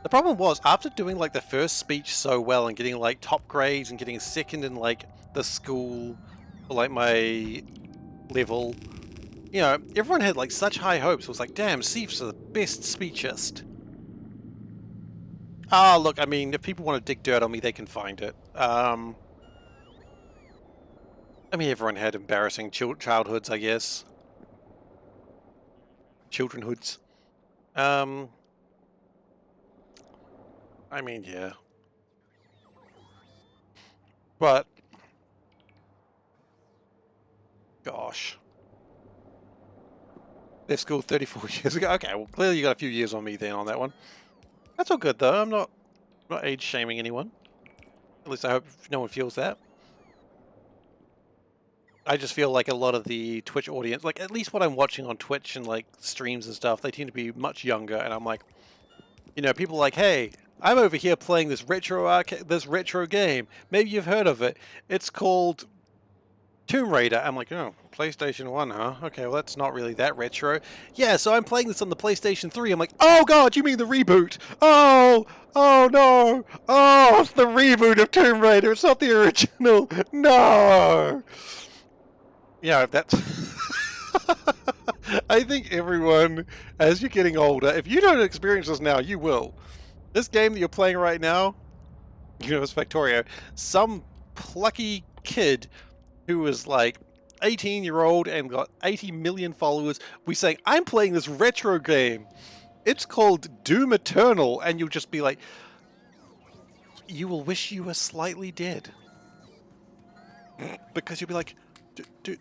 The problem was, after doing like the first speech so well and getting like top grades and getting second in like the school, for, like my level, you know, everyone had like such high hopes. It was like, damn, Seif's the best speechist. Ah, look, I mean, if people want to dig dirt on me, they can find it. I mean, everyone had embarrassing childhoods, I guess. Childrenhoods. I mean, yeah. But, gosh. Left school 34 years ago. Okay, well, clearly you got a few years on me then on that one. That's all good, though. I'm not age shaming anyone. At least I hope no one feels that. I just feel like a lot of the Twitch audience, like at least what I'm watching on Twitch and like streams and stuff, they tend to be much younger, and I'm like, you know, people are like, hey, I'm over here playing this retro game. Maybe you've heard of it. It's called Tomb Raider. I'm like, oh, PlayStation 1, huh? Okay, well that's not really that retro. Yeah, so I'm playing this on the PlayStation 3. I'm like, oh god, you mean the reboot? Oh no! Oh, it's the reboot of Tomb Raider. It's not the original. No. Yeah, that's... I think everyone, as you're getting older, if you don't experience this now, you will. This game that you're playing right now, you know, it's Factorio, some plucky kid who was like 18-year-old and got 80 million followers, we saying, I'm playing this retro game. It's called Doom Eternal, and you'll just be like, you will wish you were slightly dead. Because you'll be like,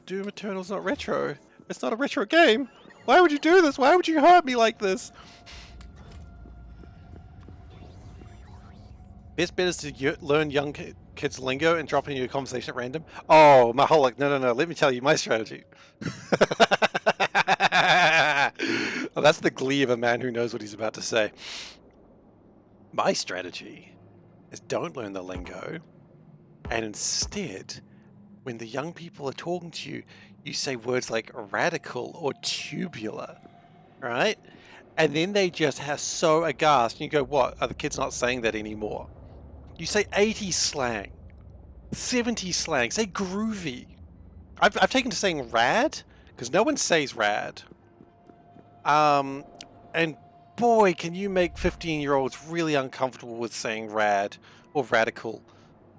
Doom Eternal's not retro. It's not a retro game. Why would you do this? Why would you hurt me like this? Best bet is to learn young kids lingo and drop in your conversation at random. Oh, my whole like, no. Let me tell you my strategy. Well, that's the glee of a man who knows what he's about to say. My strategy is don't learn the lingo, and instead, when the young people are talking to you, you say words like radical or tubular, right? And then they just are so aghast. And you go, what? Are the kids not saying that anymore? You say 80s slang, 70s slang, say groovy. I've taken to saying rad, because no one says rad. And boy, can you make 15-year-olds really uncomfortable with saying rad or radical.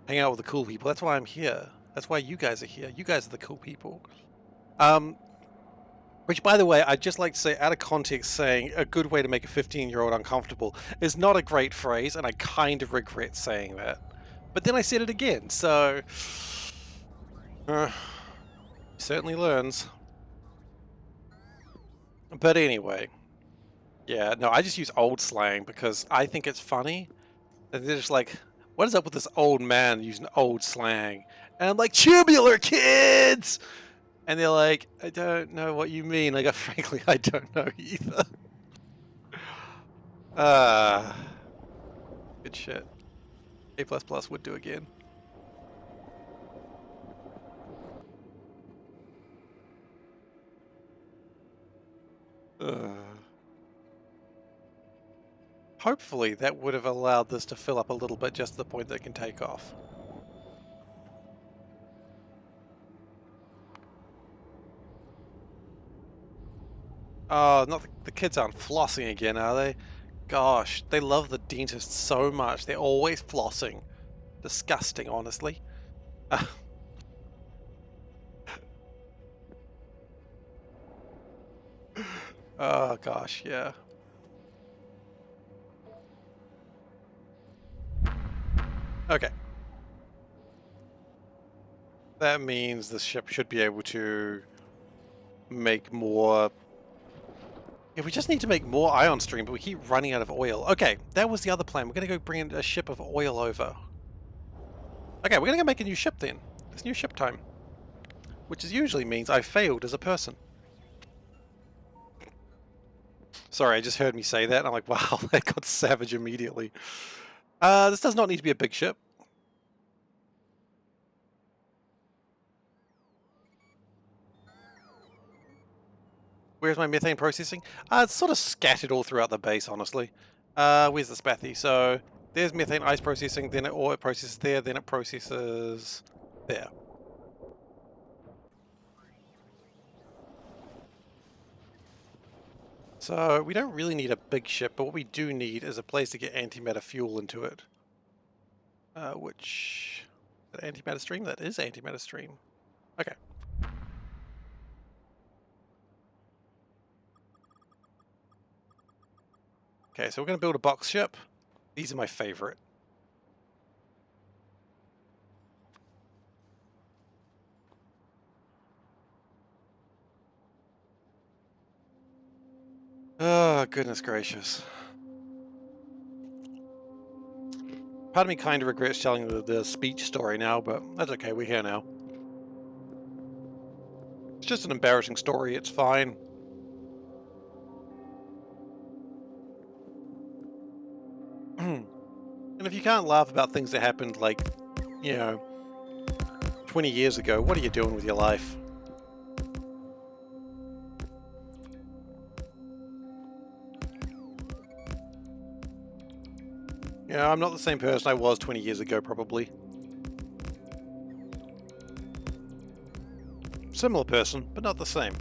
Hang out with the cool people. That's why I'm here. That's why you guys are here. You guys are the cool people. Which, by the way, I'd just like to say, out of context, saying a good way to make a 15-year-old uncomfortable is not a great phrase, and I kind of regret saying that. But then I said it again, so... certainly learns. But anyway, yeah, no, I just use old slang because I think it's funny. And they're just like, what is up with this old man using old slang? And I'm like, tubular kids! And they're like, I don't know what you mean. Like, frankly, I don't know either. Uh, good shit. A++ would do again. Hopefully that would have allowed this to fill up a little bit just to the point that it can take off. Oh, not the kids aren't flossing again, are they? Gosh, they love the dentist so much. They're always flossing. Disgusting, honestly. Oh gosh, yeah. Okay. That means the ship should be able to make more. Yeah, we just need to make more ion stream, but we keep running out of oil. Okay, that was the other plan. We're gonna go bring in a ship of oil over. Okay, we're gonna go make a new ship then. It's new ship time. Which usually means I failed as a person. Sorry, I just heard me say that, and I'm like, wow, that got savage immediately. This does not need to be a big ship. Where's my methane processing? It's sort of scattered all throughout the base, honestly. Where's the spathy? So there's methane ice processing, then it processes there, then it processes there. So we don't really need a big ship, but what we do need is a place to get antimatter fuel into it. Which... antimatter stream? That is antimatter stream. Okay. Okay, so we're going to build a box ship. These are my favorite. Oh, goodness gracious. Part of me kind of regrets telling the speech story now, but that's okay, we're here now. It's just an embarrassing story, it's fine. And if you can't laugh about things that happened, like, you know, 20 years ago, what are you doing with your life? Yeah, I'm not the same person I was 20 years ago, probably. Similar person, but not the same.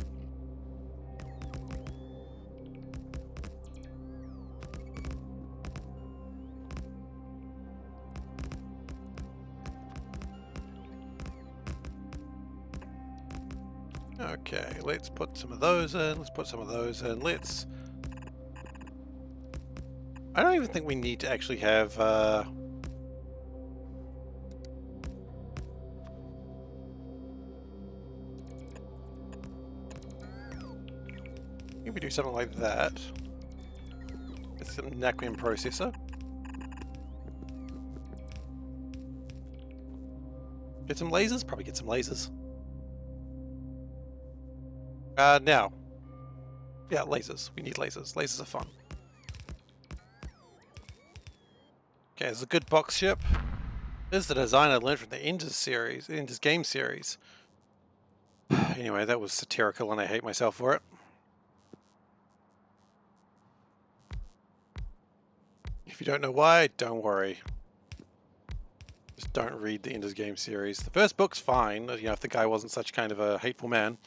Okay, let's put some of those in, let's put some of those in, let's... I don't even think we need to actually have, maybe do something like that. It's some Naquium processor. Get some lasers? Probably get some lasers. Now. Yeah, lasers. We need lasers. Lasers are fun. Okay, it's a good box ship. This is the design I learned from the Enders series, Enders game series. Anyway, that was satirical and I hate myself for it. If you don't know why, don't worry. Just don't read the Enders game series. The first book's fine, you know, if the guy wasn't such kind of a hateful man.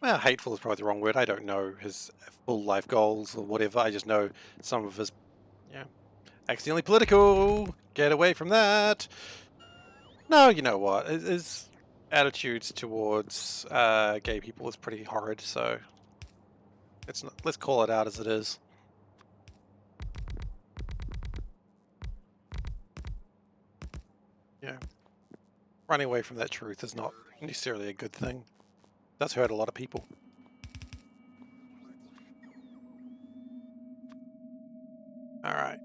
Well, hateful is probably the wrong word. I don't know his full life goals or whatever. I just know some of his, yeah, accidentally political. Get away from that. No, you know what? His attitudes towards gay people is pretty horrid. So let's call it out as it is. Yeah, running away from that truth is not necessarily a good thing. That's hurt a lot of people. Alright.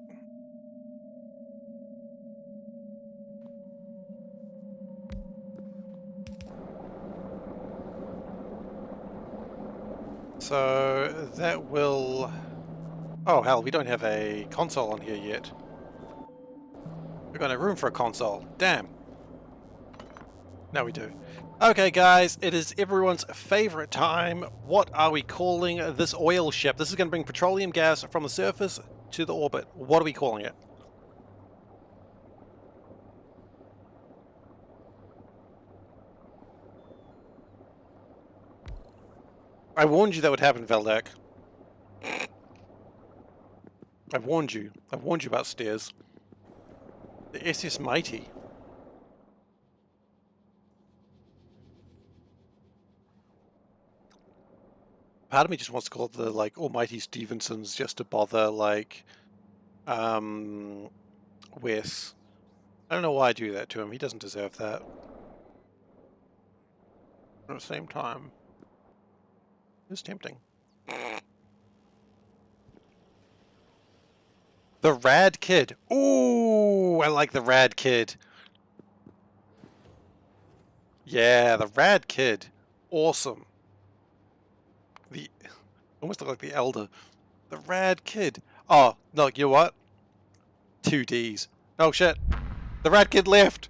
So that will... Oh hell, we don't have a console on here yet. We've got no room for a console. Damn. Now we do. Okay guys, it is everyone's favorite time. What are we calling this oil ship? This is going to bring petroleum gas from the surface to the orbit. What are we calling it? I warned you that would happen, Veldak. I warned you. I warned you about stairs. The SS Mighty. Part of me just wants to call it the, like, Almighty Stevensons just to bother, like, Wes. I don't know why I do that to him. He doesn't deserve that. At the same time, it's tempting. The Rad Kid. Ooh, I like the Rad Kid. Yeah, the Rad Kid. Awesome. The almost look like the Elder. The Rad Kid. Oh, no, you know what? 2Ds. Oh shit. The Rad Kid left.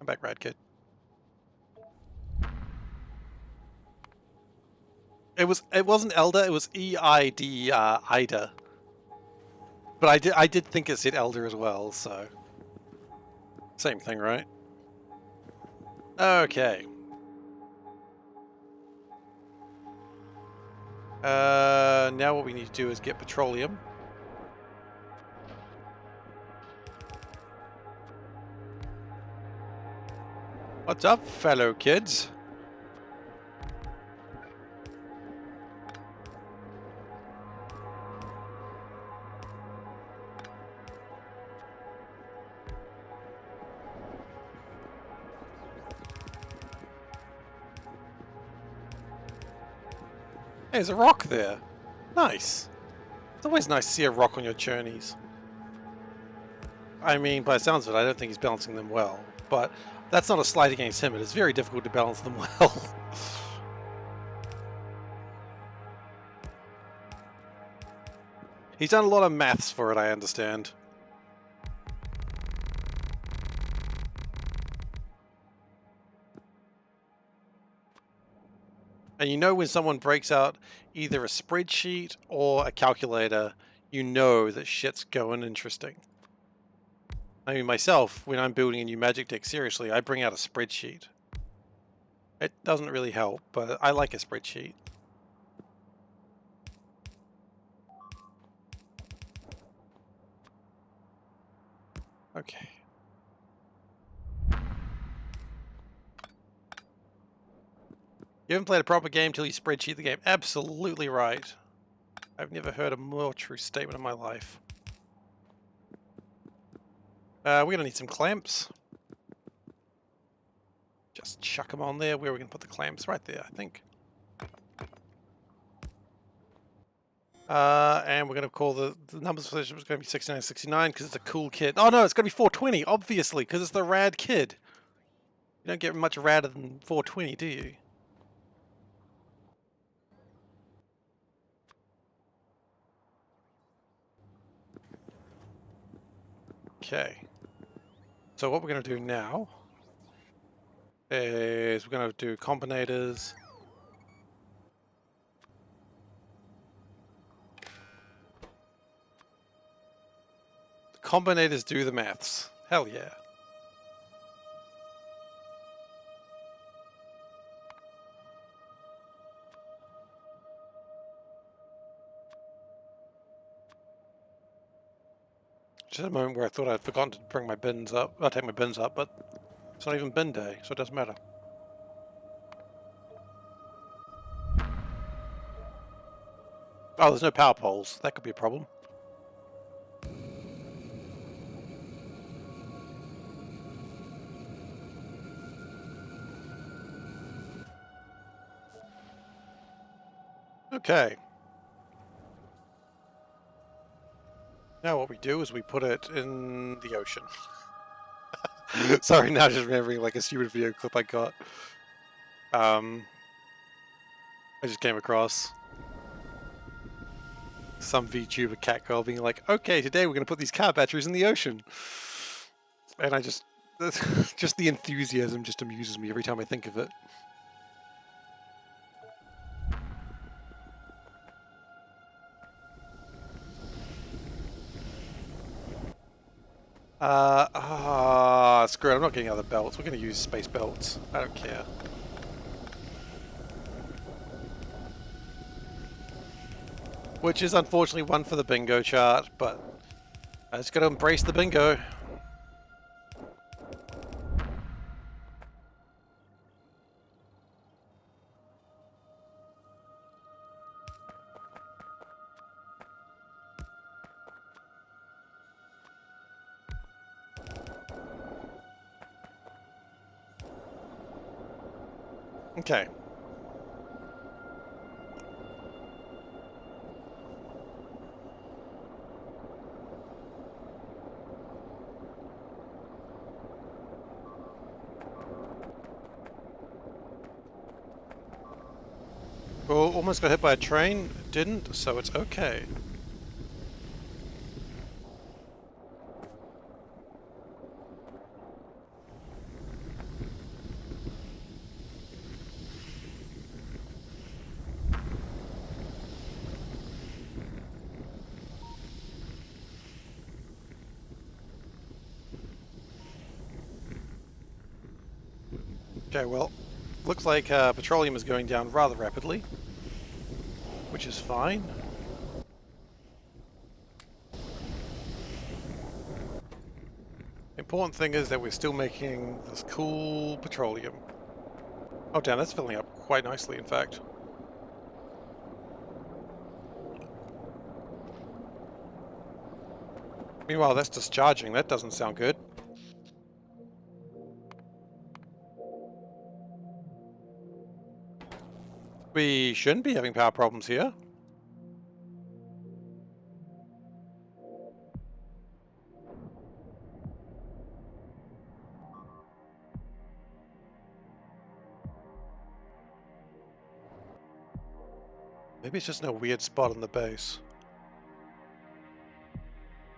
I'm back, Rad Kid. It wasn't Elder, it was EID Ida. But I did think it said Elder as well, so same thing, right? Okay. Now what we need to do is get petroleum. What's up, fellow kids? Hey, there's a rock there. Nice. It's always nice to see a rock on your journeys. I mean, by the sounds of it, I don't think he's balancing them well. But that's not a slight against him. It is very difficult to balance them well. He's done a lot of maths for it, I understand. And you know when someone breaks out either a spreadsheet or a calculator, you know that shit's going interesting. I mean, myself, when I'm building a new magic deck, seriously, I bring out a spreadsheet. It doesn't really help, but I like a spreadsheet. Okay. You haven't played a proper game till you spreadsheet the game. Absolutely right. I've never heard a more true statement in my life. We're going to need some clamps. Just chuck them on there. Where are we going to put the clamps? Right there, I think. And we're going to call the numbers for this is going to be 6969 because it's a cool kid. Oh no, it's going to be 420, obviously, because it's the Rad Kid. You don't get much radder than 420, do you? Okay. So what we're going to do now is we're going to do combinators. The combinators do the maths. Hell yeah. Just a moment where I thought I'd forgotten to bring my bins up. I'll take my bins up, but it's not even bin day, so it doesn't matter. Oh, there's no power poles. That could be a problem. Okay. Now what we do is we put it in the ocean. Sorry, now just remembering like a stupid video clip I got. I just came across some VTuber cat girl being like, okay, today we're going to put these car batteries in the ocean. And I just the enthusiasm just amuses me every time I think of it. Screw it, I'm not getting other belts. We're going to use space belts. I don't care. Which is unfortunately one for the bingo chart, but I just got to embrace the bingo. Okay. Well, almost got hit by a train. Didn't, so it's okay. Okay, well, looks like petroleum is going down rather rapidly, which is fine. Important thing is that we're still making this cool petroleum. Oh damn, that's filling up quite nicely, in fact. Meanwhile, that's discharging. That doesn't sound good. We shouldn't be having power problems here. Maybe it's just in a weird spot on the base.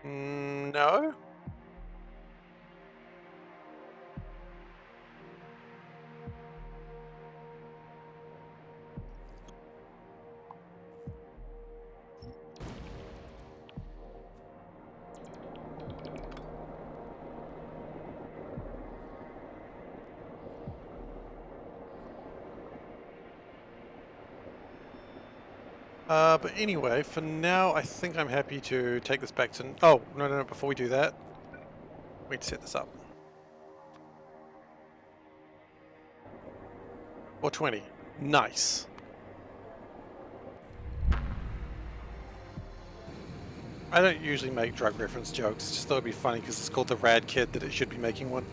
No? But anyway, for now, I think I'm happy to take this back to... Oh, no, before we do that, we need to set this up. 420. Nice. I don't usually make drug reference jokes, just thought it'd be funny because it's called The Rad Kid that it should be making one.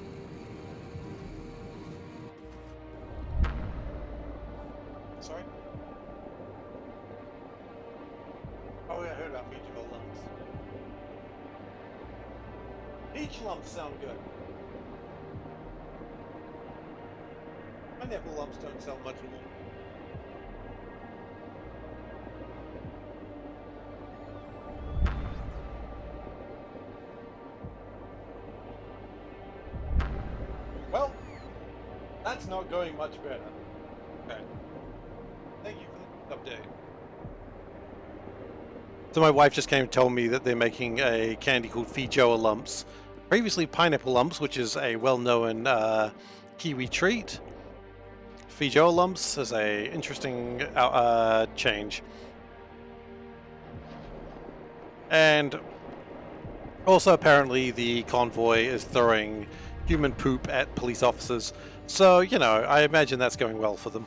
Sorry? Oh yeah, I heard about peach lumps. Peach lumps sound good. Pineapple lumps don't sound much more. Well, that's not going much better. Okay. Thank you for the update. So my wife just came and told me that they're making a candy called Feijoa Lumps. Previously Pineapple Lumps, which is a well-known Kiwi treat. Feijoa Lumps is a interesting change. And also apparently the convoy is throwing human poop at police officers. So, you know, I imagine that's going well for them.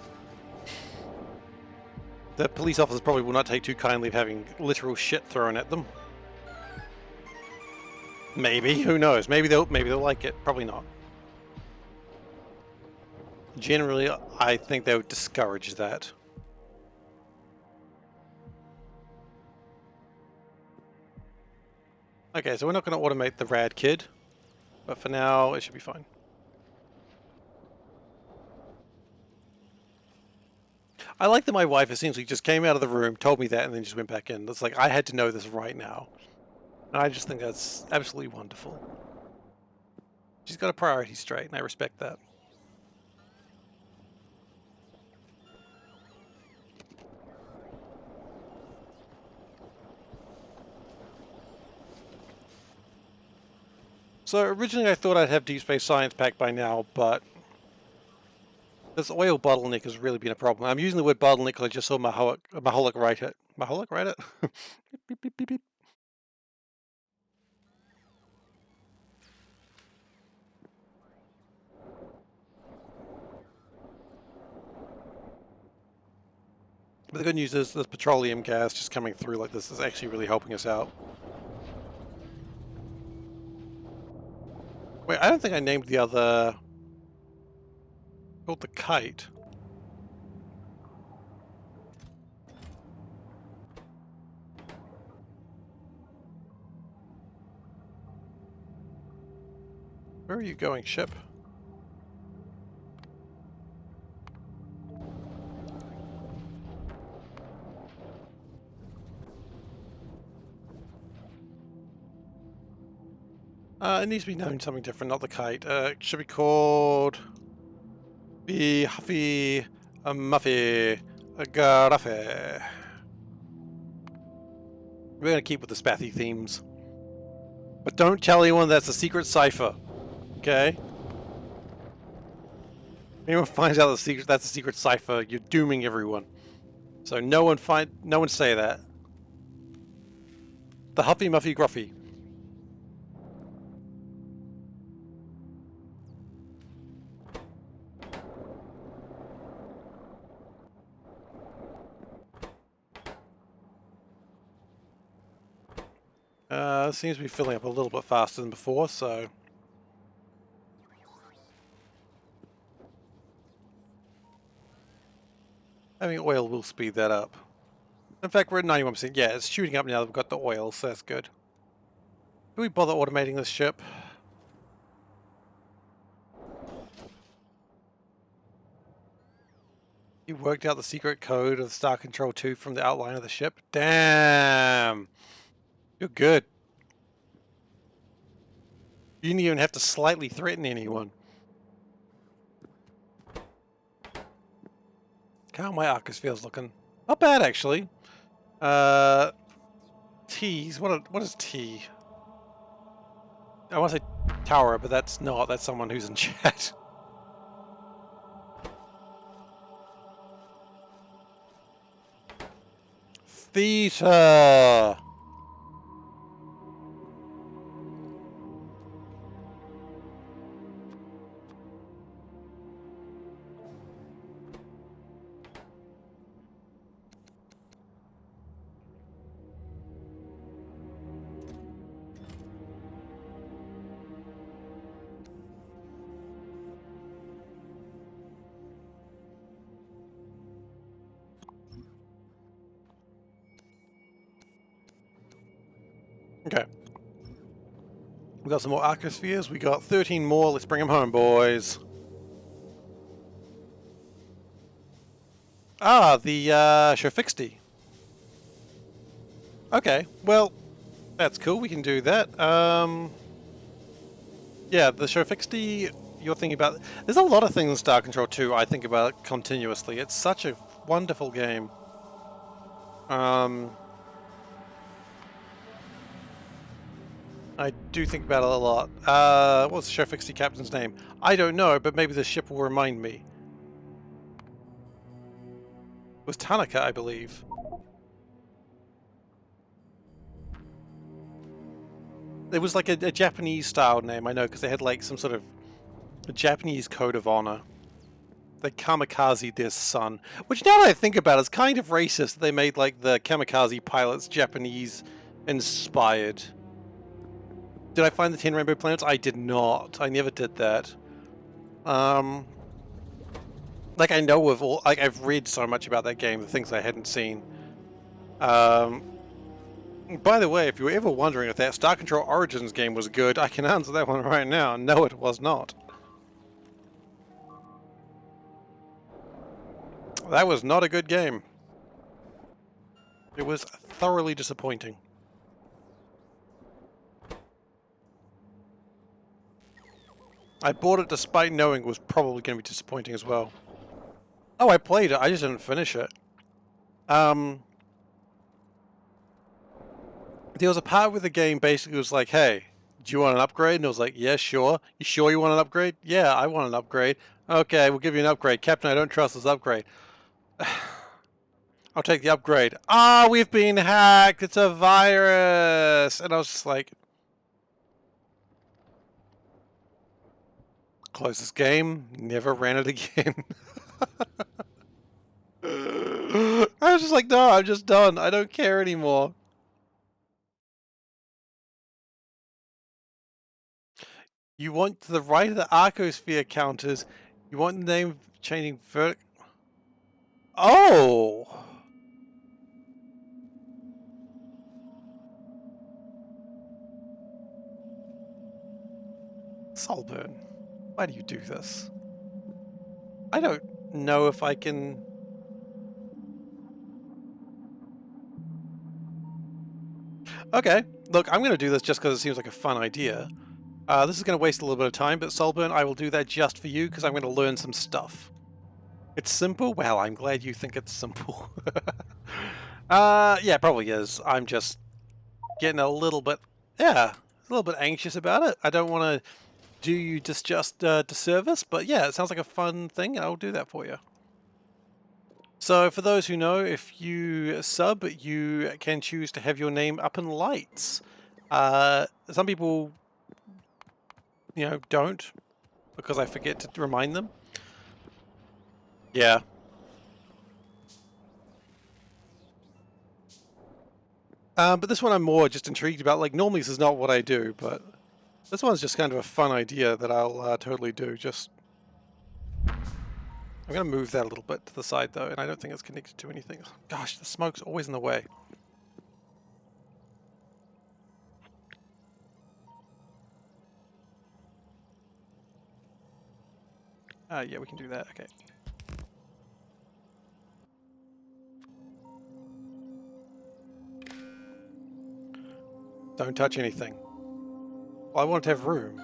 The police officers probably will not take too kindly of having literal shit thrown at them. Maybe, who knows? Maybe they'll like it. Probably not. Generally, I think they would discourage that. Okay, so we're not going to automate the rad kid, but for now it should be fine. I like that my wife essentially just came out of the room, told me that, and then just went back in. It's like, I had to know this right now. And I just think that's absolutely wonderful. She's got a priority straight, and I respect that. So originally I thought I'd have Deep Space Science Pack by now, but this oil bottleneck has really been a problem. I'm using the word bottleneck because I just saw Maholic write it. Maholic write it? Beep, beep, beep, beep. But the good news is this petroleum gas just coming through like this is actually really helping us out. Wait, I don't think I named the other... called the kite. Where are you going, ship? It needs to be named something different, not the kite. It should be called... the Huffy... Muffy... Garaffe. We're going to keep with the spathy themes. But don't tell anyone that's a secret cipher. Okay? If anyone finds out that's a secret cipher, you're dooming everyone. So no one say that. The Huffy Muffy Gruffy. Seems to be filling up a little bit faster than before, so... having oil will speed that up. In fact, we're at 91%. Yeah, it's shooting up now that we've got the oil, so that's good. Do we bother automating this ship? You worked out the secret code of Star Control 2 from the outline of the ship? Damn! You're good. You didn't even have to slightly threaten anyone. How are my Arcospheres looking? Not bad, actually. T's. What is T? I want to say Tower, but that's not. That's someone who's in chat. Theta! Okay. We got some more Arcospheres. We got 13 more. Let's bring them home, boys. Ah, the Shofixty. Okay, well, that's cool. We can do that. Yeah, the Shofixty you're thinking about. There's a lot of things in Star Control 2 I think about continuously. It's such a wonderful game. I do think about it a lot. What's the Shofixty captain's name? I don't know, but maybe the ship will remind me. It was Tanaka, I believe. It was like a Japanese style name, I know, because they had like some sort of a Japanese code of honor. They kamikaze their son. Which now that I think about it, is kind of racist that they made like the kamikaze pilots Japanese inspired. Did I find the 10 Rainbow Planets? I did not. I never did that. Like I know of all, like I've read so much about that game, the things I hadn't seen. By the way, if you were ever wondering if that Star Control Origins game was good, I can answer that one right now. No, it was not. That was not a good game. It was thoroughly disappointing. I bought it despite knowing it was probably going to be disappointing as well. Oh, I played it. I just didn't finish it. There was a part where the game basically was like, hey, do you want an upgrade? And it was like, yeah, sure. You sure you want an upgrade? Yeah, I want an upgrade. Okay, we'll give you an upgrade. Captain, I don't trust this upgrade. I'll take the upgrade. Ah, we've been hacked. It's a virus. And I was just like, close this game. Never ran it again. I was just like, no, I'm just done. I don't care anymore. You want to the right of the Arcosphere counters. You want the name changing Oh! Solburn, why do you do this? I don't know if I can... Okay, look, I'm going to do this just because it seems like a fun idea. This is going to waste a little bit of time, but Solburn, I will do that just for you because I'm going to learn some stuff. It's simple? Well, I'm glad you think it's simple. Yeah, it probably is. I'm just getting a little bit, yeah, a little bit anxious about it. I don't want to do you just disservice, but yeah, it sounds like a fun thing, and I'll do that for you. So for those who know, if you sub, you can choose to have your name up in lights. Some people, don't, because I forget to remind them. Yeah. But this one I'm more just intrigued about. Like, normally this is not what I do, but this one's just kind of a fun idea that I'll totally do. I'm going to move that a little bit to the side, though, and I don't think it's connected to anything. Gosh, the smoke's always in the way. Yeah, we can do that. Okay. Don't touch anything. Well, I want to have room.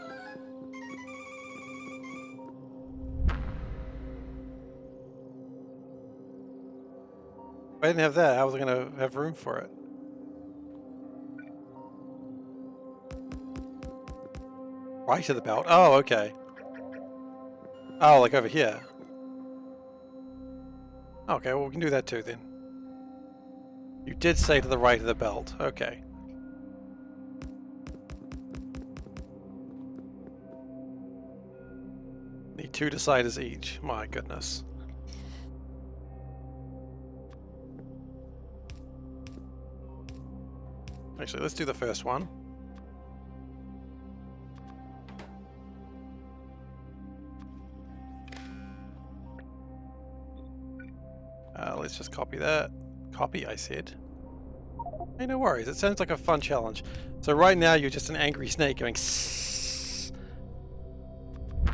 If I didn't have that, how was I going to have room for it? Right of the belt. Oh, okay. Oh, like over here. Okay, well, we can do that too, then. You did say to the right of the belt. Okay. Need 2 deciders each. My goodness. Actually, let's do the first one. Let's just copy that. Copy, I said. Hey, no worries. It sounds like a fun challenge. So right now, you're just an angry snake going sss.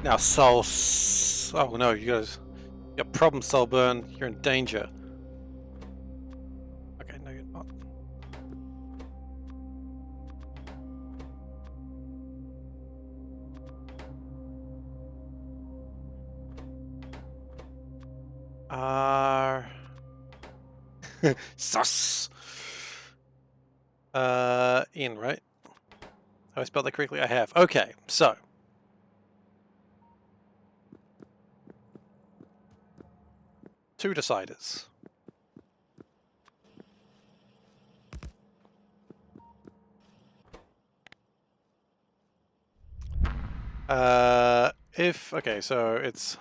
Now, Soul. Oh no, you got problems, Soulburn. You're in danger. Okay, no, you're not. Sus. In, right? Have I spelled that correctly? I have. Okay, so. Two deciders. Okay, so it's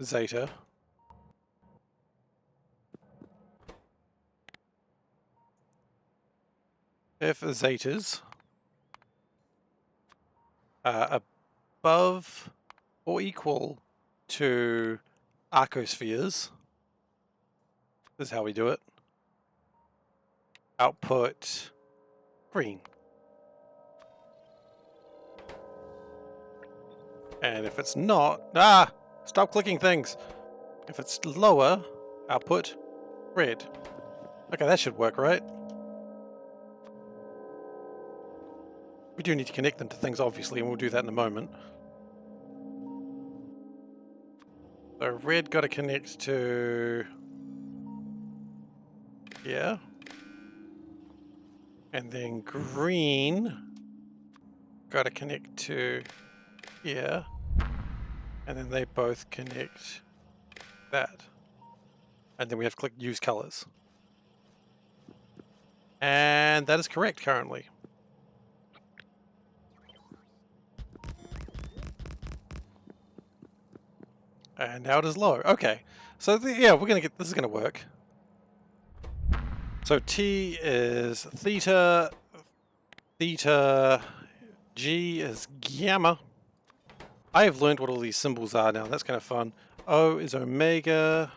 Zeta. If Zetas above or equal to arcospheres, this is how we do it. output green. And if it's not, stop clicking things. If it's lower, output red. Okay, that should work, right? We do need to connect them to things, obviously, and we'll do that in a moment. So red got to connect to here. And then green got to connect to here. And then they both connect that. And then we have to click use colors. And that is correct currently. And now it is low. Okay. So yeah, we're gonna get this is gonna work. So T is theta, theta, G is gamma. I have learned what all these symbols are now. That's kind of fun. O is omega.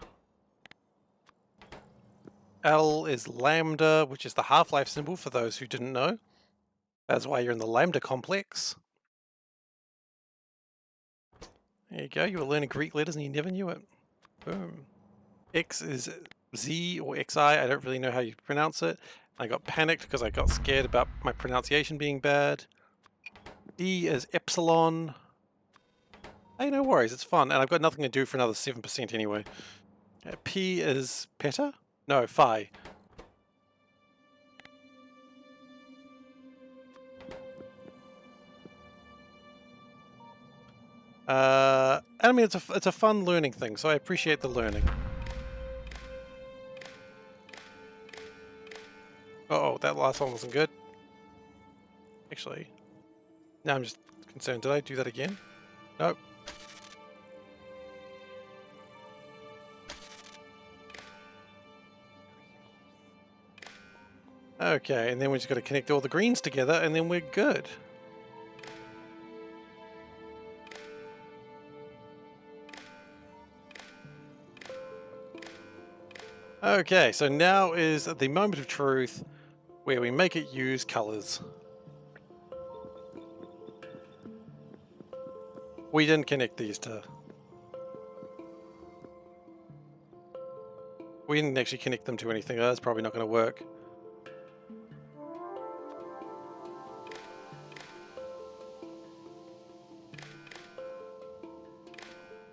L is lambda, which is the half-life symbol for those who didn't know. That's why you're in the lambda complex. There you go. You were learning Greek letters and you never knew it. Boom. X is Z or XI. I don't really know how you pronounce it. I got panicked because I got scared about my pronunciation being bad. D is epsilon. Hey, no worries. It's fun. And I've got nothing to do for another 7% anyway. P is peta? No, phi. And I mean, it's a fun learning thing, so I appreciate the learning. Uh-oh, that last one wasn't good. Actually, now I'm just concerned. Did I do that again? Nope. Okay, and then we just got to connect all the greens together, and then we're good. Okay, so now is the moment of truth where we make it use colors. We didn't connect these to... We didn't actually connect them to anything. That's probably not going to work.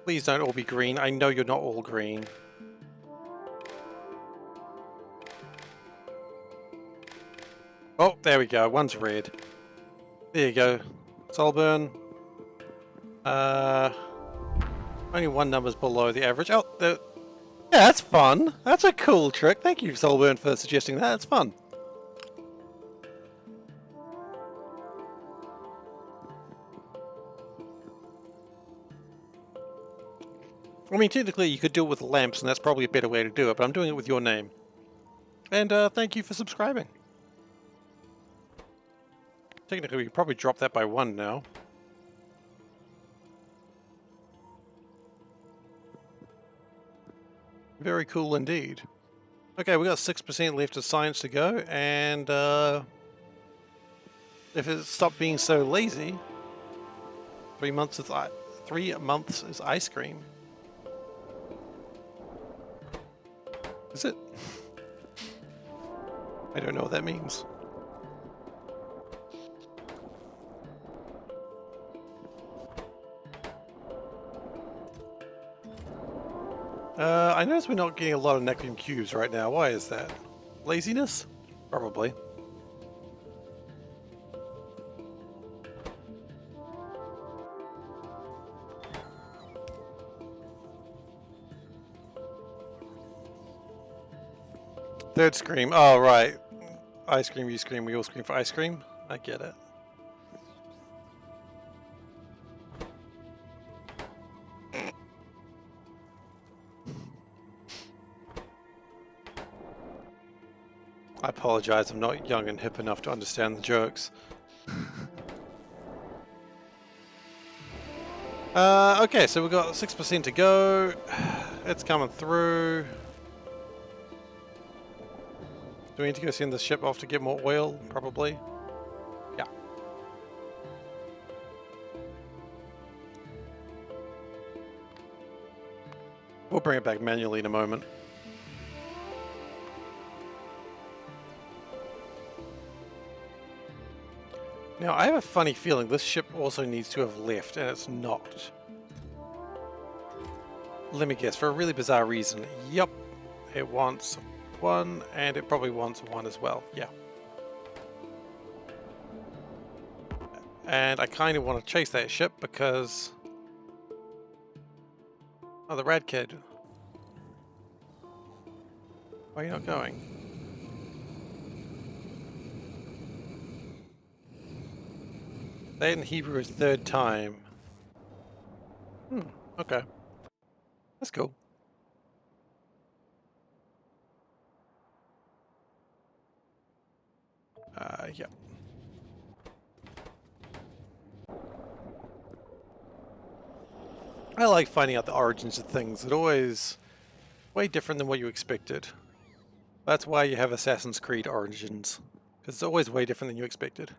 Please don't all be green. I know you're not all green. Oh, there we go. One's red. There you go. Solburn. Only one number's below the average. Oh, yeah, that's fun. That's a cool trick. Thank you, Solburn, for suggesting that. That's fun. I mean, technically you could do it with lamps, and that's probably a better way to do it, but I'm doing it with your name. And thank you for subscribing. Technically, we could probably drop that by 1 now. Very cool indeed. Okay, we got 6% left of science to go, and if it stopped being so lazy, 3 months is ice cream. Is it? I don't know what that means. I notice we're not getting a lot of Necron cubes right now. Why is that? Laziness? Probably. Third scream. Oh, right. I scream, you scream, we all scream for ice cream. I get it. I apologize, I'm not young and hip enough to understand the jokes. Okay, so we've got 6% to go. It's coming through. Do we need to go send the ship off to get more oil? Probably. Yeah. We'll bring it back manually in a moment. Now, I have a funny feeling this ship also needs to have left, and it's not. Let me guess, for a really bizarre reason. Yup, it wants 1, and it probably wants 1 as well. Yeah. And I kind of want to chase that ship because... Oh, the rad kid. Why are you not going? That in Hebrew is 3rd time. Okay. That's cool. Yeah. I like finding out the origins of things. It's always way different than what you expected. That's why you have Assassin's Creed Origins. Because it's always way different than you expected.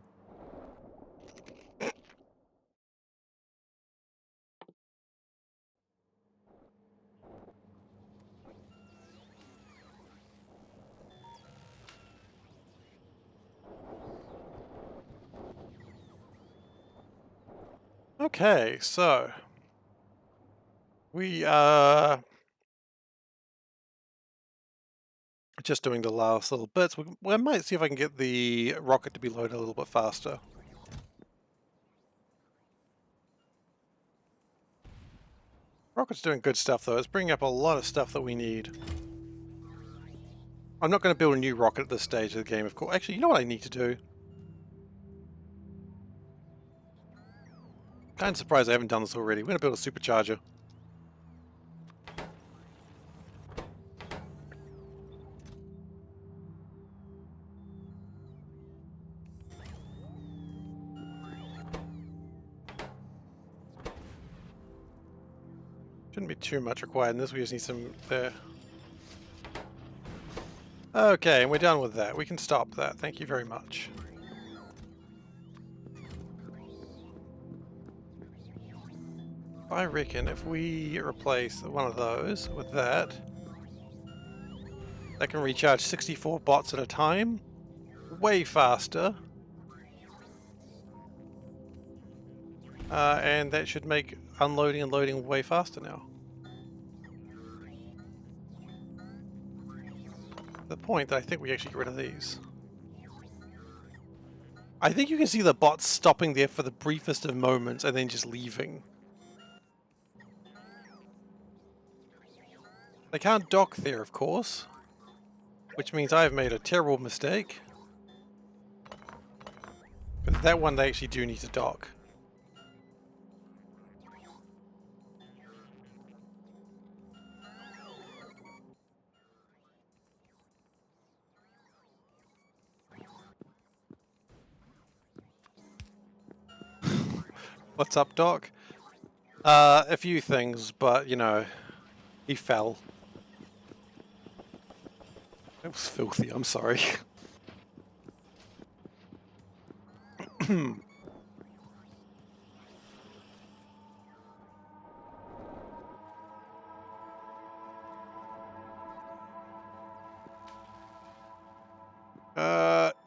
Okay, so... We are... just doing the last little bits. We might see if I can get the rocket to be loaded a little bit faster. Rocket's doing good stuff though. It's bringing up a lot of stuff that we need. I'm not going to build a new rocket at this stage of the game, of course. Actually, you know what I need to do? Kind of surprised I haven't done this already. We're going to build a supercharger. Shouldn't be too much required in this. We just need some there. Okay, and we're done with that. We can stop that. Thank you very much. I reckon if we replace one of those with that, that can recharge 64 bots at a time. Way faster. And that should make unloading and loading way faster now. The point that I think we actually get rid of these. I think you can see the bots stopping there for the briefest of moments and then just leaving. They can't dock there, of course, which means I've made a terrible mistake. But that one they actually do need to dock. What's up, Doc? A few things, but you know, he fell. It was filthy, I'm sorry.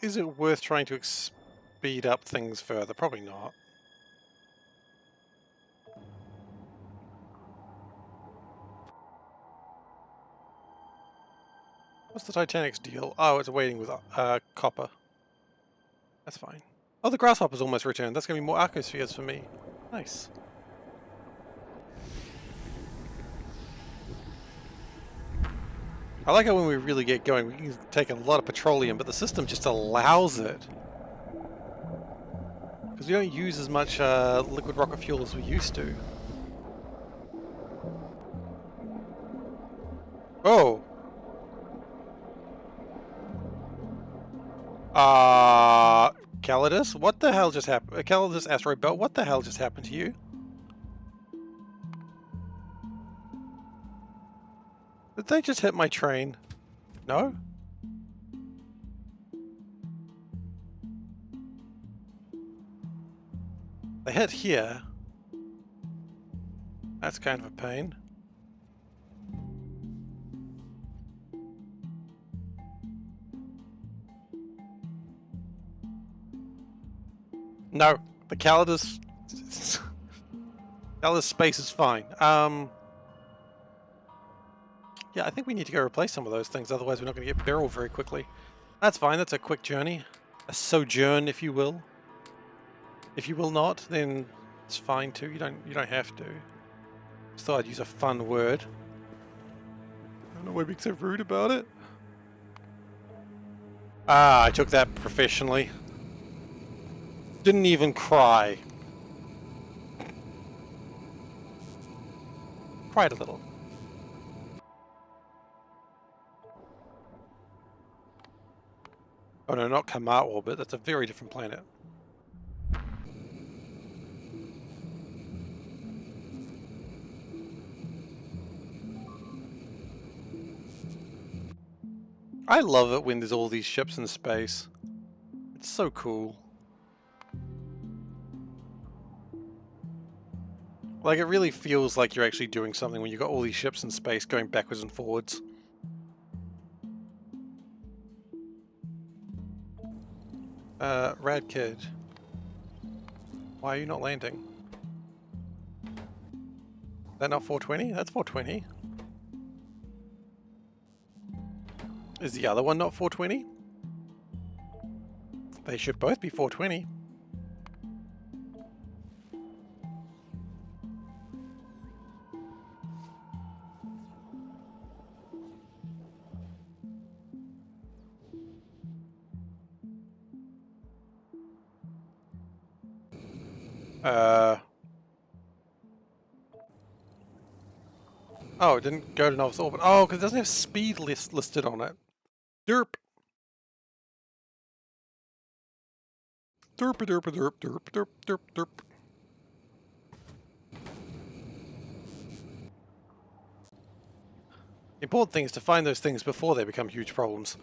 Is it worth trying to speed up things further? Probably not. What's the Titanic's deal? Oh, it's waiting with copper. That's fine. Oh, the grasshopper's almost returned. That's going to be more arcospheres for me. Nice. I like how when we really get going, we can take a lot of petroleum, but the system just allows it. Because we don't use as much liquid rocket fuel as we used to. Oh! Calidus? What the hell just happened? Calidus asteroid belt, what the hell just happened to you? Did they just hit my train? No? They hit here. That's kind of a pain. No, the Calidus... Calidus space is fine. Yeah, I think we need to go replace some of those things, otherwise we're not going to get barrel very quickly. That's fine, that's a quick journey. A sojourn, if you will. If you will not, then it's fine too. You don't have to. Just thought I'd use a fun word. I don't know why being so rude about it. Ah, I took that professionally. Didn't even cry. Cried a little. Oh no, not Kamar orbit. That's a very different planet. I love it when there's all these ships in space. It's so cool. Like, it really feels like you're actually doing something when you've got all these ships in space going backwards and forwards. Rad Kid. Why are you not landing? Is that not 420? That's 420. Is the other one not 420? They should both be 420. Oh, it didn't go to novice orbit. Oh, because it doesn't have speed listed on it. Derp. Derp, derp, derp, derp, derp, derp, derp. The important thing is to find those things before they become huge problems.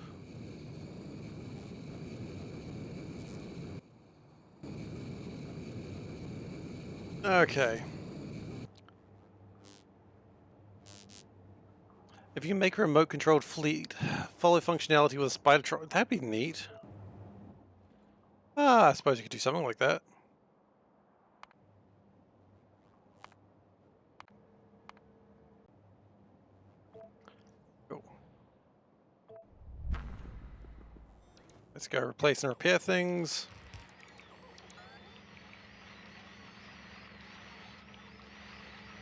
Okay. If you can make a remote-controlled fleet, follow functionality with a spider truck, that'd be neat. Ah, I suppose you could do something like that. Cool. Let's go replace and repair things.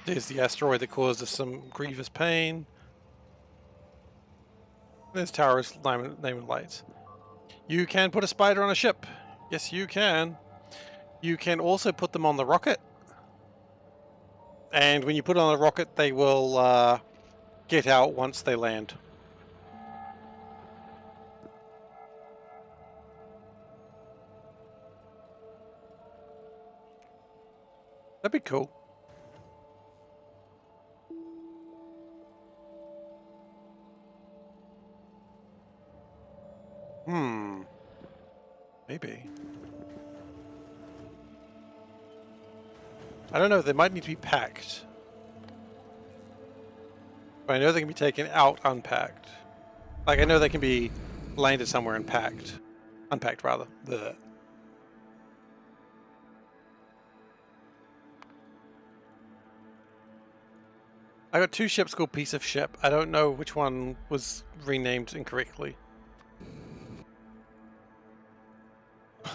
There's the asteroid that caused us some grievous pain. There's Tower's name and lights. You can put a spider on a ship. Yes, you can. You can also put them on the rocket. And when you put it on the rocket, they will get out once they land. That'd be cool. Maybe. I don't know, they might need to be packed. But I know they can be taken out unpacked. Like, I know they can be landed somewhere and packed. Unpacked, rather. Blech. I got two ships called Piece of Ship. I don't know which one was renamed incorrectly.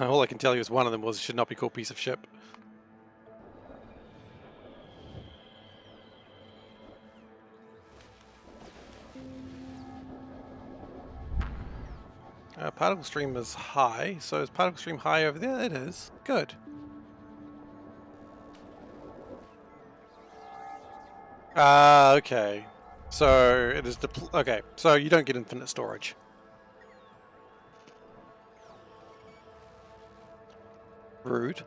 All I can tell you is one of them should not be called Piece of Ship. Particle stream is high, so is particle stream high over there? It is. Good. Okay. So it is okay, so you don't get infinite storage. Rude.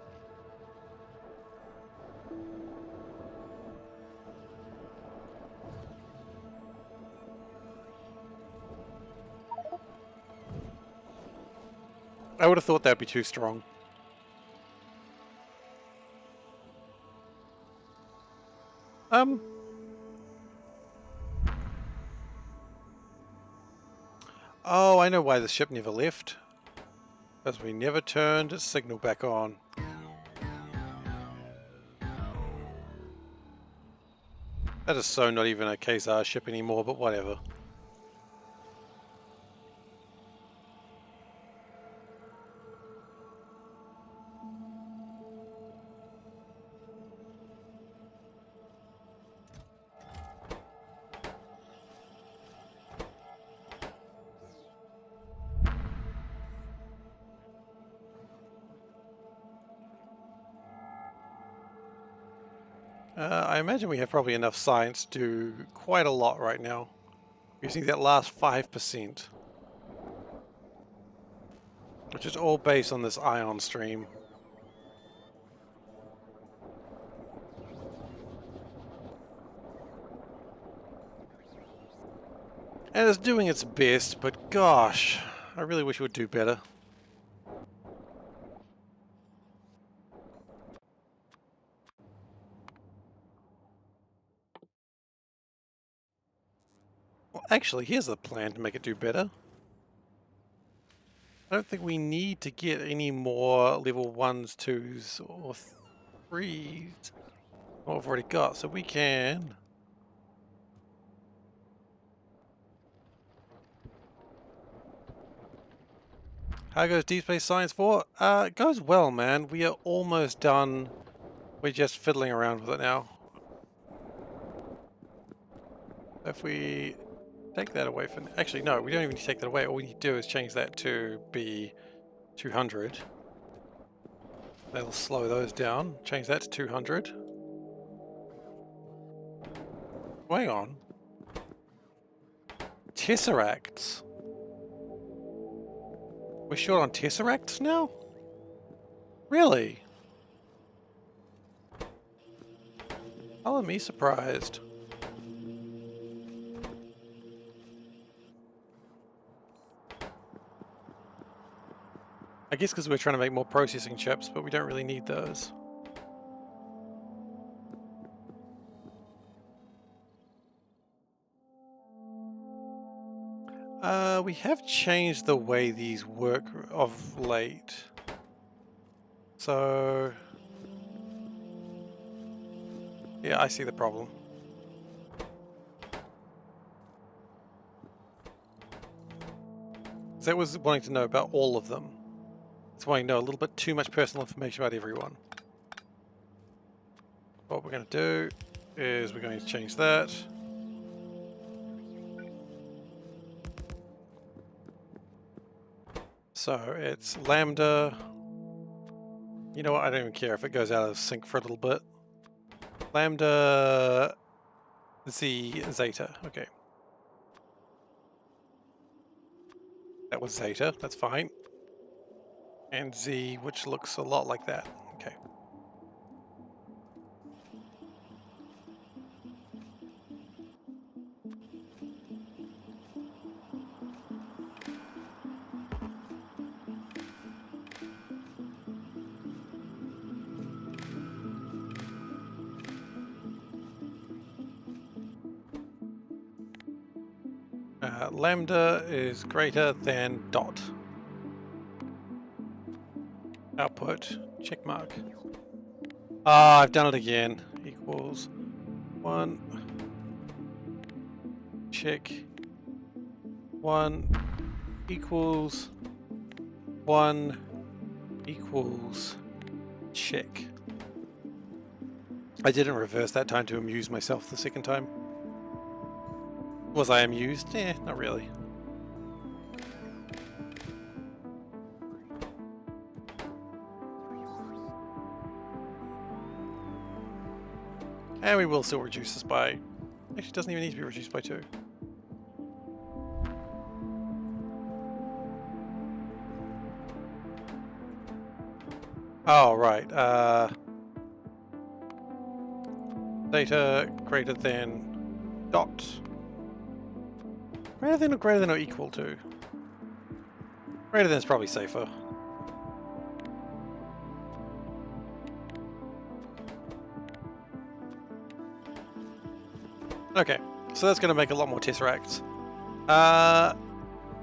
I would have thought that'd be too strong. Oh, I know why the ship never left. Because we never turned its signal back on. That is so not even a Khazar ship anymore, but whatever. I imagine we have probably enough science to do quite a lot right now. Using that last 5%. Which is all based on this ion stream. And it's doing its best, but gosh, I really wish it would do better. Well, actually, here's the plan to make it do better. I don't think we need to get any more level 1s, 2s, or 3s. What we've already got, so we can... How goes Deep Space Science 4? It goes well, man. We are almost done. We're just fiddling around with it now. If we take that away from... Actually, no, we don't even need to take that away. All we need to do is change that to be 200. That'll slow those down. Change that to 200. Hang on. Tesseracts. We're short on Tesseracts now? Really? Oh, me surprised. I guess because we're trying to make more processing chips, but we don't really need those. We have changed the way these work of late. So... yeah, I see the problem. That was wanting to know about all of them. It's wanting to know a little bit too much personal information about everyone. What we're going to do is we're going to change that. So it's lambda. You know what? I don't even care if it goes out of sync for a little bit. Lambda Z zeta. Okay. That was zeta. That's fine. And Z, which looks a lot like that. Okay. Lambda is greater than dot. Output, check mark. Ah, I've done it again. Equals 1. Check. 1 equals 1 equals check. I didn't reverse that time to amuse myself the second time. Was I amused? Eh, not really. And we will still reduce this by... actually, it doesn't even need to be reduced by 2. Oh, right. Data greater than dot. Greater than or equal to? Greater than is probably safer. Okay, so that's going to make a lot more tesseracts.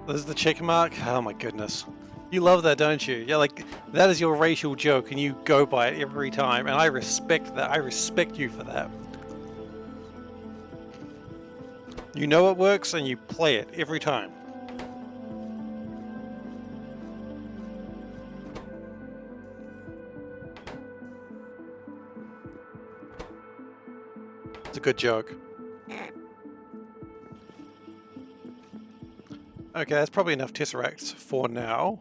This is the check mark. Oh my goodness. You love that, don't you? Yeah, like, that is your racial joke and you go by it every time, and I respect that. I respect you for that. You know it works and you play it every time. It's a good joke. Okay, that's probably enough tesseracts for now.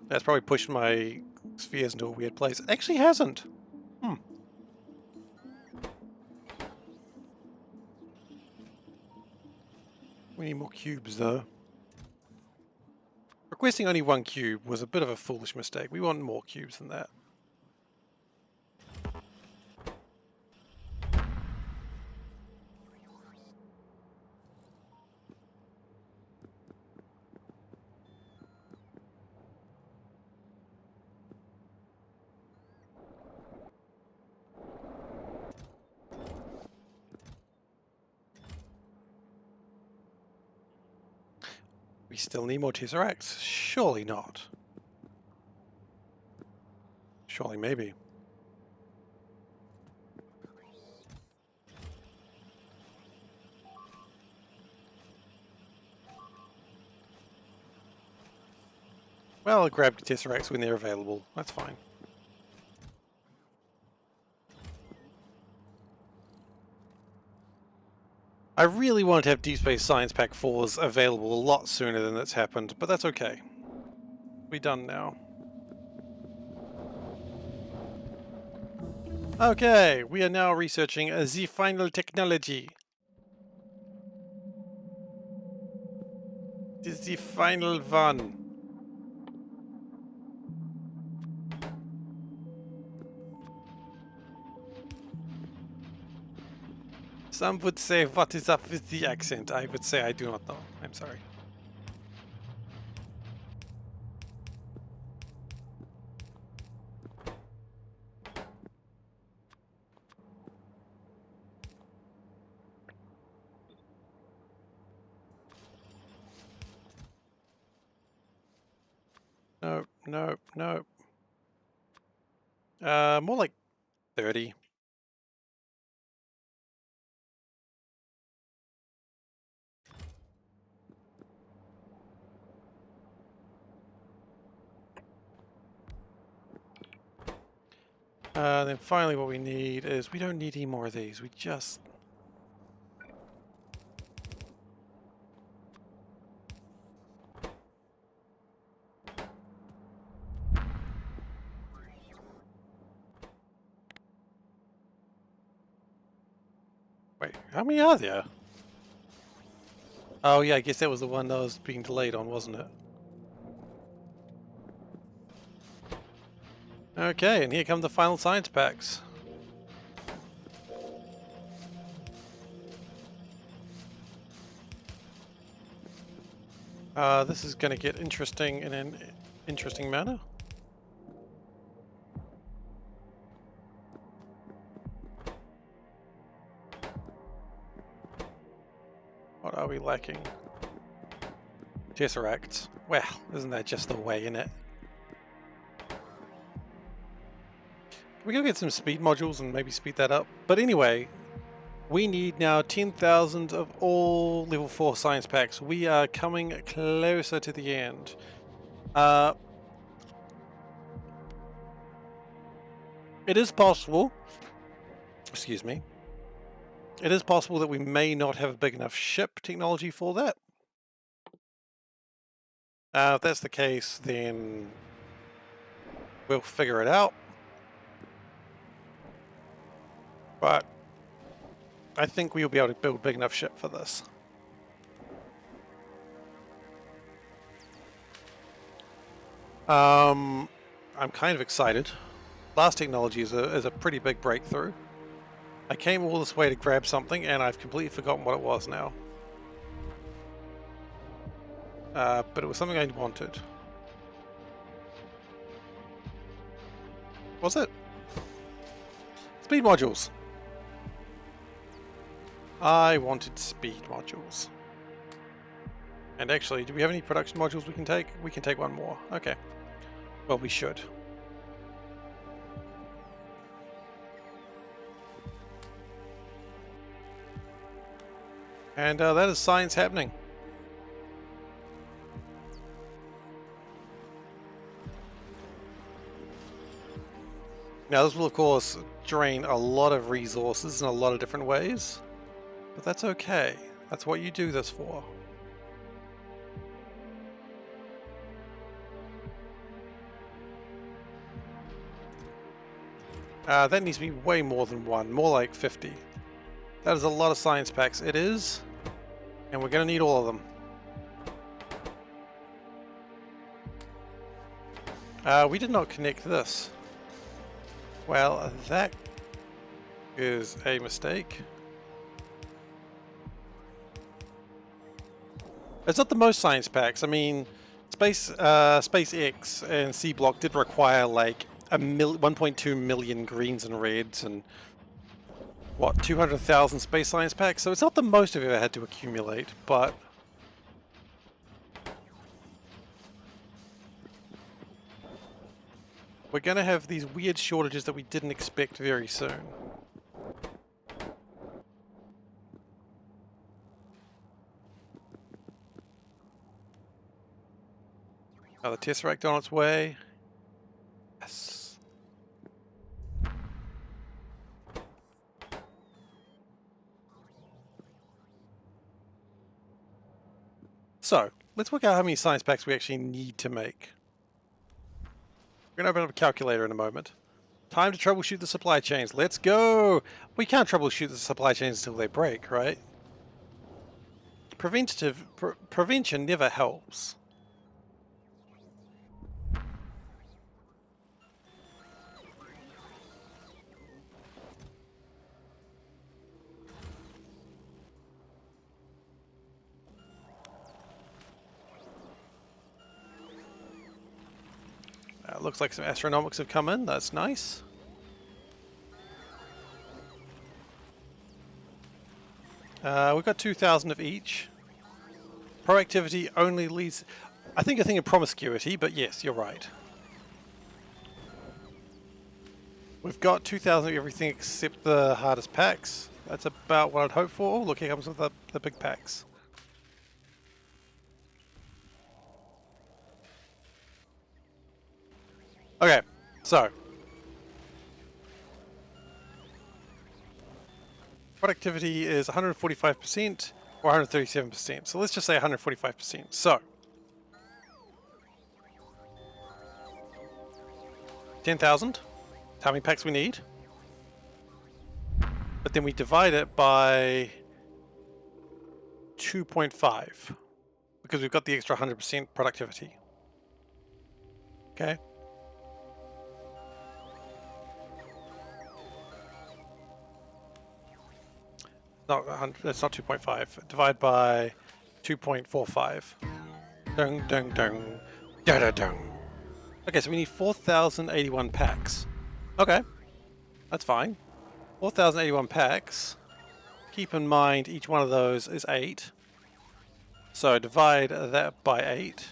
That's probably pushed my spheres into a weird place. It actually hasn't. We need more cubes, though. Requesting only one cube was a bit of a foolish mistake. We want more cubes than that. We still need more tesseracts? Surely not. Surely maybe. Well, I'll grab tesseracts when they're available. That's fine. I really wanted to have Deep Space Science Pack 4s available a lot sooner than that's happened, but that's okay. We're done now. Okay, we are now researching the final technology. This is the final one. Some would say, what is up with the accent? I would say I do not know. I'm sorry. No, no, no. More like 30. Then finally what we need is, we don't need any more of these. We just... Wait, how many are there? Oh yeah, I guess that was the one that was being delayed on, wasn't it? Okay, and here come the final science packs. This is going to get interesting in an interesting manner. What are we lacking? Tesseracts. Well, isn't that just the way, innit? We gotta get some speed modules and maybe speed that up. But anyway, we need now 10,000 of all level 4 science packs. We are coming closer to the end. It is possible, excuse me, it is possible that we may not have a big enough ship technology for that. If that's the case, then we'll figure it out. But I think we'll be able to build a big enough ship for this. I'm kind of excited. Last technology is a pretty big breakthrough. I came all this way to grab something and I've completely forgotten what it was now. But it was something I wanted. Was it? Speed modules. I wanted speed modules. And actually, do we have any production modules we can take? We can take one more. Okay. Well, we should. And that is science happening. Now, this will, of course, drain a lot of resources in a lot of different ways. But that's okay. That's what you do this for. That needs to be way more than one. More like 50. That is a lot of science packs. It is. And we're going to need all of them. We did not connect this. Well, that is a mistake. It's not the most science packs. I mean, SpaceX and C Block did require like 1.2 million greens and reds and what, 200,000 space science packs. So it's not the most we've ever had to accumulate, but we're going to have these weird shortages that we didn't expect very soon. The Tesseract on its way. Yes. So, let's work out how many science packs we actually need to make. We're going to open up a calculator in a moment. Time to troubleshoot the supply chains. Let's go! We can't troubleshoot the supply chains until they break, right? Prevention never helps. Looks like some astronomics have come in. That's nice. We've got 2,000 of each. Proactivity only leads... I think you're thinking promiscuity, but yes, you're right. We've got 2,000 of everything except the hardest packs. That's about what I'd hope for. Oh, look, here comes with the big packs. Okay, so productivity is 145% or 137%. So let's just say 145%. So 10,000. How many packs we need? But then we divide it by 2.5 because we've got the extra 100% productivity. Okay. No, that's not 2.5. Divide by 2.45. Dung, dung, dung. Da, da, dung. Okay, so we need 4,081 packs. Okay, that's fine. 4,081 packs. Keep in mind each one of those is 8. So divide that by 8.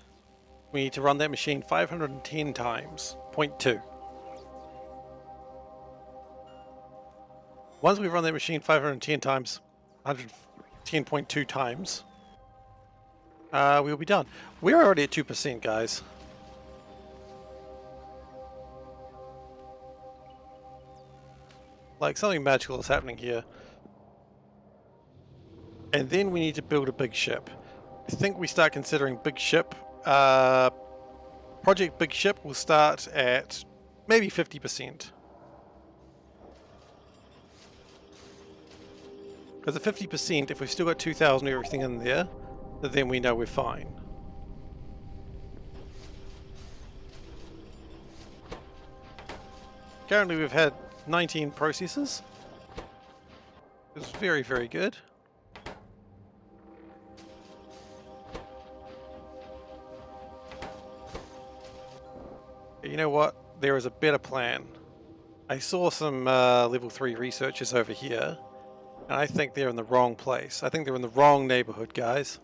We need to run that machine 510 times. 0.2. Once we run that machine 510 times, 110.2 times, we'll be done. We're already at 2%, guys. Like, something magical is happening here. And then we need to build a big ship. I think we start considering big ship. Project Big Ship will start at maybe 50%. Because at 50%, if we've still got 2,000 of everything in there, then we know we're fine. Currently we've had 19 processes. It's very, very good. You know what? There is a better plan. I saw some level 3 researchers over here, and I think they're in the wrong place. I think they're in the wrong neighborhood, guys.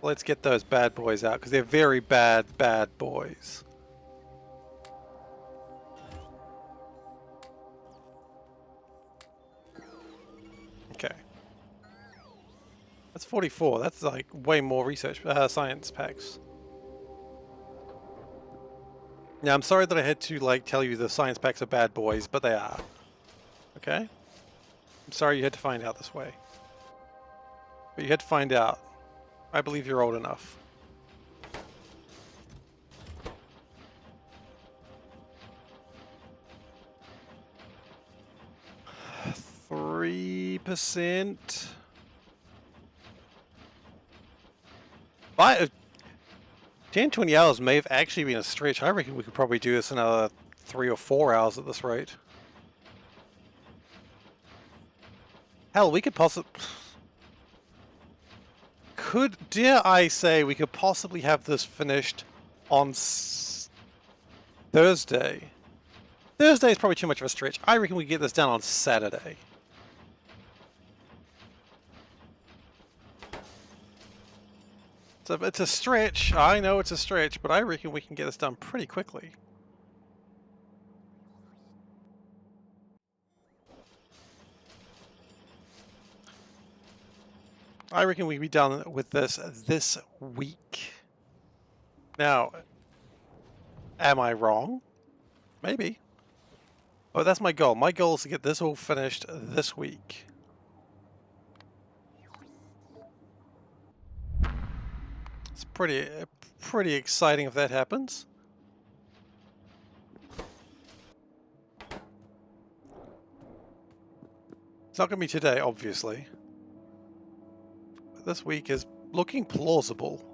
Let's get those bad boys out, because they're very bad, bad boys. Okay. That's 44. That's like way more research, science packs. Now, I'm sorry that I had to like tell you the science packs are bad boys, but they are. Okay? I'm sorry you had to find out this way. But you had to find out. I believe you're old enough. %. 10, 20 hours may have actually been a stretch. I reckon we could probably do this another 3 or 4 hours at this rate. Hell, we could possibly... dare I say, we could possibly have this finished on Thursday. Thursday is probably too much of a stretch. I reckon we get this done on Saturday. So it's a stretch. I know it's a stretch, but I reckon we can get this done pretty quickly. I reckon we can be done with this week. Now, am I wrong? Maybe. Oh, that's my goal. My goal is to get this all finished this week. It's pretty exciting if that happens. It's not going to be today, obviously. But this week is looking plausible.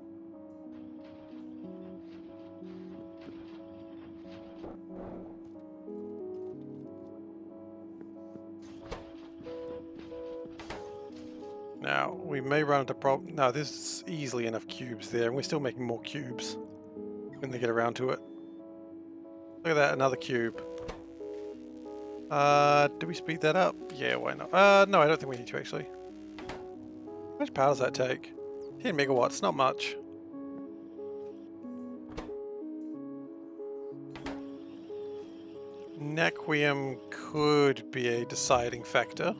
Now, we may run into problem. No, there's easily enough cubes there, and we're still making more cubes when they get around to it. Look at that, another cube. Do we speed that up? Yeah, why not? No, I don't think we need to actually. How much power does that take? 10 megawatts, not much. Naquium could be a deciding factor.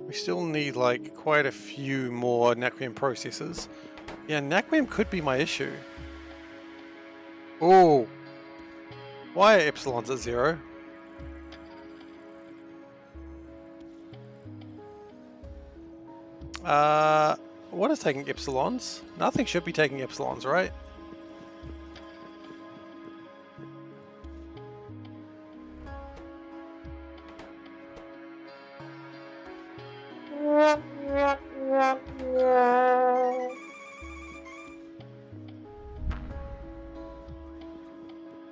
We still need like quite a few more Naquium processors. Yeah, Naquium could be my issue. Oh, why are epsilons at 0? What is taking epsilons? Nothing should be taking epsilons, right?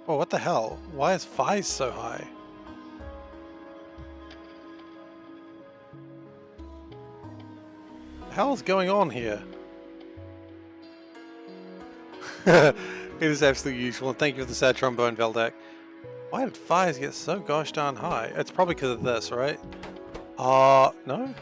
Oh, what the hell? Why is phi so high? What the hell is going on here? It is absolutely useful, and thank you for the sad trombone, Veldak. Why did fires get so gosh darn high? It's probably because of this, right? No?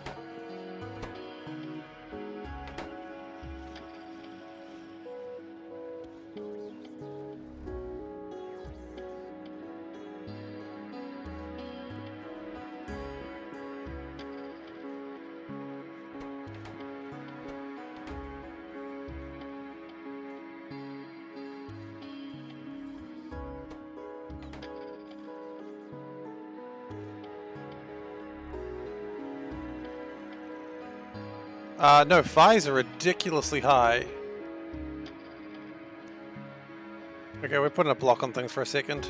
No, phis are ridiculously high. Okay, we're putting a block on things for a second.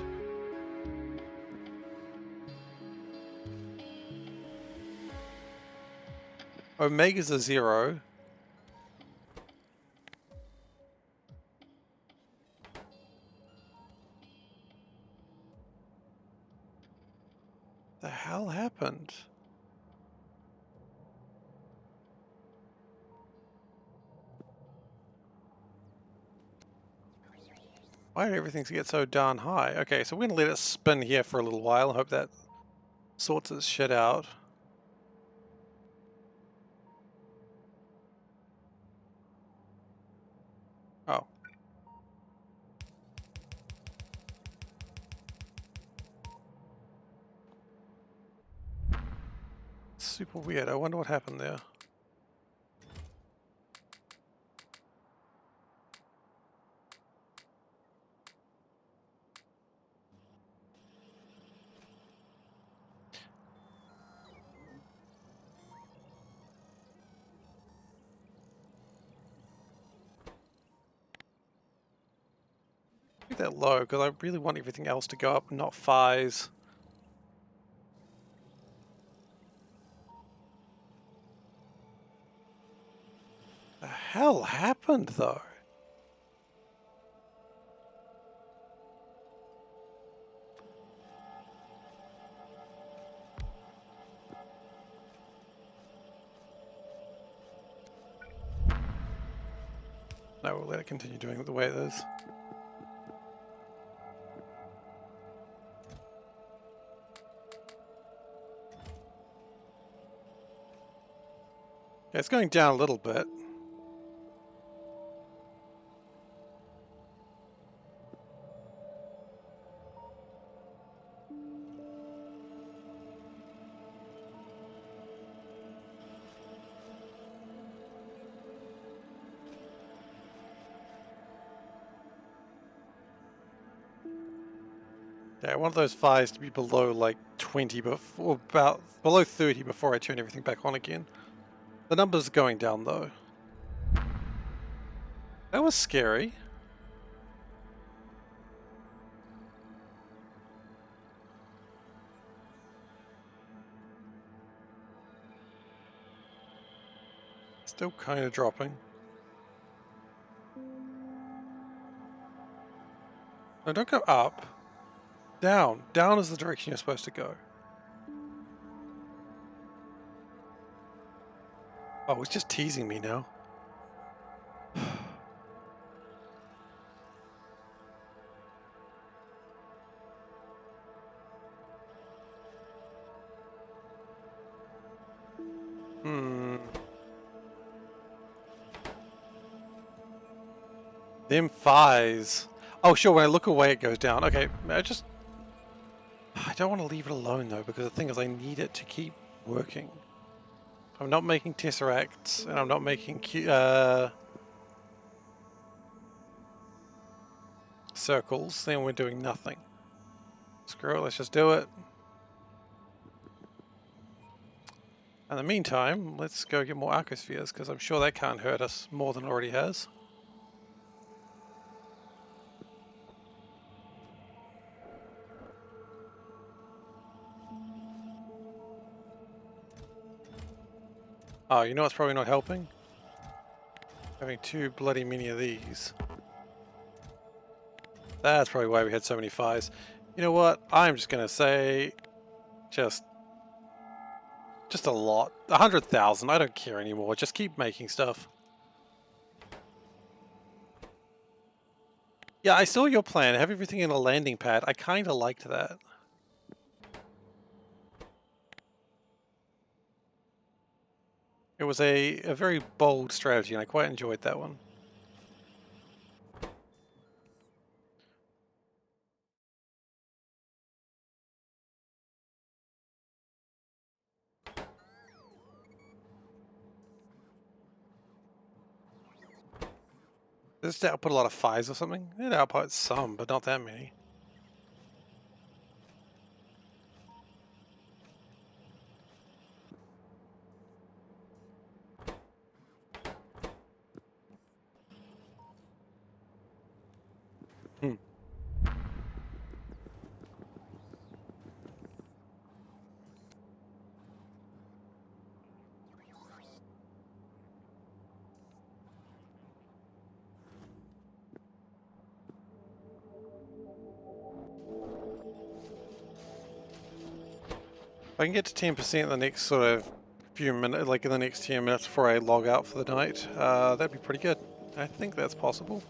Omega's a 0. The hell happened? Why did everything get so darn high? Okay, so we're gonna let it spin here for a little while. I hope that sorts its shit out. Oh. Super weird. I wonder what happened there. Keep that low because I really want everything else to go up, not fies. The hell happened though? No, we'll let it continue doing it the way it is. Yeah, it's going down a little bit. Yeah, I want those fives to be below like 20 before, about below 30 before I turn everything back on again. The number's going down though. That was scary. Still kind of dropping. No, don't go up. Down. Down is the direction you're supposed to go. Oh, it's just teasing me now. Hmm. Them fives. Oh, sure, when I look away it goes down. Okay, I don't want to leave it alone though, because the thing is I need it to keep working. I'm not making tesseracts, and I'm not making circles, then we're doing nothing. Screw it, let's just do it. In the meantime, let's go get more arcospheres, because I'm sure that can't hurt us more than it already has. Oh, you know what's probably not helping? Having too bloody many of these. That's probably why we had so many fires. You know what? I'm just gonna say, just a lot. 100,000. I don't care anymore. Just keep making stuff. Yeah, I saw your plan. Have everything in a landing pad. I kind of liked that. It was a very bold strategy, and I quite enjoyed that one. Does this output a lot of fires or something? It outputs some, but not that many. Hmm. I can get to 10% in the next sort of few minutes, like in the next 10 minutes before I log out for the night, that'd be pretty good. I think that's possible.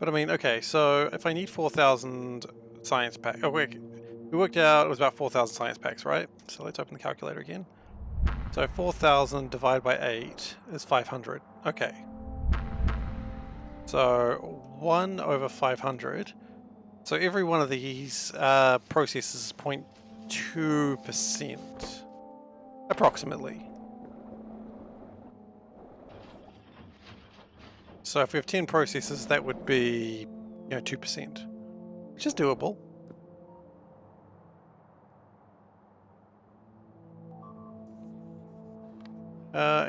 But I mean, okay, so if I need 4,000 science packs, oh wait, we worked out it was about 4,000 science packs, right? So let's open the calculator again. So 4,000 divided by 8 is 500. Okay. So 1 over 500. So every one of these processes is 0.2%, approximately. So if we have 10 processes, that would be, 2%, which is doable.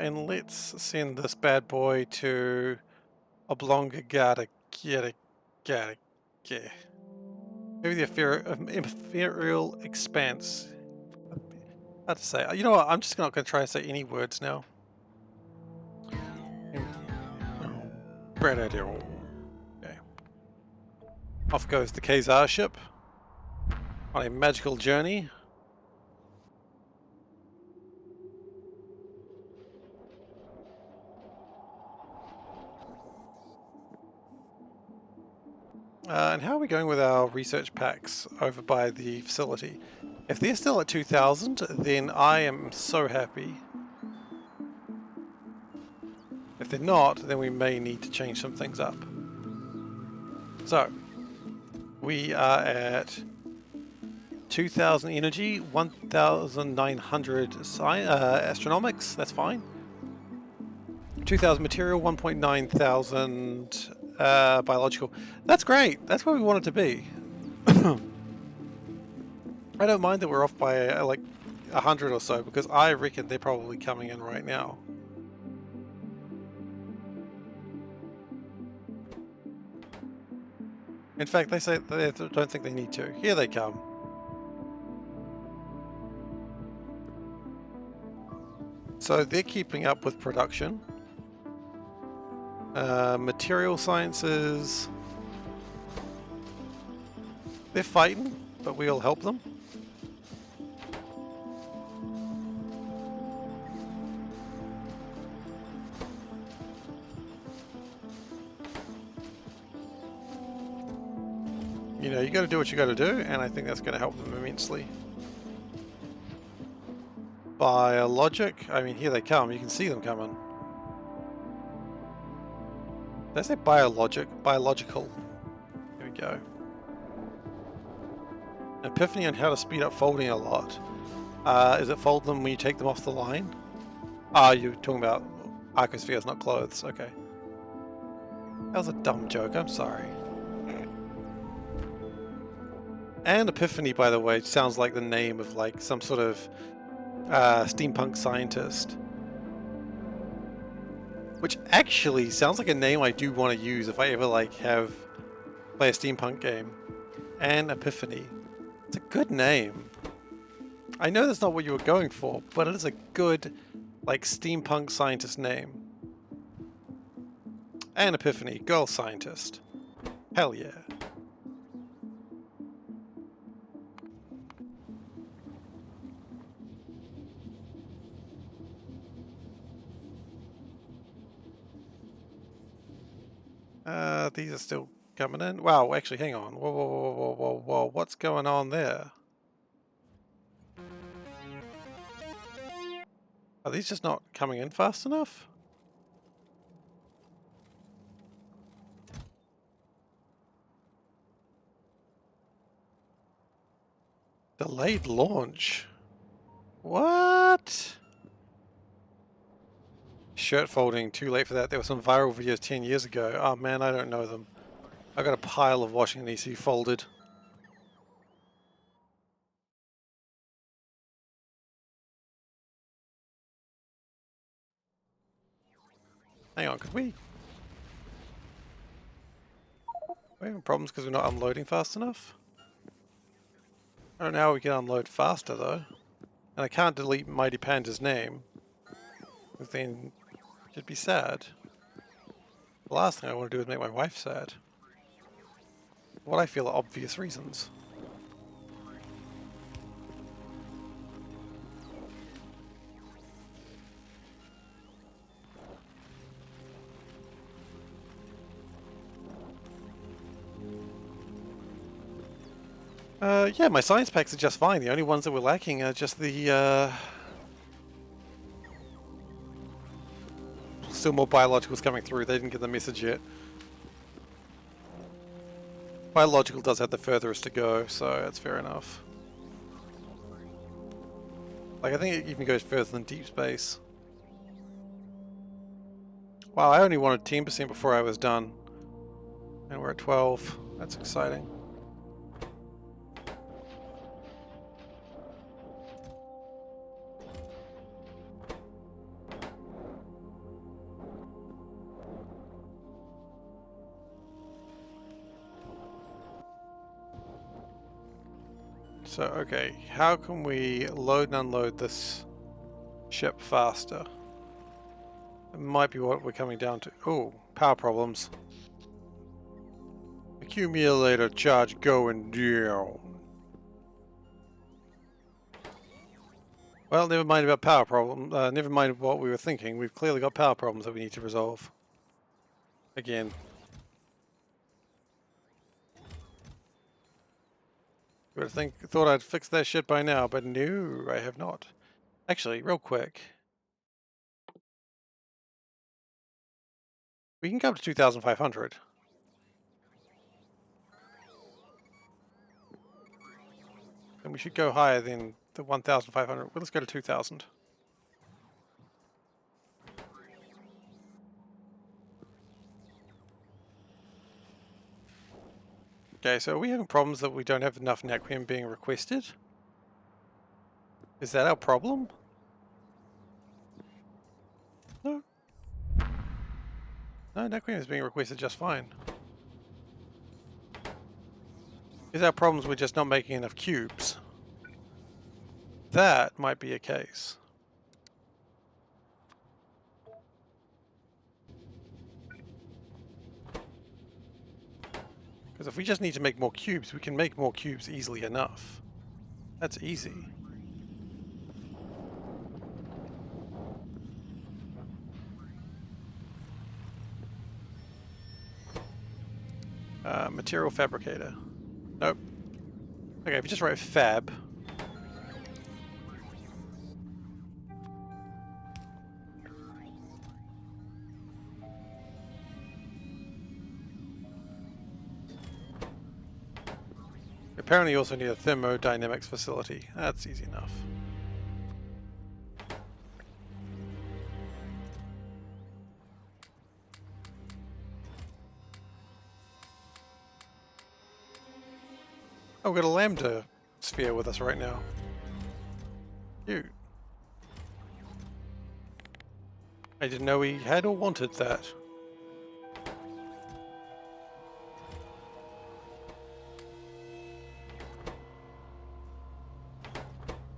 And let's send this bad boy to Oblonga Gata Gata Gata. Maybe the Imperial Expanse. Hard to say. You know what? I'm just not going to try and say any words now. Okay. Off goes the Khazar ship on a magical journey. And how are we going with our research packs over by the facility? If they're still at 2,000, then I am so happy. If they're not, then we may need to change some things up. So, we are at 2,000 energy, 1,900 astronomics, that's fine. 2,000 material, 1.9 thousand biological. That's great, that's where we want it to be. I don't mind that we're off by like 100 or so, because I reckon they're probably coming in right now. In fact, they say they don't think they need to. Here they come. So they're keeping up with production. Material sciences. They're fighting, but we'll help them. You got to do what you got to do, and I think that's going to help them immensely. Biologic, I mean, here they come. You can see them coming. Did I say biological? Here we go. Epiphany on how to speed up folding a lot. Is it fold them when you take them off the line? Ah, you're talking about arcospheres, not clothes. Okay. That was a dumb joke, I'm sorry. And Epiphany, by the way, sounds like the name of like some sort of steampunk scientist. Which actually sounds like a name I do want to use if I ever like play a steampunk game. And Epiphany. It's a good name. I know that's not what you were going for, but it is a good like steampunk scientist name. And Epiphany, girl scientist. Hell yeah. These are still coming in. Wow, actually, hang on. Whoa, whoa, whoa, whoa, whoa, whoa. What's going on there? Are these just not coming in fast enough? Delayed launch. What? Shirt folding, too late for that. There were some viral videos 10 years ago. Oh man, I don't know them. I got a pile of washing that needs to be folded. Hang on, could we? Are we having problems because we're not unloading fast enough? I don't know how we can unload faster though. And I can't delete Mighty Panda's name. Because then It'd be sad. The last thing I want to do is make my wife sad. What I feel are obvious reasons. Yeah, my science packs are just fine. The only ones that we're lacking are just the, still more biologicals coming through. They didn't get the message yet. Biological does have the furthest to go, so that's fair enough. Like, I think it even goes further than deep space. Wow, I only wanted 10% before I was done. And we're at 12. That's exciting. So, okay, how can we load and unload this ship faster? It might be what we're coming down to. Oh, power problems. Accumulator charge going down. Well, never mind about power problem. Never mind what we were thinking. We've clearly got power problems that we need to resolve. Again. You would have thought I'd fix that shit by now, but no, I have not. Actually, real quick. We can go up to 2,500. And we should go higher than the 1,500. Well, let's go to 2,000. Okay, so are we having problems that we don't have enough Naquium being requested? Is that our problem? No. No, Naquium is being requested just fine. Is our problems we're just not making enough cubes? That might be a case. Because if we just need to make more cubes, we can make more cubes easily enough. That's easy. Material fabricator. Nope. Okay, if you just write fab. Apparently you also need a thermodynamics facility. That's easy enough. Oh, we've got a lambda sphere with us right now. Cute. I didn't know we had or wanted that.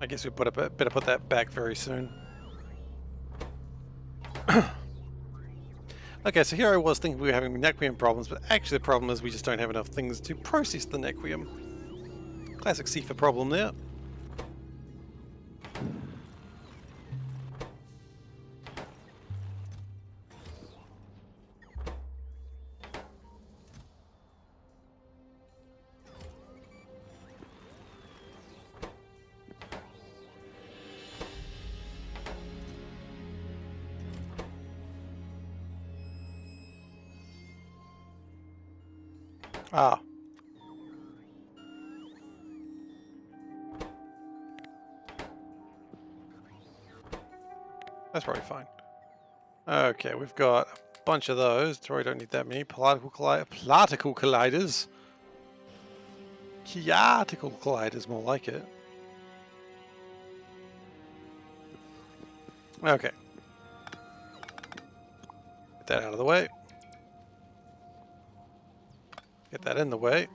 I guess we better put that back very soon. Okay, so here I was thinking we were having Nequium problems, but actually the problem is we just don't have enough things to process the Nequium. Classic Seifer problem there. Ah. That's probably fine. Okay, we've got a bunch of those. Probably don't need that many. Particle colliders. Chiatical colliders, more like it. Okay. Get that out of the way. Get that in the way.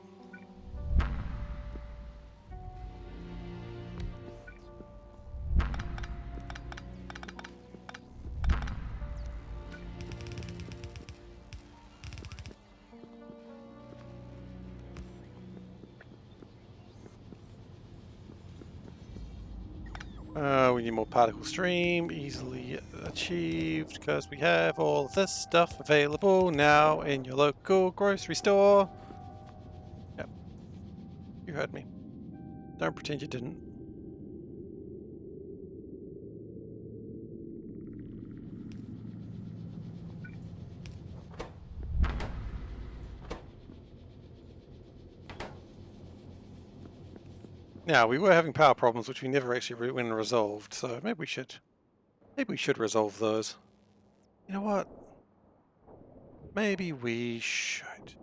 We need more particle stream, easily achieved because we have all of this stuff available now in your local grocery store. Yep, you heard me. Don't pretend you didn't. Now, we were having power problems which we never actually went and resolved, so maybe we should resolve those. You know what? Maybe we should.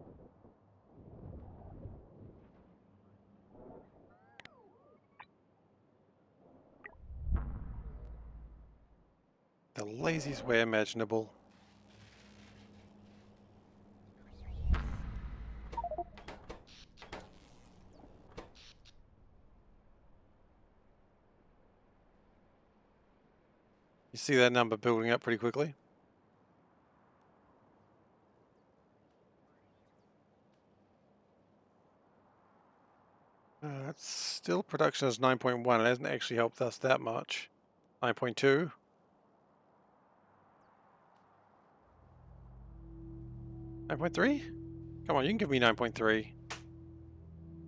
The laziest way imaginable. You see that number building up pretty quickly? It's still production is 9.1. It hasn't actually helped us that much. 9.2. 9.3? Come on, you can give me 9.3.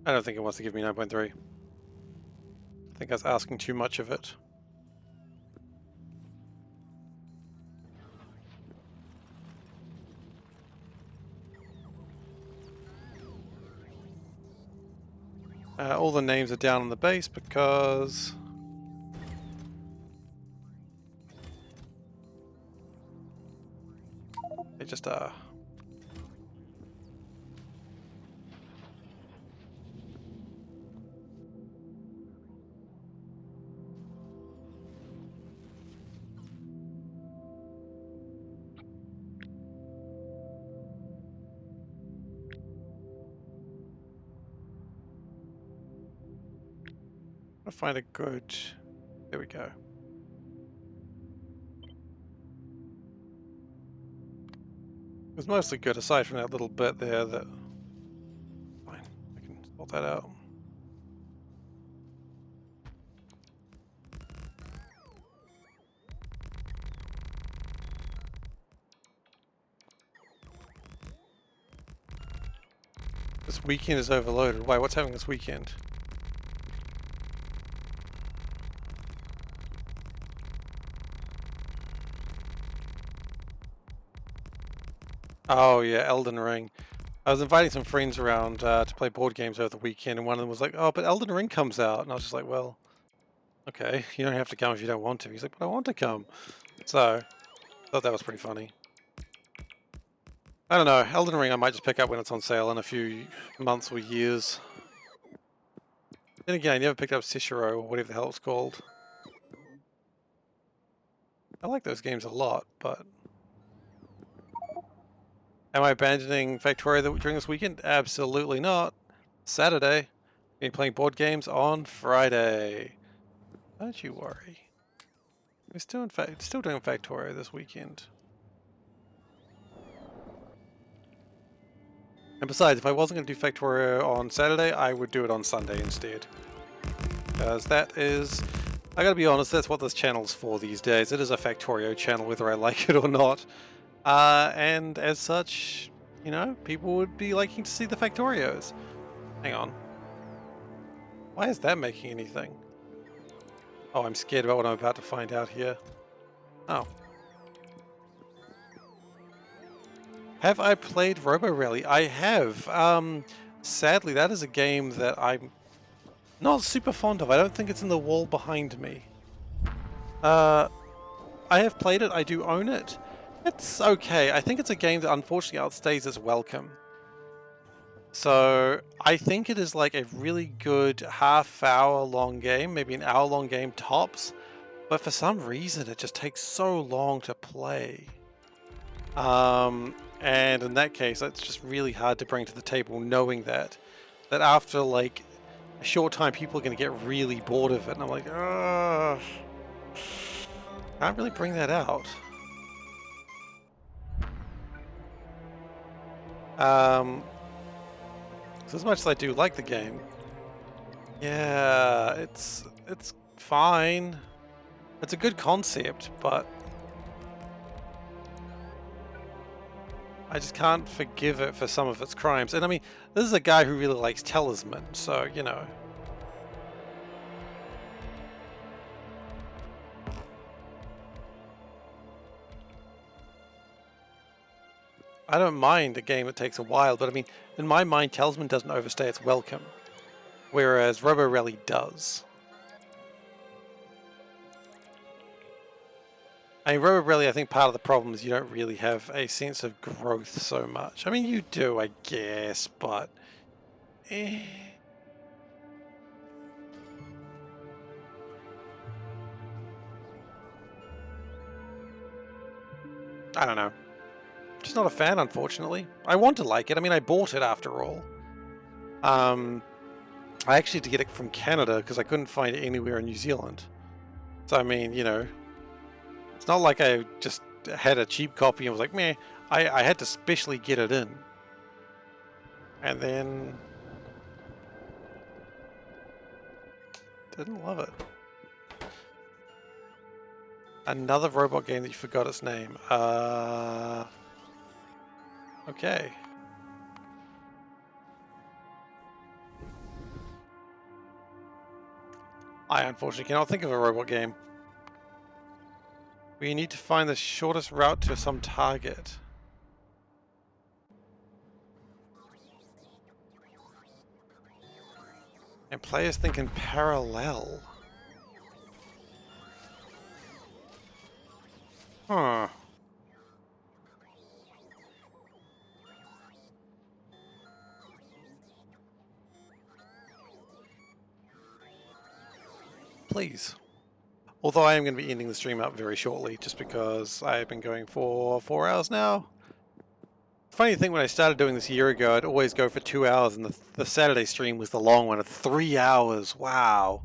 I don't think it wants to give me 9.3. I think I was asking too much of it. All the names are down on the base because they just are. I'll find a good. There we go. It was mostly good aside from that little bit there that. Fine, I can sort that out. This weekend is overloaded. Why? What's happening this weekend? Oh yeah, Elden Ring. I was inviting some friends around to play board games over the weekend, and one of them was like, "Oh, but Elden Ring comes out," and I was just like, "Well, okay, you don't have to come if you don't want to." He's like, "But I want to come," so I thought that was pretty funny. I don't know, Elden Ring I might just pick up when it's on sale in a few months or years. Then again, I never picked up Cicero or whatever the hell it's called. I like those games a lot, but am I abandoning Factorio during this weekend? Absolutely not. Saturday. Been playing board games on Friday. Don't you worry. We're still doing Factorio this weekend. And besides, if I wasn't going to do Factorio on Saturday, I would do it on Sunday instead. Because that is, I gotta be honest, that's what this channel's for these days. It is a Factorio channel, whether I like it or not. And as such, you know, people would be liking to see the Factorios. Hang on. Why is that making anything? Oh, I'm scared about what I'm about to find out here. Oh. Have I played Robo Rally? I have. Sadly, that is a game that I'm not super fond of. I don't think it's in the wall behind me. I have played it. I do own it. It's okay. I think it's a game that unfortunately outstays its welcome. So I think it is like a really good half-hour long game, maybe an hour-long game tops. But for some reason, it just takes so long to play. And in that case, it's just really hard to bring to the table, knowing that after like a short time, people are going to get really bored of it. And I'm like, ugh, can't really bring that out. So as much as I do like the game, yeah, it's fine. It's a good concept, but I just can't forgive it for some of its crimes. And I mean, this is a guy who really likes Talisman, so, you know. I don't mind a game that takes a while, but I mean, in my mind, Talisman doesn't overstay its welcome, whereas Robo Rally does. I mean, Robo Rally, I think part of the problem is you don't really have a sense of growth so much. I mean, you do, I guess, but... eh. I don't know. Just not a fan, unfortunately. I want to like it. I mean, I bought it after all. I actually had to get it from Canada because I couldn't find it anywhere in New Zealand. So, I mean, you know, it's not like I just had a cheap copy and was like, meh. I had to specially get it in. And then... didn't love it. Another robot game that you forgot its name. Okay. I unfortunately cannot think of a robot game. We need to find the shortest route to some target. And players think in parallel. Huh. Please. Although I am going to be ending the stream up very shortly, just because I've been going for 4 hours now. Funny thing, when I started doing this a year ago, I'd always go for 2 hours, and the Saturday stream was the long one of 3 hours. Wow.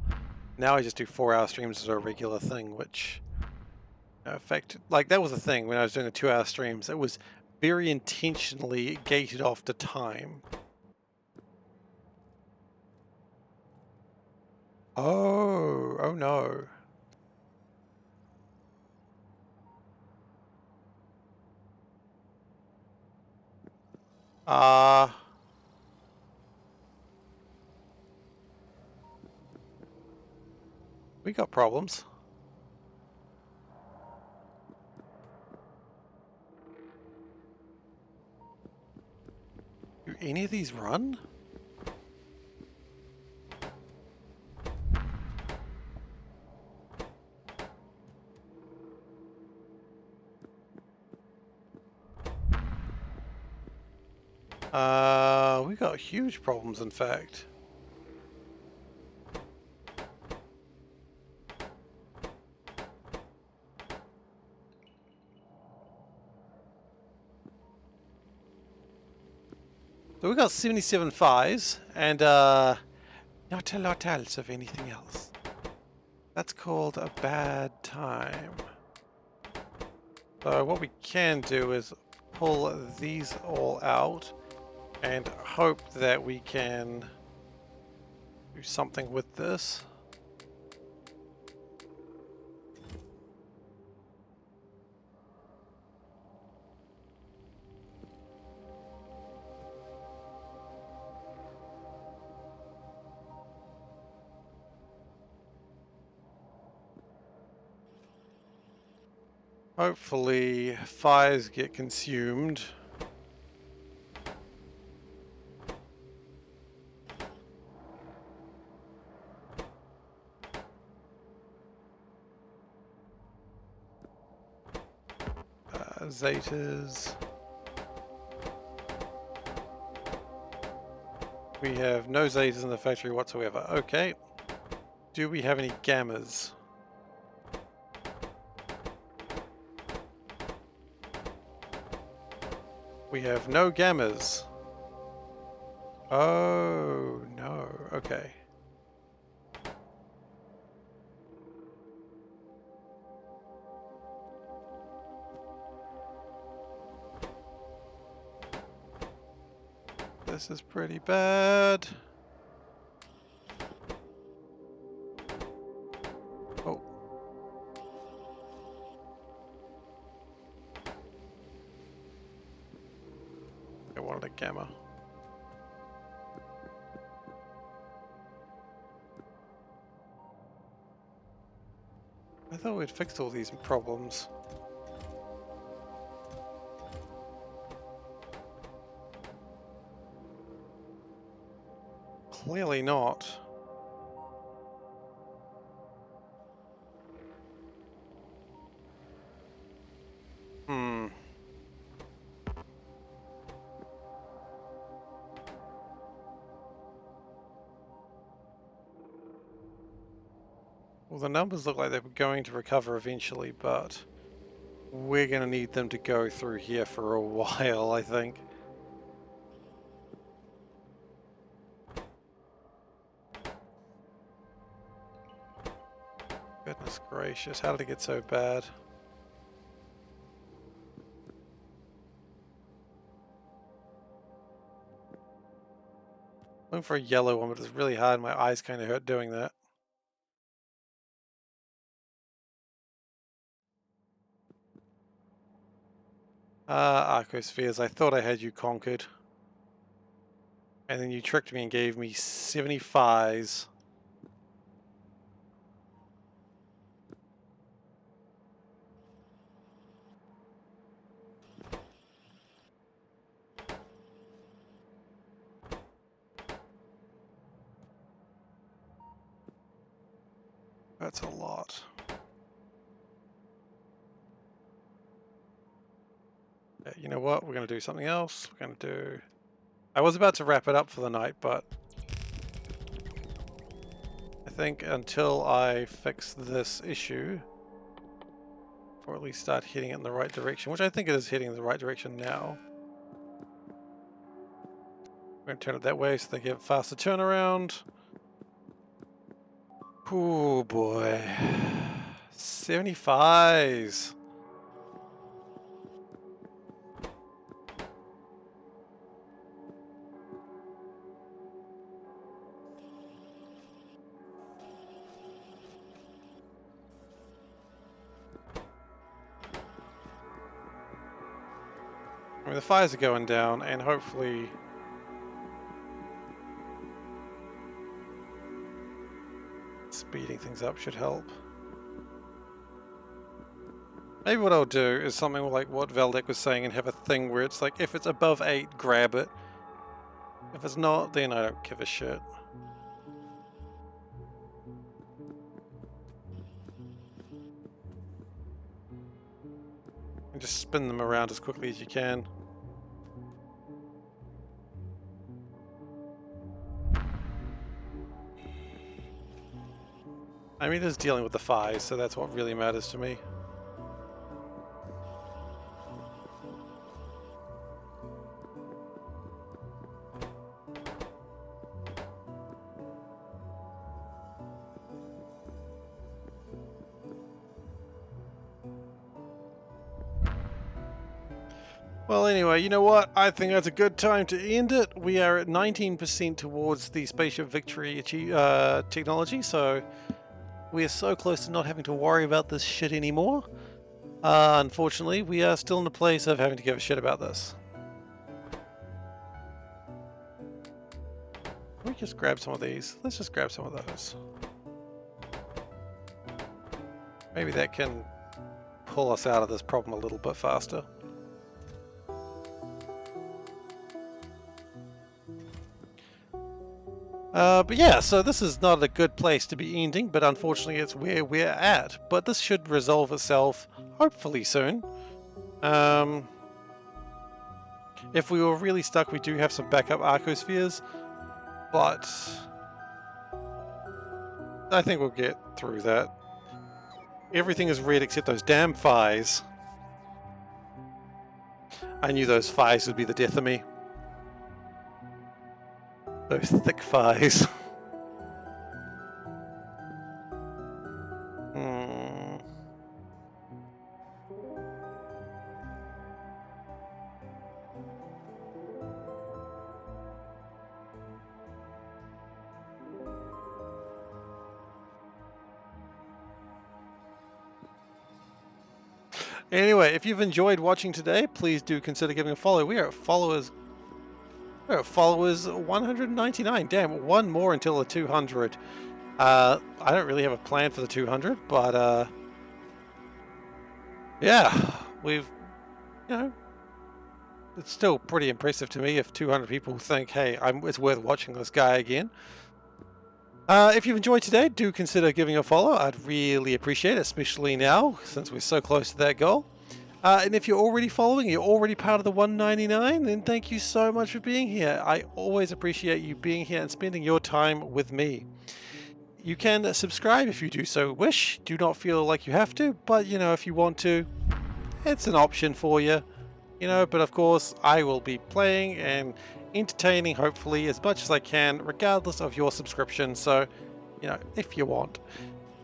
Now I just do 4-hour streams as a regular thing, which... in fact, like, that was the thing when I was doing the 2-hour streams. It was very intentionally gated off to time. Oh no. We got problems. Do any of these run? We got huge problems, in fact. So we got 77 fives, and not a lot else of anything else. That's called a bad time. So what we can do is pull these all out and hope that we can do something with this. Hopefully fires get consumed. Zetas. We have no Zetas in the factory whatsoever. Okay. Do we have any Gammas? We have no Gammas. Oh, no. Okay. This is pretty bad. Oh. I wanted a gamma. I thought we'd fixed all these problems. Clearly not. Hmm. Well, the numbers look like they were going to recover eventually, but we're going to need them to go through here for a while, I think. Goodness gracious, how did it get so bad? Looking for a yellow one, but it's really hard. My eyes kind of hurt doing that. Arcospheres, I thought I had you conquered. And then you tricked me and gave me 75s. That's a lot. Yeah, you know what? We're going to do something else. We're going to do... I was about to wrap it up for the night, but I think until I fix this issue, or at least start heading it in the right direction, which I think it is heading in the right direction now. We're going to turn it that way so they get faster turnaround. Oh boy. 75s. I mean, the fires are going down, and hopefully speeding things up should help. Maybe what I'll do is something like what Valdek was saying and have a thing where it's like, if it's above 8, grab it. If it's not, then I don't give a shit. And just spin them around as quickly as you can. I mean, it is dealing with the fires, so that's what really matters to me. Well, anyway, you know what? I think that's a good time to end it. We are at 19% towards the Spaceship Victory technology, so we are so close to not having to worry about this shit anymore. Unfortunately, we are still in the place of having to give a shit about this. Can we just grab some of these? Let's just grab some of those. Maybe that can pull us out of this problem a little bit faster. But yeah, so this is not a good place to be ending, but unfortunately it's where we're at. But this should resolve itself hopefully soon. If we were really stuck, we do have some backup arcospheres, but I think we'll get through that. Everything is red except those damn fires. I knew those fires would be the death of me. Those thick fires. Anyway, if you've enjoyed watching today, please do consider giving a follow. We are at followers Followers 199. Damn, one more until the 200. I don't really have a plan for the 200, but yeah, we've, you know, it's still pretty impressive to me if 200 people think, hey, it's worth watching this guy again. If you've enjoyed today, do consider giving a follow. I'd really appreciate it, especially now since we're so close to that goal. And if you're already following, you're already part of the 199, then thank you so much for being here. I always appreciate you being here and spending your time with me. You can subscribe if you do so wish. Do not feel like you have to, but if you want to, it's an option for you. But of course, I will be playing and entertaining, hopefully, as much as I can, regardless of your subscription. So, if you want.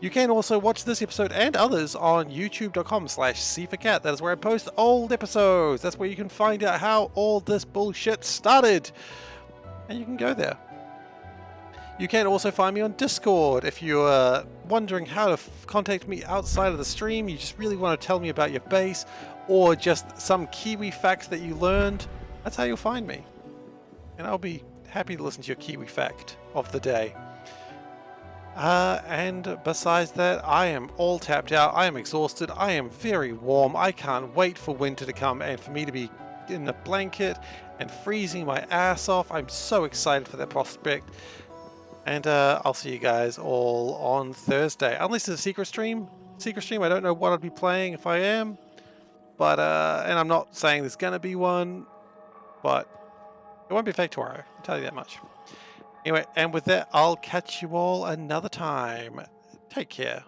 You can also watch this episode and others on youtube.com/SeiferKatt. That is where I post old episodes. That's where you can find out how all this bullshit started. And you can go there. You can also find me on Discord if you're wondering how to contact me outside of the stream. You just really want to tell me about your base or just some Kiwi facts that you learned. That's how you'll find me. And I'll be happy to listen to your Kiwi fact of the day. And besides that, I am all tapped out. I am exhausted. I am very warm. I can't wait for winter to come and for me to be in a blanket and freezing my ass off. I'm so excited for that prospect. And I'll see you guys all on Thursday. Unless it's a secret stream. I don't know what I'd be playing if I am. But, and I'm not saying there's going to be one. But it won't be fake tomorrow. I'll tell you that much. Anyway, and with that, I'll catch you all another time. Take care.